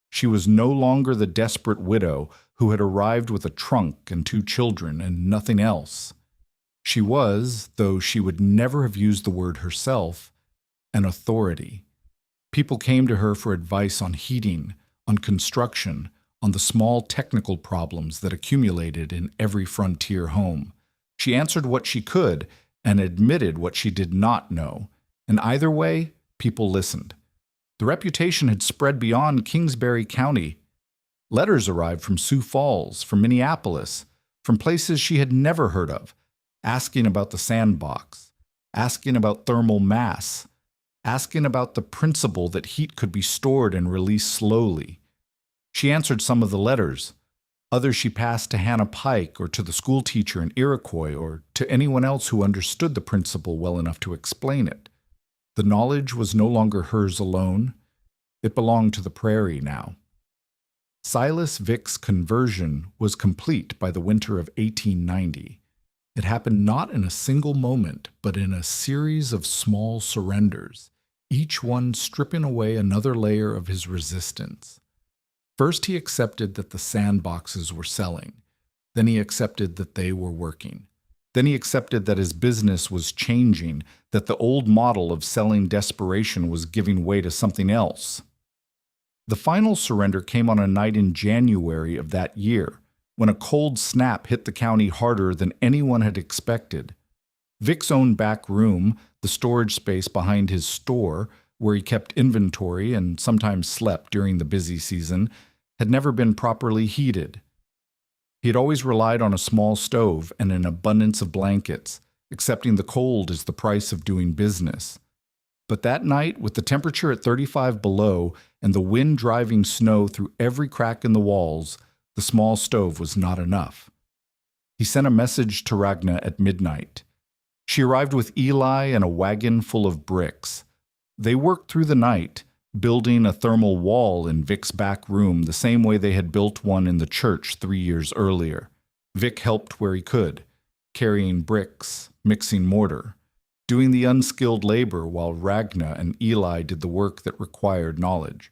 [SPEAKER 1] She was no longer the desperate widow who had arrived with a trunk and 2 children and nothing else. She was, though she would never have used the word herself, an authority. People came to her for advice on heating, on construction, on the small technical problems that accumulated in every frontier home. She answered what she could and admitted what she did not know, and either way, people listened. The reputation had spread beyond Kingsbury County. Letters arrived from Sioux Falls, from Minneapolis, from places she had never heard of, asking about the sandbox, asking about thermal mass, asking about the principle that heat could be stored and released slowly. She answered some of the letters. Others she passed to Hannah Pike or to the school teacher in Iroquois or to anyone else who understood the principle well enough to explain it. The knowledge was no longer hers alone. It belonged to the prairie now. Silas Vick's conversion was complete by the winter of 1890. It happened not in a single moment, but in a series of small surrenders, each one stripping away another layer of his resistance. First, he accepted that the sandboxes were selling. Then he accepted that they were working. Then he accepted that his business was changing, that the old model of selling desperation was giving way to something else. The final surrender came on a night in January of that year, when a cold snap hit the county harder than anyone had expected. Vick's own back room, the storage space behind his store, where he kept inventory and sometimes slept during the busy season, had never been properly heated. He had always relied on a small stove and an abundance of blankets, accepting the cold as the price of doing business. But that night, with the temperature at 35 below and the wind driving snow through every crack in the walls, the small stove was not enough. He sent a message to Ragnar at midnight. She arrived with Eli and a wagon full of bricks. They worked through the night, building a thermal wall in Vick's back room the same way they had built one in the church 3 years earlier. Vick helped where he could, carrying bricks, mixing mortar, doing the unskilled labor while Ragnar and Eli did the work that required knowledge.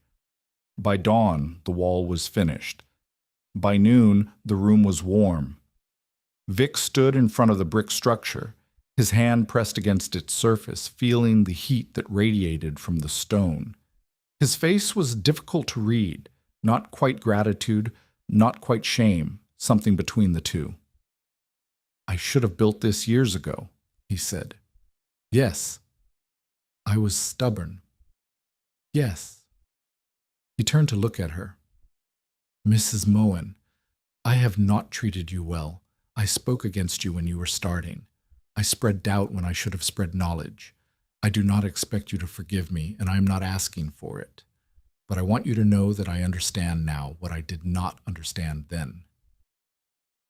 [SPEAKER 1] By dawn, the wall was finished. By noon, the room was warm. Vick stood in front of the brick structure, his hand pressed against its surface, feeling the heat that radiated from the stone. His face was difficult to read, not quite gratitude, not quite shame, something between the two. "I should have built this years ago," he said. "Yes." "I was stubborn." "Yes." He turned to look at her. "Mrs. Moen, I have not treated you well. I spoke against you when you were starting. I spread doubt when I should have spread knowledge. I do not expect you to forgive me, and I am not asking for it. But I want you to know that I understand now what I did not understand then."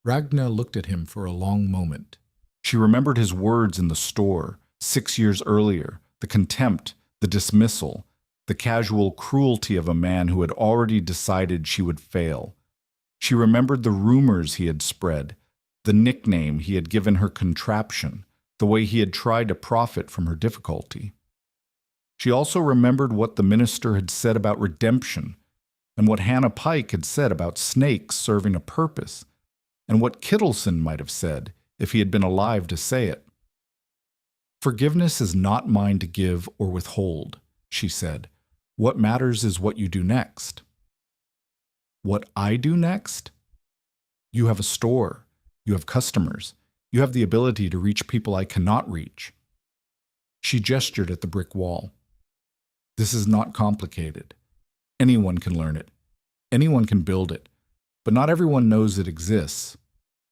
[SPEAKER 1] Ragnar looked at him for a long moment. She remembered his words in the store 6 years earlier, the contempt, the dismissal, the casual cruelty of a man who had already decided she would fail. She remembered the rumors he had spread, the nickname he had given her contraption, the way he had tried to profit from her difficulty. She also remembered what the minister had said about redemption, and what Hannah Pike had said about snakes serving a purpose, and what Kittleson might have said if he had been alive to say it. "Forgiveness is not mine to give or withhold," she said. "What matters is what you do next." "What I do next?" "You have a store. You have customers. You have the ability to reach people I cannot reach." She gestured at the brick wall. "This is not complicated. Anyone can learn it. Anyone can build it. But not everyone knows it exists.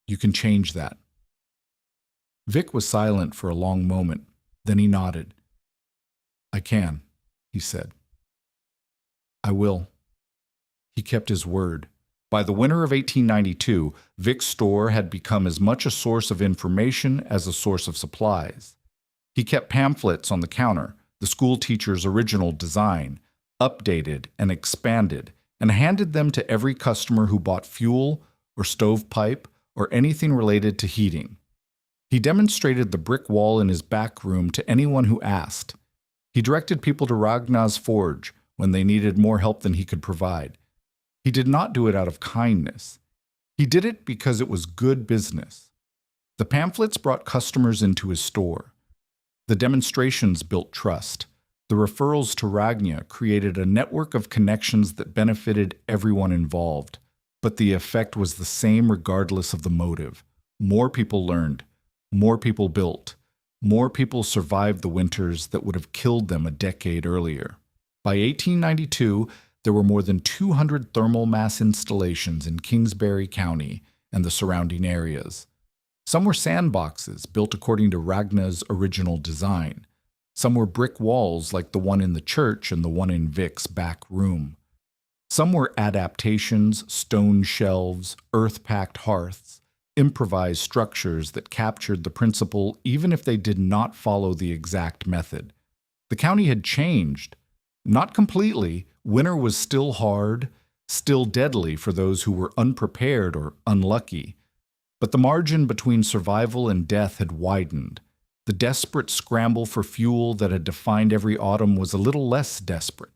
[SPEAKER 1] You can change that." Vick was silent for a long moment. Then he nodded. "I can," he said. "I will." He kept his word. By the winter of 1892, Vick's store had become as much a source of information as a source of supplies. He kept pamphlets on the counter, the school teacher's original design, updated and expanded, and handed them to every customer who bought fuel or stovepipe or anything related to heating. He demonstrated the brick wall in his back room to anyone who asked. He directed people to Ragnar's forge when they needed more help than he could provide. He did not do it out of kindness. He did it because it was good business. The pamphlets brought customers into his store. The demonstrations built trust. The referrals to Ragnar created a network of connections that benefited everyone involved. But the effect was the same regardless of the motive. More people learned. More people built. More people survived the winters that would have killed them a decade earlier. By 1892, there were more than 200 thermal mass installations in Kingsbury County and the surrounding areas. Some were sandboxes built according to Ragnar's original design. Some were brick walls like the one in the church and the one in Vic's back room. Some were adaptations, stone shelves, earth-packed hearths, improvised structures that captured the principle even if they did not follow the exact method. The county had changed. Not completely. Winter was still hard, still deadly for those who were unprepared or unlucky. But the margin between survival and death had widened. The desperate scramble for fuel that had defined every autumn was a little less desperate.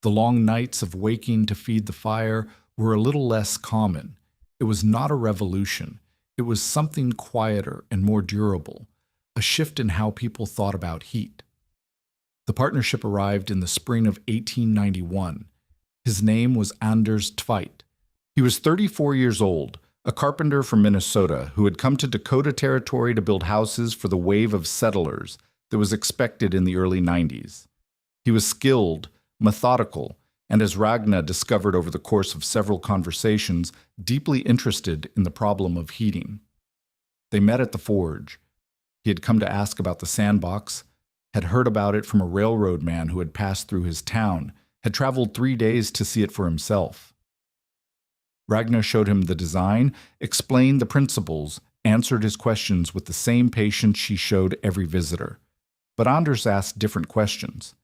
[SPEAKER 1] The long nights of waking to feed the fire were a little less common. It was not a revolution. It was something quieter and more durable, a shift in how people thought about heat. The partnership arrived in the spring of 1891. His name was Anders Tveit. He was 34 years old, a carpenter from Minnesota who had come to Dakota Territory to build houses for the wave of settlers that was expected in the early 90s. He was skilled, methodical, and as Ragnar discovered over the course of several conversations, deeply interested in the problem of heating. They met at the forge. He had come to ask about the sandbox, had heard about it from a railroad man who had passed through his town, had traveled 3 days to see it for himself. Ragnar showed him the design, explained the principles, answered his questions with the same patience she showed every visitor. But Anders asked different questions.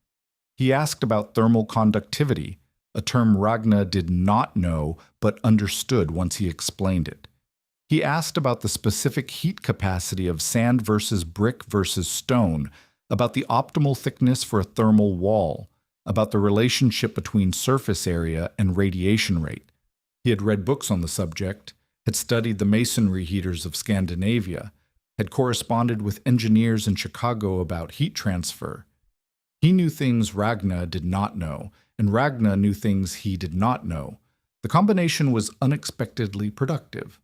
[SPEAKER 1] He asked about thermal conductivity, a term Ragnar did not know but understood once he explained it. He asked about the specific heat capacity of sand versus brick versus stone, about the optimal thickness for a thermal wall, about the relationship between surface area and radiation rate. He had read books on the subject, had studied the masonry heaters of Scandinavia, had corresponded with engineers in Chicago about heat transfer. He knew things Ragnar did not know, and Ragnar knew things he did not know. The combination was unexpectedly productive.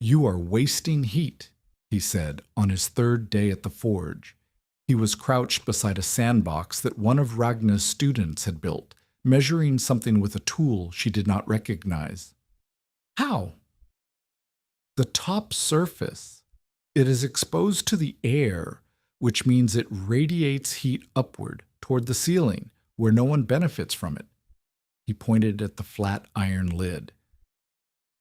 [SPEAKER 1] "You are wasting heat," he said on his third day at the forge. He was crouched beside a sandbox that one of Ragnar's students had built, measuring something with a tool she did not recognize. "How?" "The top surface. It is exposed to the air, which means it radiates heat upward toward the ceiling, where no one benefits from it." He pointed at the flat iron lid.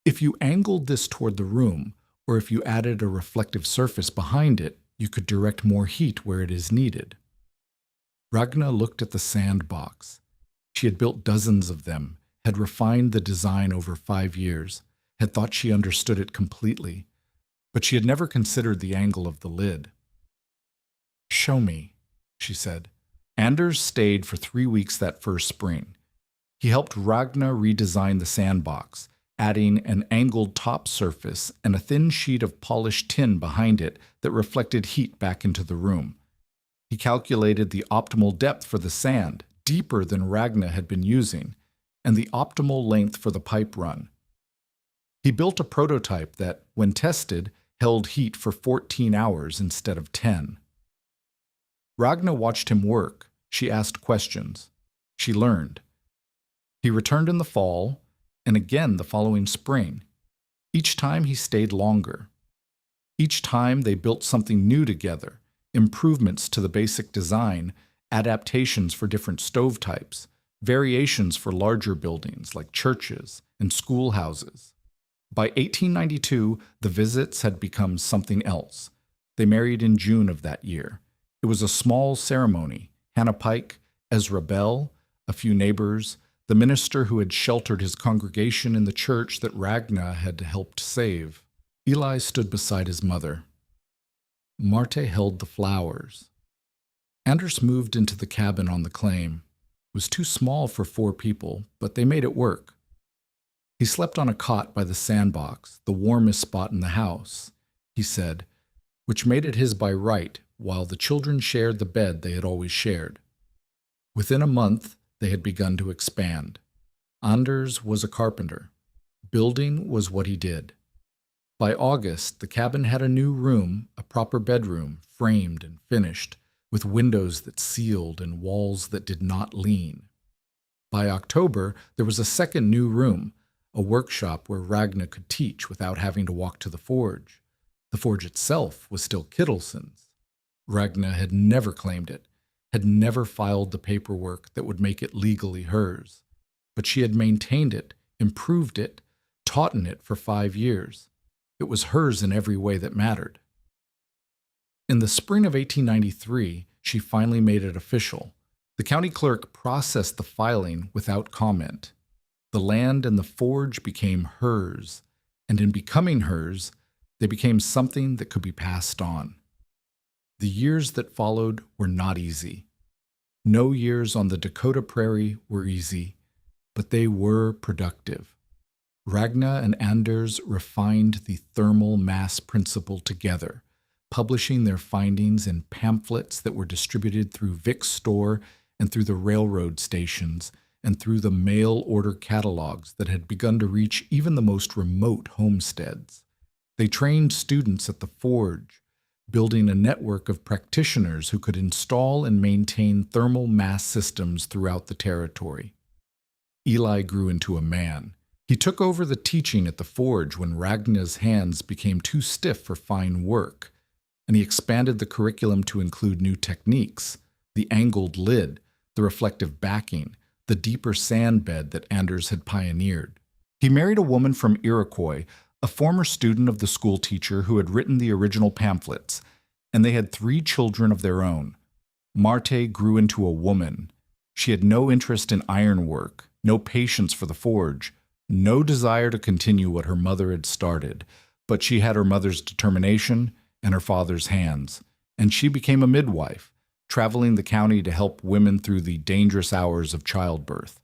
[SPEAKER 1] "If you angled this toward the room, or if you added a reflective surface behind it, you could direct more heat where it is needed." Ragnar looked at the sandbox. She had built dozens of them, had refined the design over 5 years, had thought she understood it completely, but she had never considered the angle of the lid. "Show me," she said. Anders stayed for 3 weeks that first spring. He helped Ragnar redesign the sandbox, adding an angled top surface and a thin sheet of polished tin behind it that reflected heat back into the room. He calculated the optimal depth for the sand, deeper than Ragnar had been using, and the optimal length for the pipe run. He built a prototype that, when tested, held heat for 14 hours instead of 10. Ragnar watched him work. She asked questions. She learned. He returned in the fall, and again the following spring. Each time he stayed longer. Each time they built something new together, improvements to the basic design, adaptations for different stove types, variations for larger buildings like churches and schoolhouses. By 1892, the visits had become something else. They married in June of that year. It was a small ceremony. Hannah Pike, Ezra Bell, a few neighbors, the minister who had sheltered his congregation in the church that Ragna had helped save. Eli stood beside his mother. Marte held the flowers. Anders moved into the cabin on the claim. It was too small for 4 people, but they made it work. He slept on a cot by the sandbox, the warmest spot in the house, he said, which made it his by right, while the children shared the bed they had always shared. Within a month, they had begun to expand. Anders was a carpenter. Building was what he did. By August, the cabin had a new room, a proper bedroom, framed and finished, with windows that sealed and walls that did not lean. By October, there was a second new room, a workshop where Ragna could teach without having to walk to the forge. The forge itself was still Kittleson's. Ragna had never claimed it, had never filed the paperwork that would make it legally hers. But she had maintained it, improved it, taught in it for 5 years. It was hers in every way that mattered. In the spring of 1893, she finally made it official. The county clerk processed the filing without comment. The land and the forge became hers, and in becoming hers, they became something that could be passed on. The years that followed were not easy. No years on the Dakota prairie were easy, but they were productive. Ragna and Anders refined the thermal mass principle together, publishing their findings in pamphlets that were distributed through Vic's store and through the railroad stations and through the mail order catalogs that had begun to reach even the most remote homesteads. They trained students at the forge, building a network of practitioners who could install and maintain thermal mass systems throughout the territory. Eli grew into a man. He took over the teaching at the forge when Ragna's hands became too stiff for fine work, and he expanded the curriculum to include new techniques, the angled lid, the reflective backing, the deeper sand bed that Anders had pioneered. He married a woman from Iroquois, a former student of the school teacher who had written the original pamphlets, and they had 3 children of their own. Marte grew into a woman. She had no interest in ironwork, no patience for the forge, no desire to continue what her mother had started, but she had her mother's determination and her father's hands, and she became a midwife, traveling the county to help women through the dangerous hours of childbirth.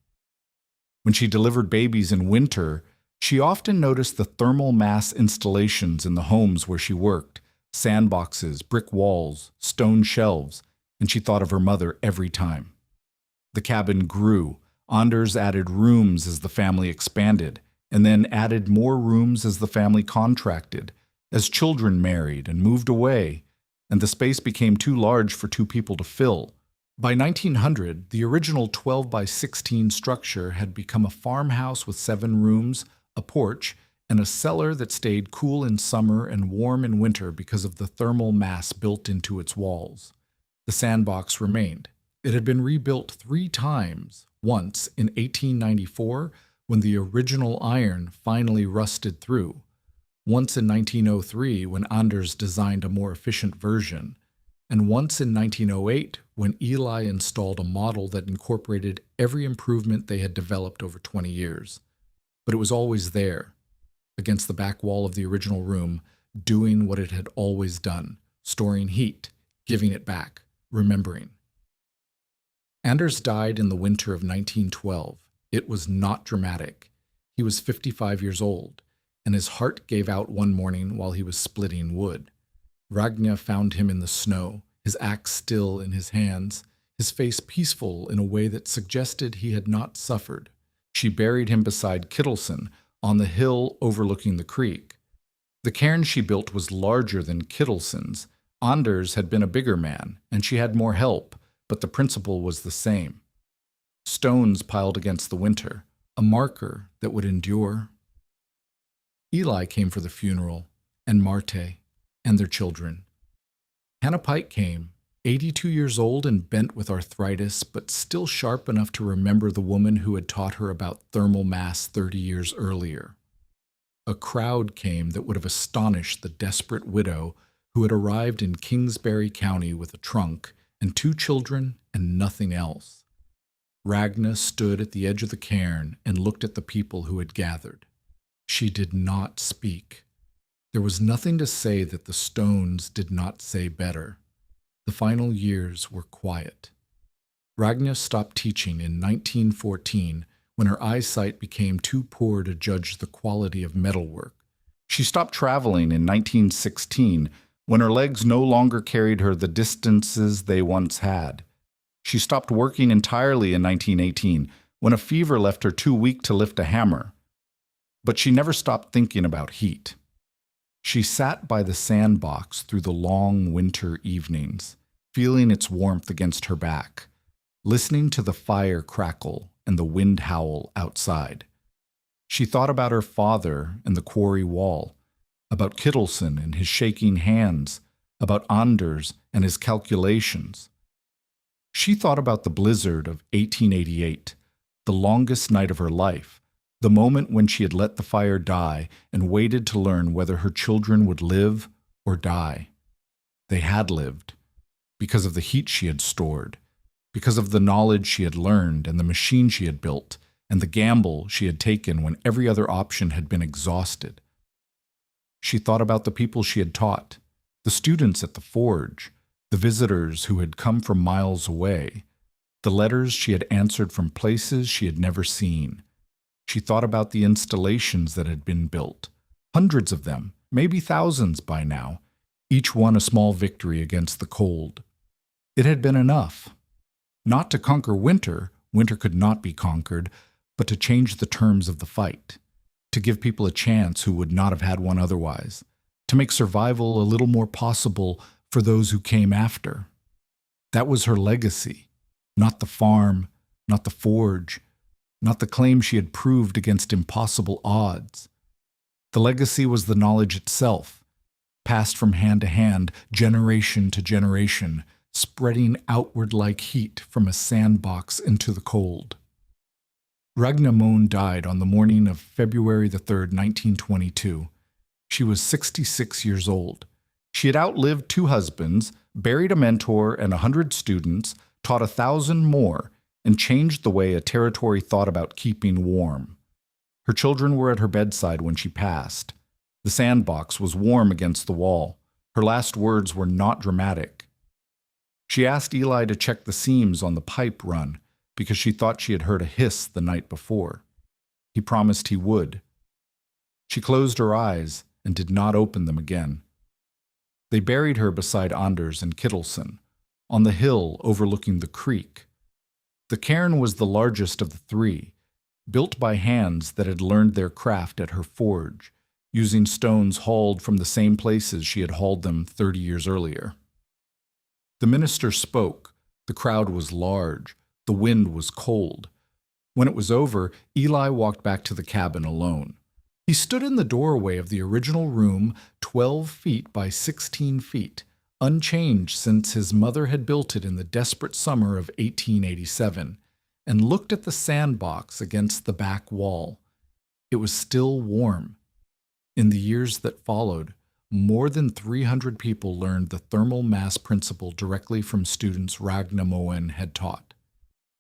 [SPEAKER 1] When she delivered babies in winter, she often noticed the thermal mass installations in the homes where she worked, sandboxes, brick walls, stone shelves, and she thought of her mother every time. The cabin grew. Anders added rooms as the family expanded, and then added more rooms as the family contracted, as children married and moved away, and the space became too large for 2 people to fill. By 1900, the original 12 by 16 structure had become a farmhouse with 7 rooms, a porch, and a cellar that stayed cool in summer and warm in winter because of the thermal mass built into its walls. The sandbox remained. It had been rebuilt 3 times, once in 1894 when the original iron finally rusted through, once in 1903 when Anders designed a more efficient version, and once in 1908 when Eli installed a model that incorporated every improvement they had developed over 20 years. But it was always there, against the back wall of the original room, doing what it had always done, storing heat, giving it back, remembering. Anders died in the winter of 1912. It was not dramatic. He was 55 years old, and his heart gave out one morning while he was splitting wood. Ragna found him in the snow, his axe still in his hands, his face peaceful in a way that suggested he had not suffered. She buried him beside Kittleson, on the hill overlooking the creek. The cairn she built was larger than Kittleson's. Anders had been a bigger man, and she had more help, but the principle was the same. Stones piled against the winter, a marker that would endure. Eli came for the funeral, and Marte, and their children. Hannah Pike came, 82 years old and bent with arthritis, but still sharp enough to remember the woman who had taught her about thermal mass 30 years earlier. A crowd came that would have astonished the desperate widow who had arrived in Kingsbury County with a trunk and 2 children and nothing else. Ragna stood at the edge of the cairn and looked at the people who had gathered. She did not speak. There was nothing to say that the stones did not say better. The final years were quiet. Ragna stopped teaching in 1914 when her eyesight became too poor to judge the quality of metalwork. She stopped traveling in 1916 when her legs no longer carried her the distances they once had. She stopped working entirely in 1918 when a fever left her too weak to lift a hammer. But she never stopped thinking about heat. She sat by the sandbox through the long winter evenings, feeling its warmth against her back, listening to the fire crackle and the wind howl outside. She thought about her father and the quarry wall, about Kittleson and his shaking hands, about Anders and his calculations. She thought about the blizzard of 1888, the longest night of her life, the moment when she had let the fire die and waited to learn whether her children would live or die. They had lived, because of the heat she had stored, because of the knowledge she had learned and the machine she had built, and the gamble she had taken when every other option had been exhausted. She thought about the people she had taught, the students at the forge, the visitors who had come from miles away, the letters she had answered from places she had never seen. She thought about the installations that had been built, hundreds of them, maybe thousands by now, each one a small victory against the cold. It had been enough. Not to conquer winter, winter could not be conquered, but to change the terms of the fight, to give people a chance who would not have had one otherwise, to make survival a little more possible for those who came after. That was her legacy, not the farm, not the forge, not the claim she had proved against impossible odds. The legacy was the knowledge itself, passed from hand to hand, generation to generation, spreading outward like heat from a sandbox into the cold. Ragna Moen died on the morning of February the 3rd, 1922. She was 66 years old. She had outlived 2 husbands, buried a mentor and 100 students, taught 1,000 more, and changed the way a territory thought about keeping warm. Her children were at her bedside when she passed. The sandbox was warm against the wall. Her last words were not dramatic. She asked Eli to check the seams on the pipe run because she thought she had heard a hiss the night before. He promised he would. She closed her eyes and did not open them again. They buried her beside Anders and Kittleson, on the hill overlooking the creek. The cairn was the largest of the 3, built by hands that had learned their craft at her forge, using stones hauled from the same places she had hauled them 30 years earlier. The minister spoke. The crowd was large. The wind was cold. When it was over, Eli walked back to the cabin alone. He stood in the doorway of the original room, 12 feet by 16 feet, unchanged since his mother had built it in the desperate summer of 1887, and looked at the sandbox against the back wall. It was still warm. In the years that followed, more than 300 people learned the thermal mass principle directly from students Ragna Moen had taught.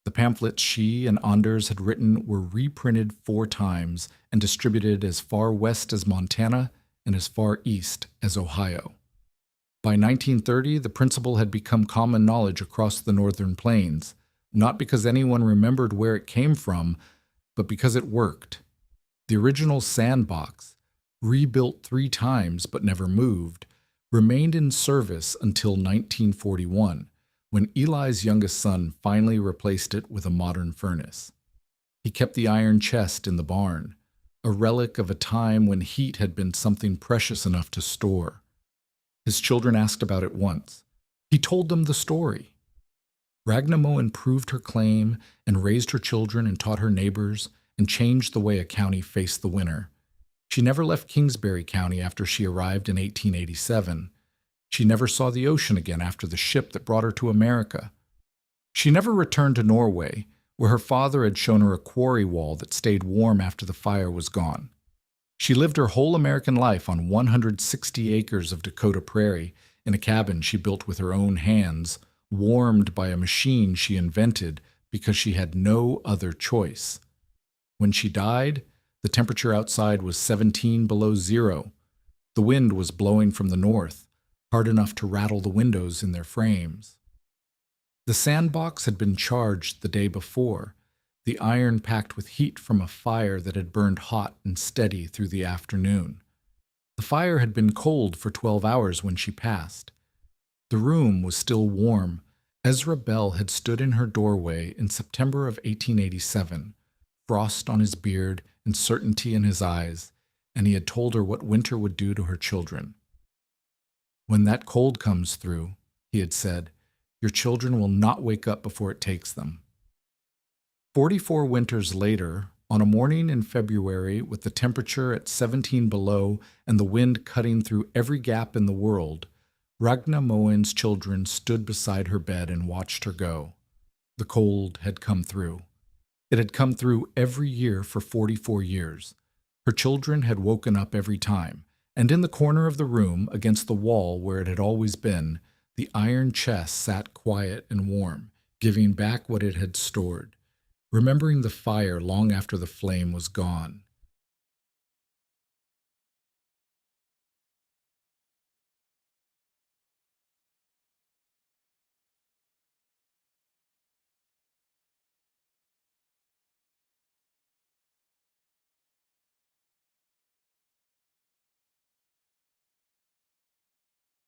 [SPEAKER 1] The pamphlets she and Anders had written were reprinted 4 times and distributed as far west as Montana and as far east as Ohio. By 1930, the principle had become common knowledge across the northern plains, not because anyone remembered where it came from, but because it worked. The original sandbox, rebuilt 3 times but never moved, remained in service until 1941, when Eli's youngest son finally replaced it with a modern furnace. He kept the iron chest in the barn, a relic of a time when heat had been something precious enough to store. His children asked about it once. He told them the story. Ragna Moen proved her claim and raised her children and taught her neighbors and changed the way a county faced the winter. She never left Kingsbury County after she arrived in 1887. She never saw the ocean again after the ship that brought her to America. She never returned to Norway, where her father had shown her a quarry wall that stayed warm after the fire was gone. She lived her whole American life on 160 acres of Dakota prairie in a cabin she built with her own hands, warmed by a machine she invented because she had no other choice. When she died, the temperature outside was 17 below zero. The wind was blowing from the north, hard enough to rattle the windows in their frames. The sandbox had been charged the day before, the iron packed with heat from a fire that had burned hot and steady through the afternoon. The fire had been cold for 12 hours when she passed. The room was still warm. Ezra Bell had stood in her doorway in September of 1887, frost on his beard and certainty in his eyes, and he had told her what winter would do to her children. "When that cold comes through," he had said, "your children will not wake up before it takes them." 44 winters later, on a morning in February with the temperature at 17 below and the wind cutting through every gap in the world, Ragna Moen's children stood beside her bed and watched her go. The cold had come through. It had come through every year for 44 years. Her children had woken up every time, and in the corner of the room, against the wall where it had always been, the iron chest sat quiet and warm, giving back what it had stored, remembering the fire long after the flame was gone.